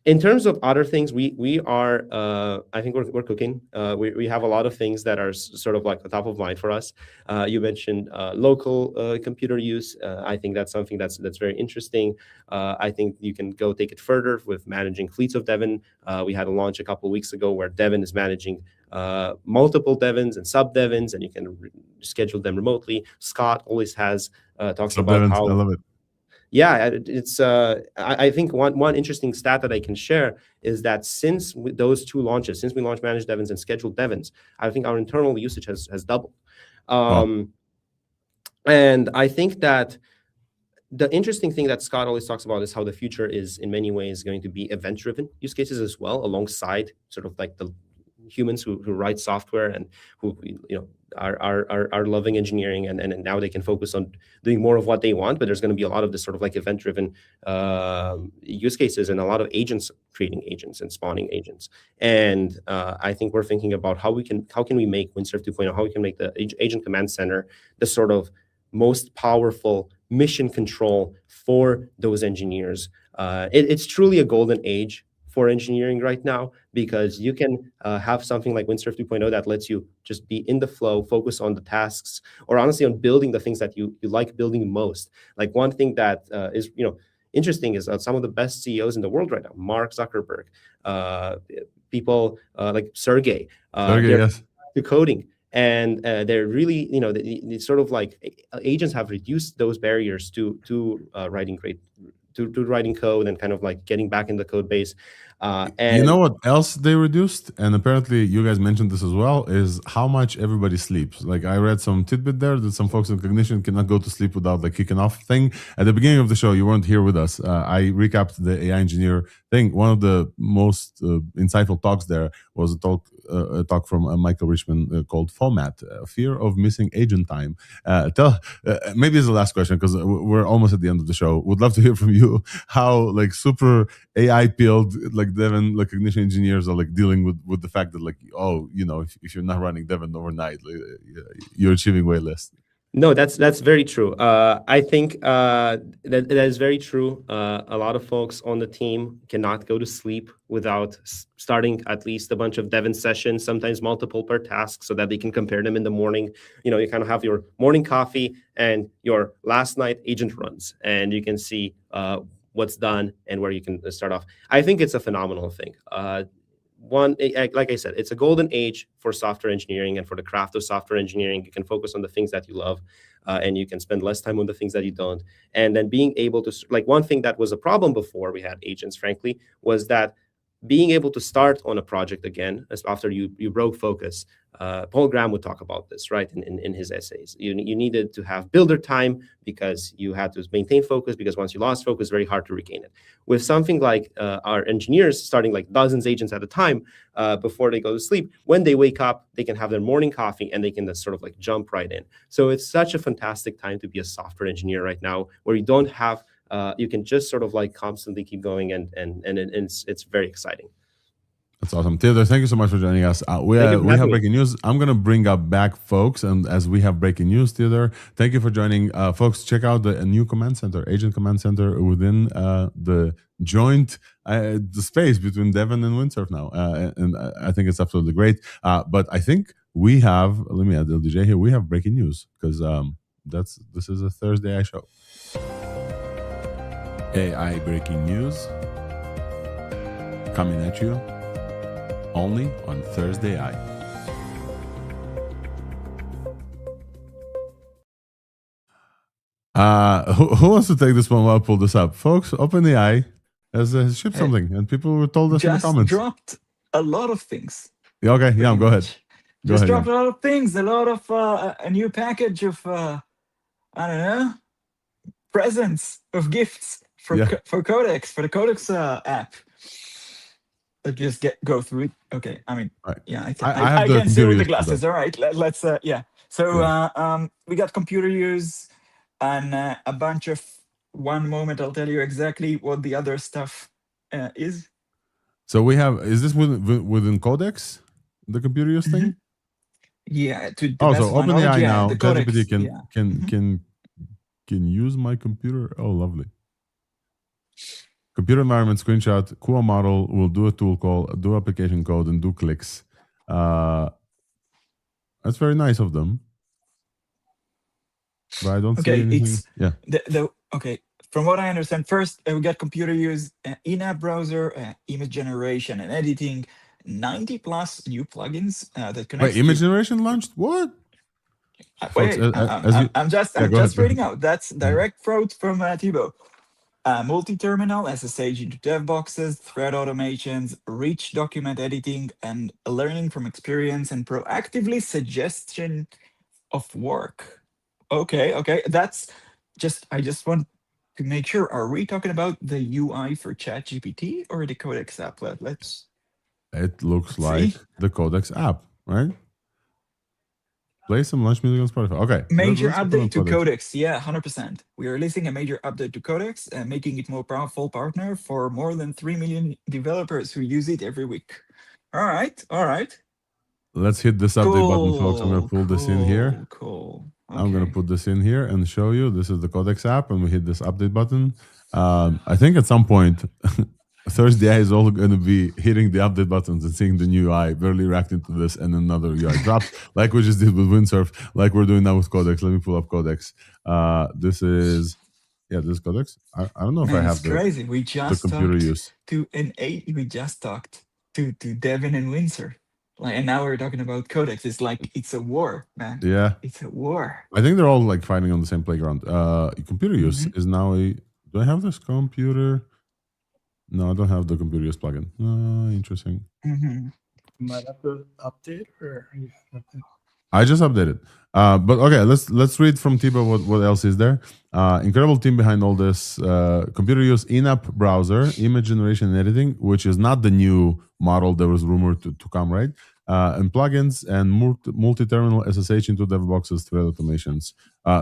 In terms of other things, we are, I think we're cooking. We have a lot of things that are sort of like the top of mind for us. You mentioned local computer use. I think that's something that's very interesting. I think you can go take it further with managing fleets of Devin. We had a launch a couple of weeks ago where Devin is managing multiple Devins and sub-Devins, and you can schedule them remotely. Scott always has talks about how— I love it. Yeah, it's. I think one interesting stat that I can share is that since those two launches, since we launched Managed Devins and Scheduled Devins, I think our internal usage has doubled. And I think that the interesting thing that Scott always talks about is how the future is in many ways going to be event-driven use cases as well, alongside sort of like the humans who write software and who are loving engineering, and now they can focus on doing more of what they want. But there's going to be a lot of this sort of like event-driven use cases, and a lot of agents creating agents and spawning agents. And I think we're thinking about how can we make Windsurf 2.0, how we can make the Agent Command Center the sort of most powerful mission control for those engineers. It's truly a golden age for engineering right now, because you can have something like Windsurf 2.0 that lets you just be in the flow, focus on the tasks, or honestly on building the things that you like building most. Like one thing that is interesting is some of the best CEOs in the world right now, Mark Zuckerberg, people like Sergey, yes, to coding. And they're really, it's sort of like agents have reduced those barriers to writing writing code and kind of like getting back in the code base. And you know what else they reduced? And apparently you guys mentioned this as well, is how much everybody sleeps. Like I read some tidbit there that some folks in Cognition cannot go to sleep without like kicking off thing. At the beginning of the show, you weren't here with us. I recapped the AI engineer thing. One of the most insightful talks there was a talk talk from Michael Richmond called FOMAT, Fear of Missing Agent Time. Maybe it's the last question because we're almost at the end of the show. Would love to hear from you how like super AI pilled like Devin, like cognition engineers are like dealing with the fact that like, oh, you know, if you're not running Devin overnight, like, you're achieving way less. No, that's very true. I think that is very true. A lot of folks on the team cannot go to sleep without starting at least a bunch of Devin sessions, sometimes multiple per task, so that they can compare them in the morning. You know, you kind of have your morning coffee and your last night agent runs, and you can see what's done and where you can start off. I think it's a phenomenal thing. One, like I said, it's a golden age for software engineering and for the craft of software engineering. You can focus on the things that you love, and you can spend less time on the things that you don't. And then being able to, like, one thing that was a problem before we had agents, frankly, was that being able to start on a project again after you broke focus. Paul Graham would talk about this, right, in his essays. You needed to have builder time because you had to maintain focus, because once you lost focus, very hard to regain it. With something like our engineers starting like dozens agents at a time before they go to sleep, when they wake up, they can have their morning coffee and they can just sort of like jump right in. So it's such a fantastic time to be a software engineer right now, where you don't have you can just sort of like constantly keep going, and it's very exciting. That's awesome. Theodore, thank you so much for joining us. We have breaking news. I'm going to bring up back folks, and as we have breaking news, Theodore, thank you for joining. Folks, check out the new command center, agent command center within the joint the space between Devin and Windsurf now. And I think it's absolutely great. But I think we have, let me add LDJ here, we have breaking news because this is a Thursday show. AI breaking news coming at you only on Thursday. Who wants to take this one while I pull this up? Folks, OpenAI has shipped something, and people told us in the comments. Just dropped a lot of things. Yeah, okay, yeah, go ahead. Just dropped a lot of things, a lot of a new package of I don't know, presents of gifts for Codex, for the Codex app. Let's just go through it. Okay, I mean, yeah, I can see with the glasses. All right, let's yeah. So we got computer use and a bunch of. One moment, I'll tell you exactly what the other stuff is. So we have. Is this within Codex, the computer use thing? Yeah. So OpenAI now, ChatGPT can use my computer. Oh, lovely. Computer environment screenshot, QA model will do a tool call, do application code, and do clicks. That's very nice of them. But I don't see anything. Okay. From what I understand, first we got computer use, in-app browser, image generation and editing, 90 plus new plugins that connect. Wait, image generation launched? What? Wait, I'm just reading out. That's direct quote from Thibaut. Multi-terminal, SSH into dev boxes, thread automations, rich document editing, and learning from experience and proactively suggestion of work. Okay. That's just, I just want to make sure, are we talking about the UI for ChatGPT or the Codex app? It looks like the Codex app, right? Play some lunch music on Spotify. Okay. Major update to Codex. Yeah, 100%. We are releasing a major update to Codex and making it more powerful partner for more than 3 million developers who use it every week. All right. Let's hit this update button, folks. I'm going to pull this in here. Cool. Okay. I'm going to put this in here and show you. This is the Codex app, and we hit this update button. I think at some point, Thursday is all going to be hitting the update buttons and seeing the new UI, barely reacting to this, and another UI drops, like we just did with Windsurf, like we're doing now with Codex. Let me pull up Codex. This is Codex. I don't know if I have the crazy. We just the computer use. We just talked to Devin and Windsurf. And now we're talking about Codex. It's like it's a war, man. Yeah, it's a war. I think they're all like fighting on the same playground. Computer use is now a. Do I have this computer? No, I don't have the computer use plugin. Interesting. Might have to update or. I just updated. But okay, let's read from Tiba what else is there. Incredible team behind all this. Computer use, in-app browser, image generation and editing, which is not the new model that was rumored to come, right? and plugins and multi-terminal SSH into dev boxes, thread automations.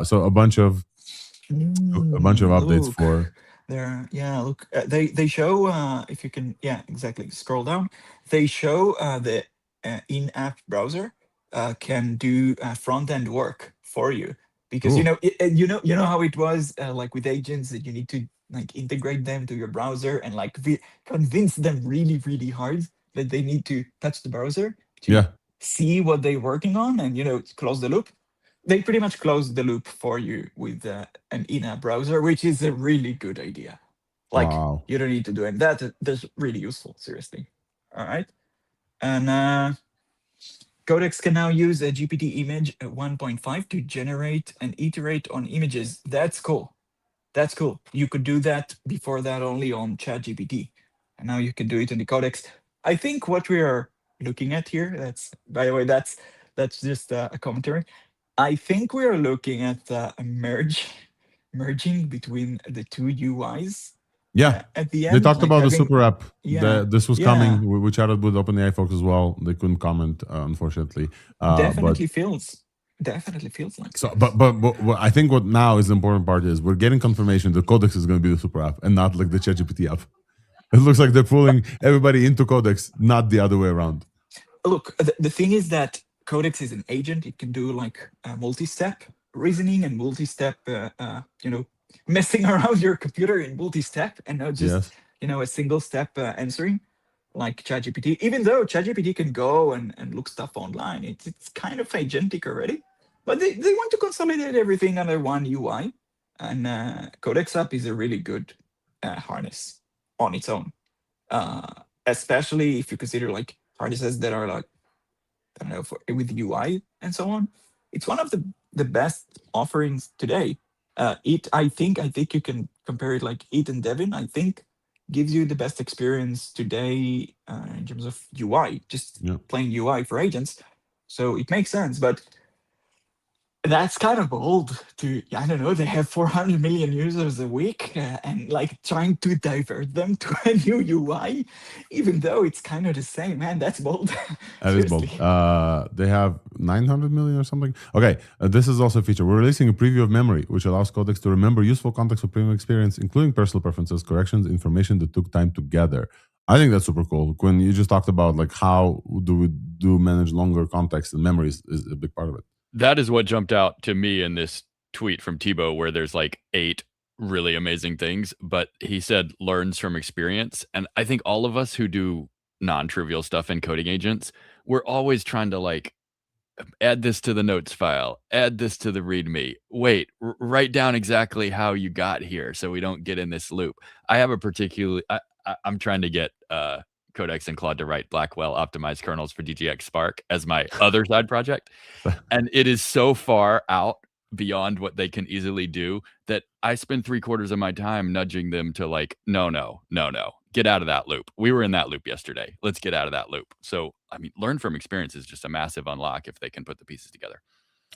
So a bunch of updates Look, for. there, yeah. Look, they show if you can, yeah, exactly. Scroll down. They show the in-app browser can do front end work for you because Cool. you know how it was like with agents that you need to like integrate them to your browser and like convince them really hard that they need to touch the browser to see what they're working on and close the loop. They pretty much close the loop for you with an in-app browser, which is a really good idea. Like, wow. You don't need to do it. That's really useful, seriously. All right. And Codex can now use a GPT image 1.5 to generate and iterate on images. That's cool. That's cool. You could do that before that only on ChatGPT. And now you can do it in the Codex. I think what we are looking at here, by the way, that's just a commentary. I think we are looking at a merging between the two UIs. Yeah, at the end, they talked like about the having- super app. Yeah, This was yeah. coming. We chatted with OpenAI folks as well. They couldn't comment, unfortunately. Definitely feels like So, that. but what I think what now is the important part is we're getting confirmation the Codex is going to be the super app and not like the ChatGPT app. It looks like they're pulling everybody into Codex, not the other way around. Look, the thing is that Codex is an agent. It can do like multi-step reasoning and multi-step, messing around your computer in multi-step and not just, a single step answering like ChatGPT. Even though ChatGPT can go and look stuff online, it's kind of agentic already. But they want to consolidate everything under one UI. And Codex app is a really good harness on its own. Especially if you consider like harnesses that are like, I don't know, with UI and so on. It's one of the best offerings today. I think you can compare it like it and Devin. I think gives you the best experience today in terms of UI, just plain UI for agents. So it makes sense, but that's kind of bold to, I don't know, they have 400 million users a week and like trying to divert them to a new UI, even though it's kind of the same, man, that's bold. That is bold. They have 900 million or something. Okay, this is also a feature. We're releasing a preview of memory, which allows Codex to remember useful context of premium experience, including personal preferences, corrections, information that took time to gather. I think that's super cool. When you just talked about like how do we manage longer context, and memories is a big part of it. That is what jumped out to me in this tweet from Thibaut, where there's like 8 really amazing things, but he said learns from experience. And I think all of us who do non-trivial stuff in coding agents, we're always trying to like add this to the notes file, add this to the README. Wait, write down exactly how you got here so we don't get in this loop. I have a particular, I'm trying to get Codex and Claude to write Blackwell optimized kernels for DGX Spark as my other side project. And it is so far out beyond what they can easily do that I spend 3/4 of my time nudging them to like, no, get out of that loop. We were in that loop yesterday. Let's get out of that loop. So, I mean, learn from experience is just a massive unlock if they can put the pieces together.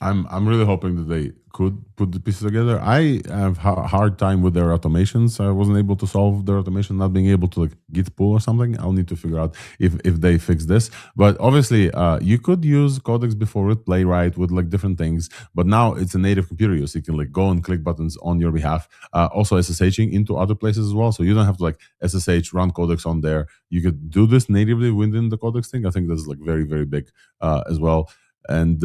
I'm really hoping that they could put the pieces together. I have a hard time with their automations. I wasn't able to solve their automation, not being able to like git pull or something. I'll need to figure out if they fix this. But obviously, you could use Codex before with Playwright with like different things. But now it's a native computer use. You can like go and click buttons on your behalf. Also SSHing into other places as well. So you don't have to like SSH, run Codex on there. You could do this natively within the Codex thing. I think that's like very, very big as well. And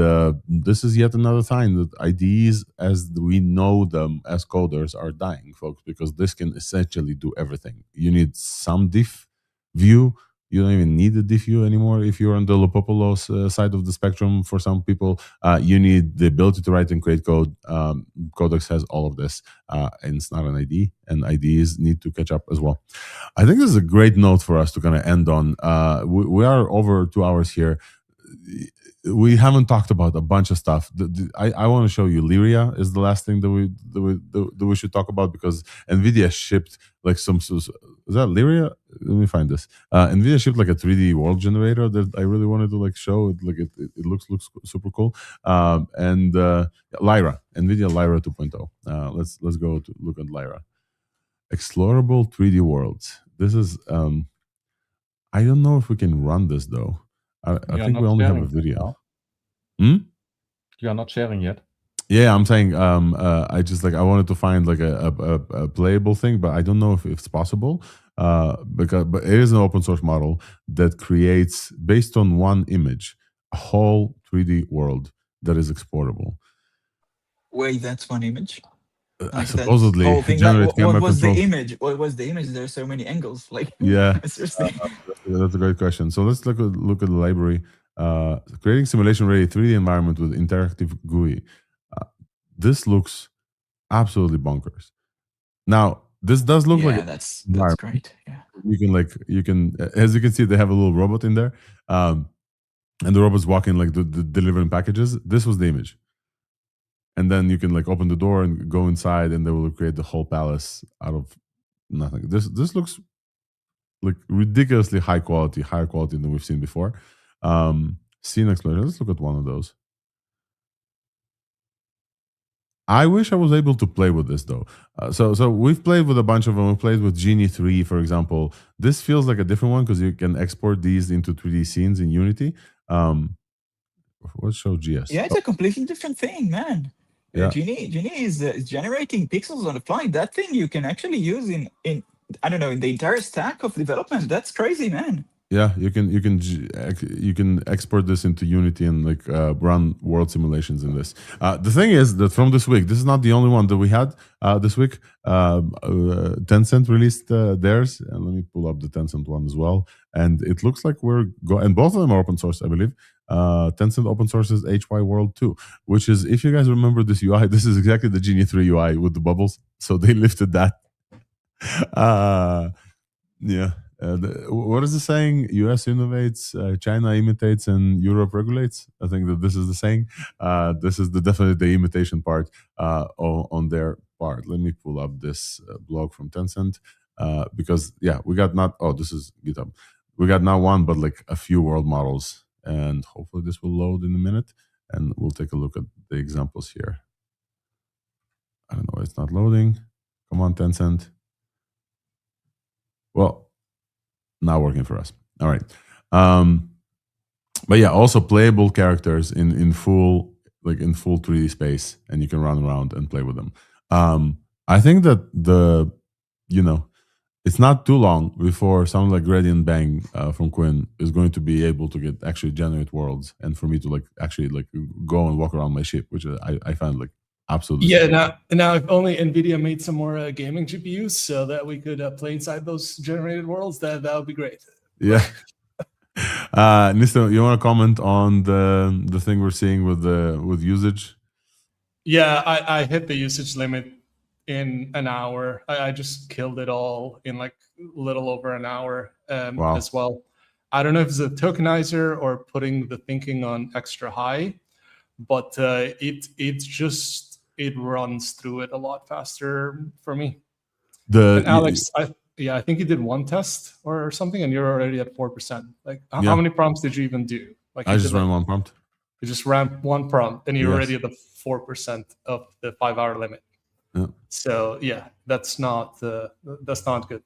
this is yet another sign that IDEs, as we know them as coders, are dying, folks, because this can essentially do everything. You need some diff view. You don't even need the diff view anymore. If you're on the Lopopoulos side of the spectrum, for some people, you need the ability to write and create code. Codex has all of this, and it's not an IDE, and IDEs need to catch up as well. I think this is a great note for us to kind of end on. We are over 2 hours here. We haven't talked about a bunch of stuff. I want to show you Lyra is the last thing that we should talk about, because NVIDIA shipped like some. Is that Lyra? Let me find this. NVIDIA shipped like a 3D world generator that I really wanted to like show. It looks super cool. And Lyra, NVIDIA Lyra 2.0. Let's go to look at Lyra. Explorable 3D worlds. This is I don't know if we can run this though. I think we only have a video. You are not sharing yet. Yeah, I'm saying I just I wanted to find like a playable thing, but I don't know if it's possible but it is an open source model that creates, based on one image, a whole 3D world that is exportable. Wait, that's one image? Supposedly, what was the image? What was the image? There's so many angles. Yeah, seriously. That's a great question. So let's look at the library. Creating simulation-ready 3D environment with interactive GUI. This looks absolutely bonkers. Now, this does look like that's great. Yeah, you can as you can see, they have a little robot in there, and the robot's walking the delivering packages. This was the image. And then you can open the door and go inside, and they will create the whole palace out of nothing. This looks ridiculously higher quality than we've seen before. Scene exploration. Let's look at one of those. I wish I was able to play with this though. So we've played with a bunch of them. We played with Genie 3, for example. This feels like a different one because you can export these into 3D scenes in Unity. Let's show GS. Yeah, it's a completely different thing, man. Yeah. Genie is generating pixels on the fly. That thing you can actually use in I don't know, in the entire stack of development. That's crazy, man. Yeah, you can export this into Unity and run world simulations in this. The thing is that from this week, this is not the only one that we had this week. Tencent released theirs, and let me pull up the Tencent one as well. And it looks like and both of them are open source, I believe. Tencent open sources HY World 2, which is, if you guys remember this UI, this is exactly the Genie 3 UI with the bubbles. So they lifted that. Yeah. What is the saying? US innovates, China imitates, and Europe regulates. I think that this is the saying. This is definitely the imitation part on their part. Let me pull up this blog from Tencent because we got this is GitHub. We got not one but a few world models, and hopefully this will load in a minute, and we'll take a look at the examples here. I don't know why it's not loading. Come on, Tencent. Well, not working for us. All right. But yeah, also playable characters in full 3D space, and you can run around and play with them. I think that it's not too long before someone like Gradient Bang from Quinn is going to be able to actually generate worlds, and for me to actually go and walk around my ship, which I find absolutely. Yeah, now if only NVIDIA made some more gaming GPUs so that we could play inside those generated worlds, that would be great. Yeah. Nisto, you want to comment on the thing we're seeing with usage? Yeah, I hit the usage limit in an hour. I just killed it all in little over an hour as well. I don't know if it's a tokenizer or putting the thinking on extra high, but it runs through it a lot faster for me. Alex, I think you did one test or something, and you're already at 4%. How many prompts did you even do? I just ran one prompt. You just ran one prompt, and you're already at the 4% of the 5-hour limit. Yeah. So that's not good.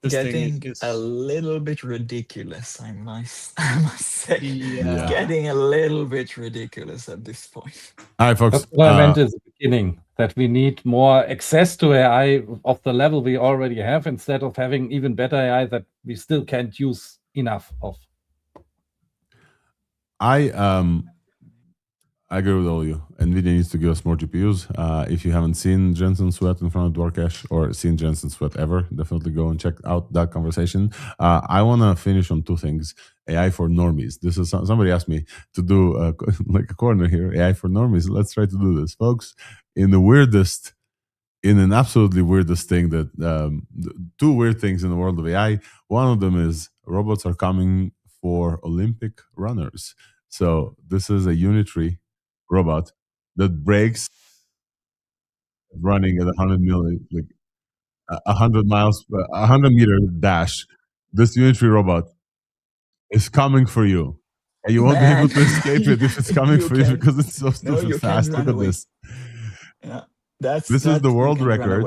This getting thing is a little bit ridiculous, I must say. Yeah. Getting a little bit ridiculous at this point. All right, folks. That's what I meant at the beginning, that we need more access to AI of the level we already have, instead of having even better AI that we still can't use enough of. I agree with all of you. NVIDIA needs to give us more GPUs. If you haven't seen Jensen Sweat in front of Dwarkesh or seen Jensen Sweat ever, definitely go and check out that conversation. I want to finish on two things. AI for normies. This is somebody asked me to do a corner here. AI for normies. Let's try to do this, folks. In an absolutely weirdest thing that two weird things in the world of AI. One of them is robots are coming for Olympic runners. So this is a Unitary robot that breaks running at 100 meter dash. This Unitary robot is coming for you, and you won't be able to escape it if it's coming for you because it's so stupid fast. Look at this. Yeah, this is the world record.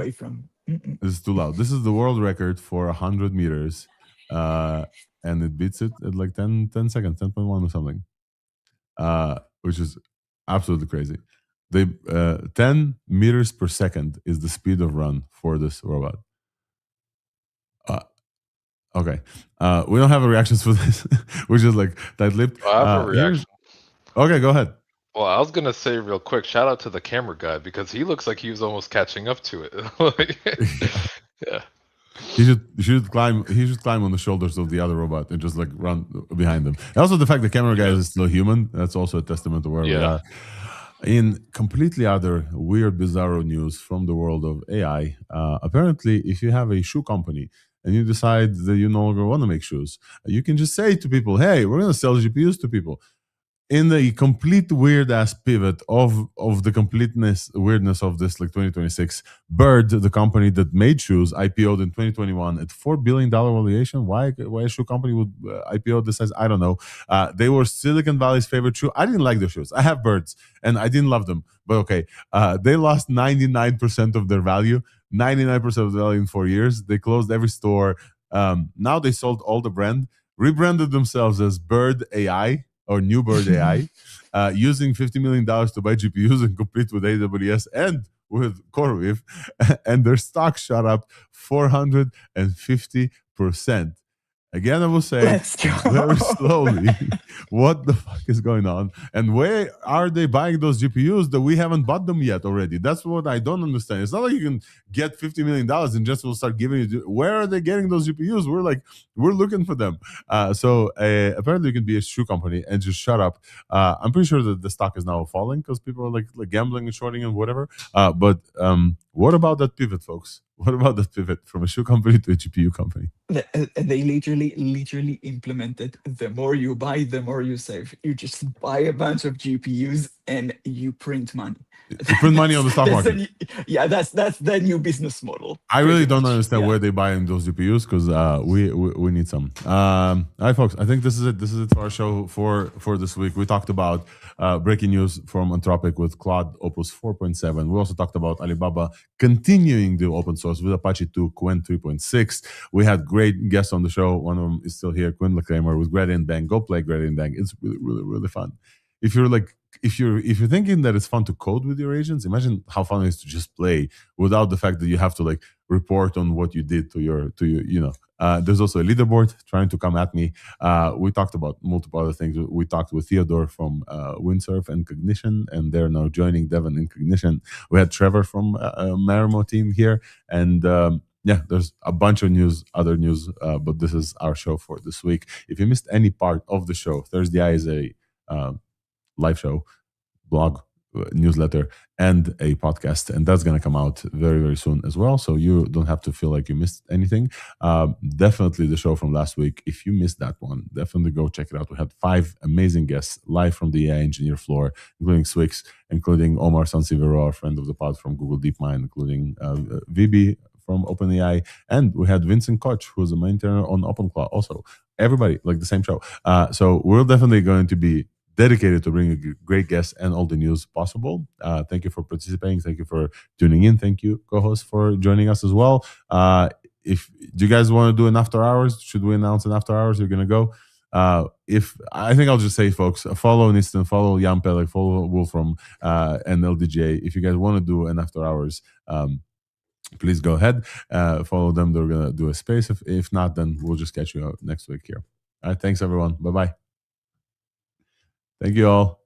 This is too loud. This is the world record for 100 meters, and it beats it at 10 seconds, 10.1 or something. which is absolutely crazy. They 10 meters per second is the speed of run for this robot. Okay, we don't have a reactions for this. We're just like tight-lipped. I have a reaction. Okay, go ahead. Well, I was gonna say real quick, shout out to the camera guy because he looks like he was almost catching up to it. Yeah. He should climb on the shoulders of the other robot and just like run behind them. And also the fact the camera guy is still human, that's also a testament to where we are. In completely other weird, bizarro news from the world of AI, apparently if you have a shoe company and you decide that you no longer want to make shoes, you can just say to people, hey, we're going to sell GPUs to people. In the complete weird ass pivot of the weirdness of this, like 2026, Bird, the company that made shoes, IPO'd in 2021 at $4 billion valuation. Why a shoe company would IPO this size? I don't know. They were Silicon Valley's favorite shoe. I didn't like their shoes. I have Birds and I didn't love them, but okay. They lost 99% of their value, 99% of the value in 4 years. They closed every store. Now they sold all the brand, rebranded themselves as Bird AI, or New Bird AI, using $50 million to buy GPUs and compete with AWS and with CoreWeave, and their stock shot up 450%. Again, I will say very slowly, what the fuck is going on? And where are they buying those GPUs that we haven't bought them yet already? That's what I don't understand. It's not like you can get $50 million and just will start giving you. Where are they getting those GPUs? We're looking for them. So apparently you can be a shoe company and just shut up. I'm pretty sure that the stock is now falling because people are like gambling and shorting and whatever. But what about that pivot, folks? What about that pivot from a shoe company to a GPU company? They literally implemented the more you buy, the more you save. You just buy a bunch of GPUs and you print money. You print money on the stock market. That's the new business model. I really don't understand where they're buying those GPUs because we need some. All right, folks. I think this is it. This is it for our show for this week. We talked about breaking news from Anthropic with Claude Opus 4.7. We also talked about Alibaba continuing the open source with Apache 2 Qwen 3.6. We had great guests on the show. One of them is still here, Quinn LeClamer with Gradient Bank. Go play Gradient Bank. It's really fun. If you're thinking that it's fun to code with your agents, imagine how fun it is to just play without the fact that you have to like report on what you did to your there's also a leaderboard trying to come at me. We talked about multiple other things. We talked with Theodore from Windsurf and Cognition, and they're now joining Devin in Cognition. We had Trevor from Marimo team here, and there's a bunch of other news, but this is our show for this week. If you missed any part of the show, Thursday is a live show, blog, newsletter, and a podcast, and that's going to come out very, very soon as well, so you don't have to feel like you missed anything. Definitely the show from last week, if you missed that one, definitely go check it out. We had 5 amazing guests live from the AI engineer floor, including Swix, including Omar Sansivero, our friend of the pod from Google DeepMind, including VB from OpenAI, and we had Vincent Koch, who's a maintainer on OpenClaw. Also, everybody, like the same show. So we're definitely going to be dedicated to bringing great guests and all the news possible. Thank you for participating. Thank you for tuning in. Thank you, co-host, for joining us as well. If do you guys want to do an after hours? Should we announce an after hours? You're gonna go. If I think I'll just say, folks, follow Nistan, follow Jan Peleg, follow Wolfram and LDJ. If you guys want to do an after hours, please go ahead. Follow them. They're gonna do a space. If not, then we'll just catch you out next week here. All right. Thanks, everyone. Bye-bye. Thank you all.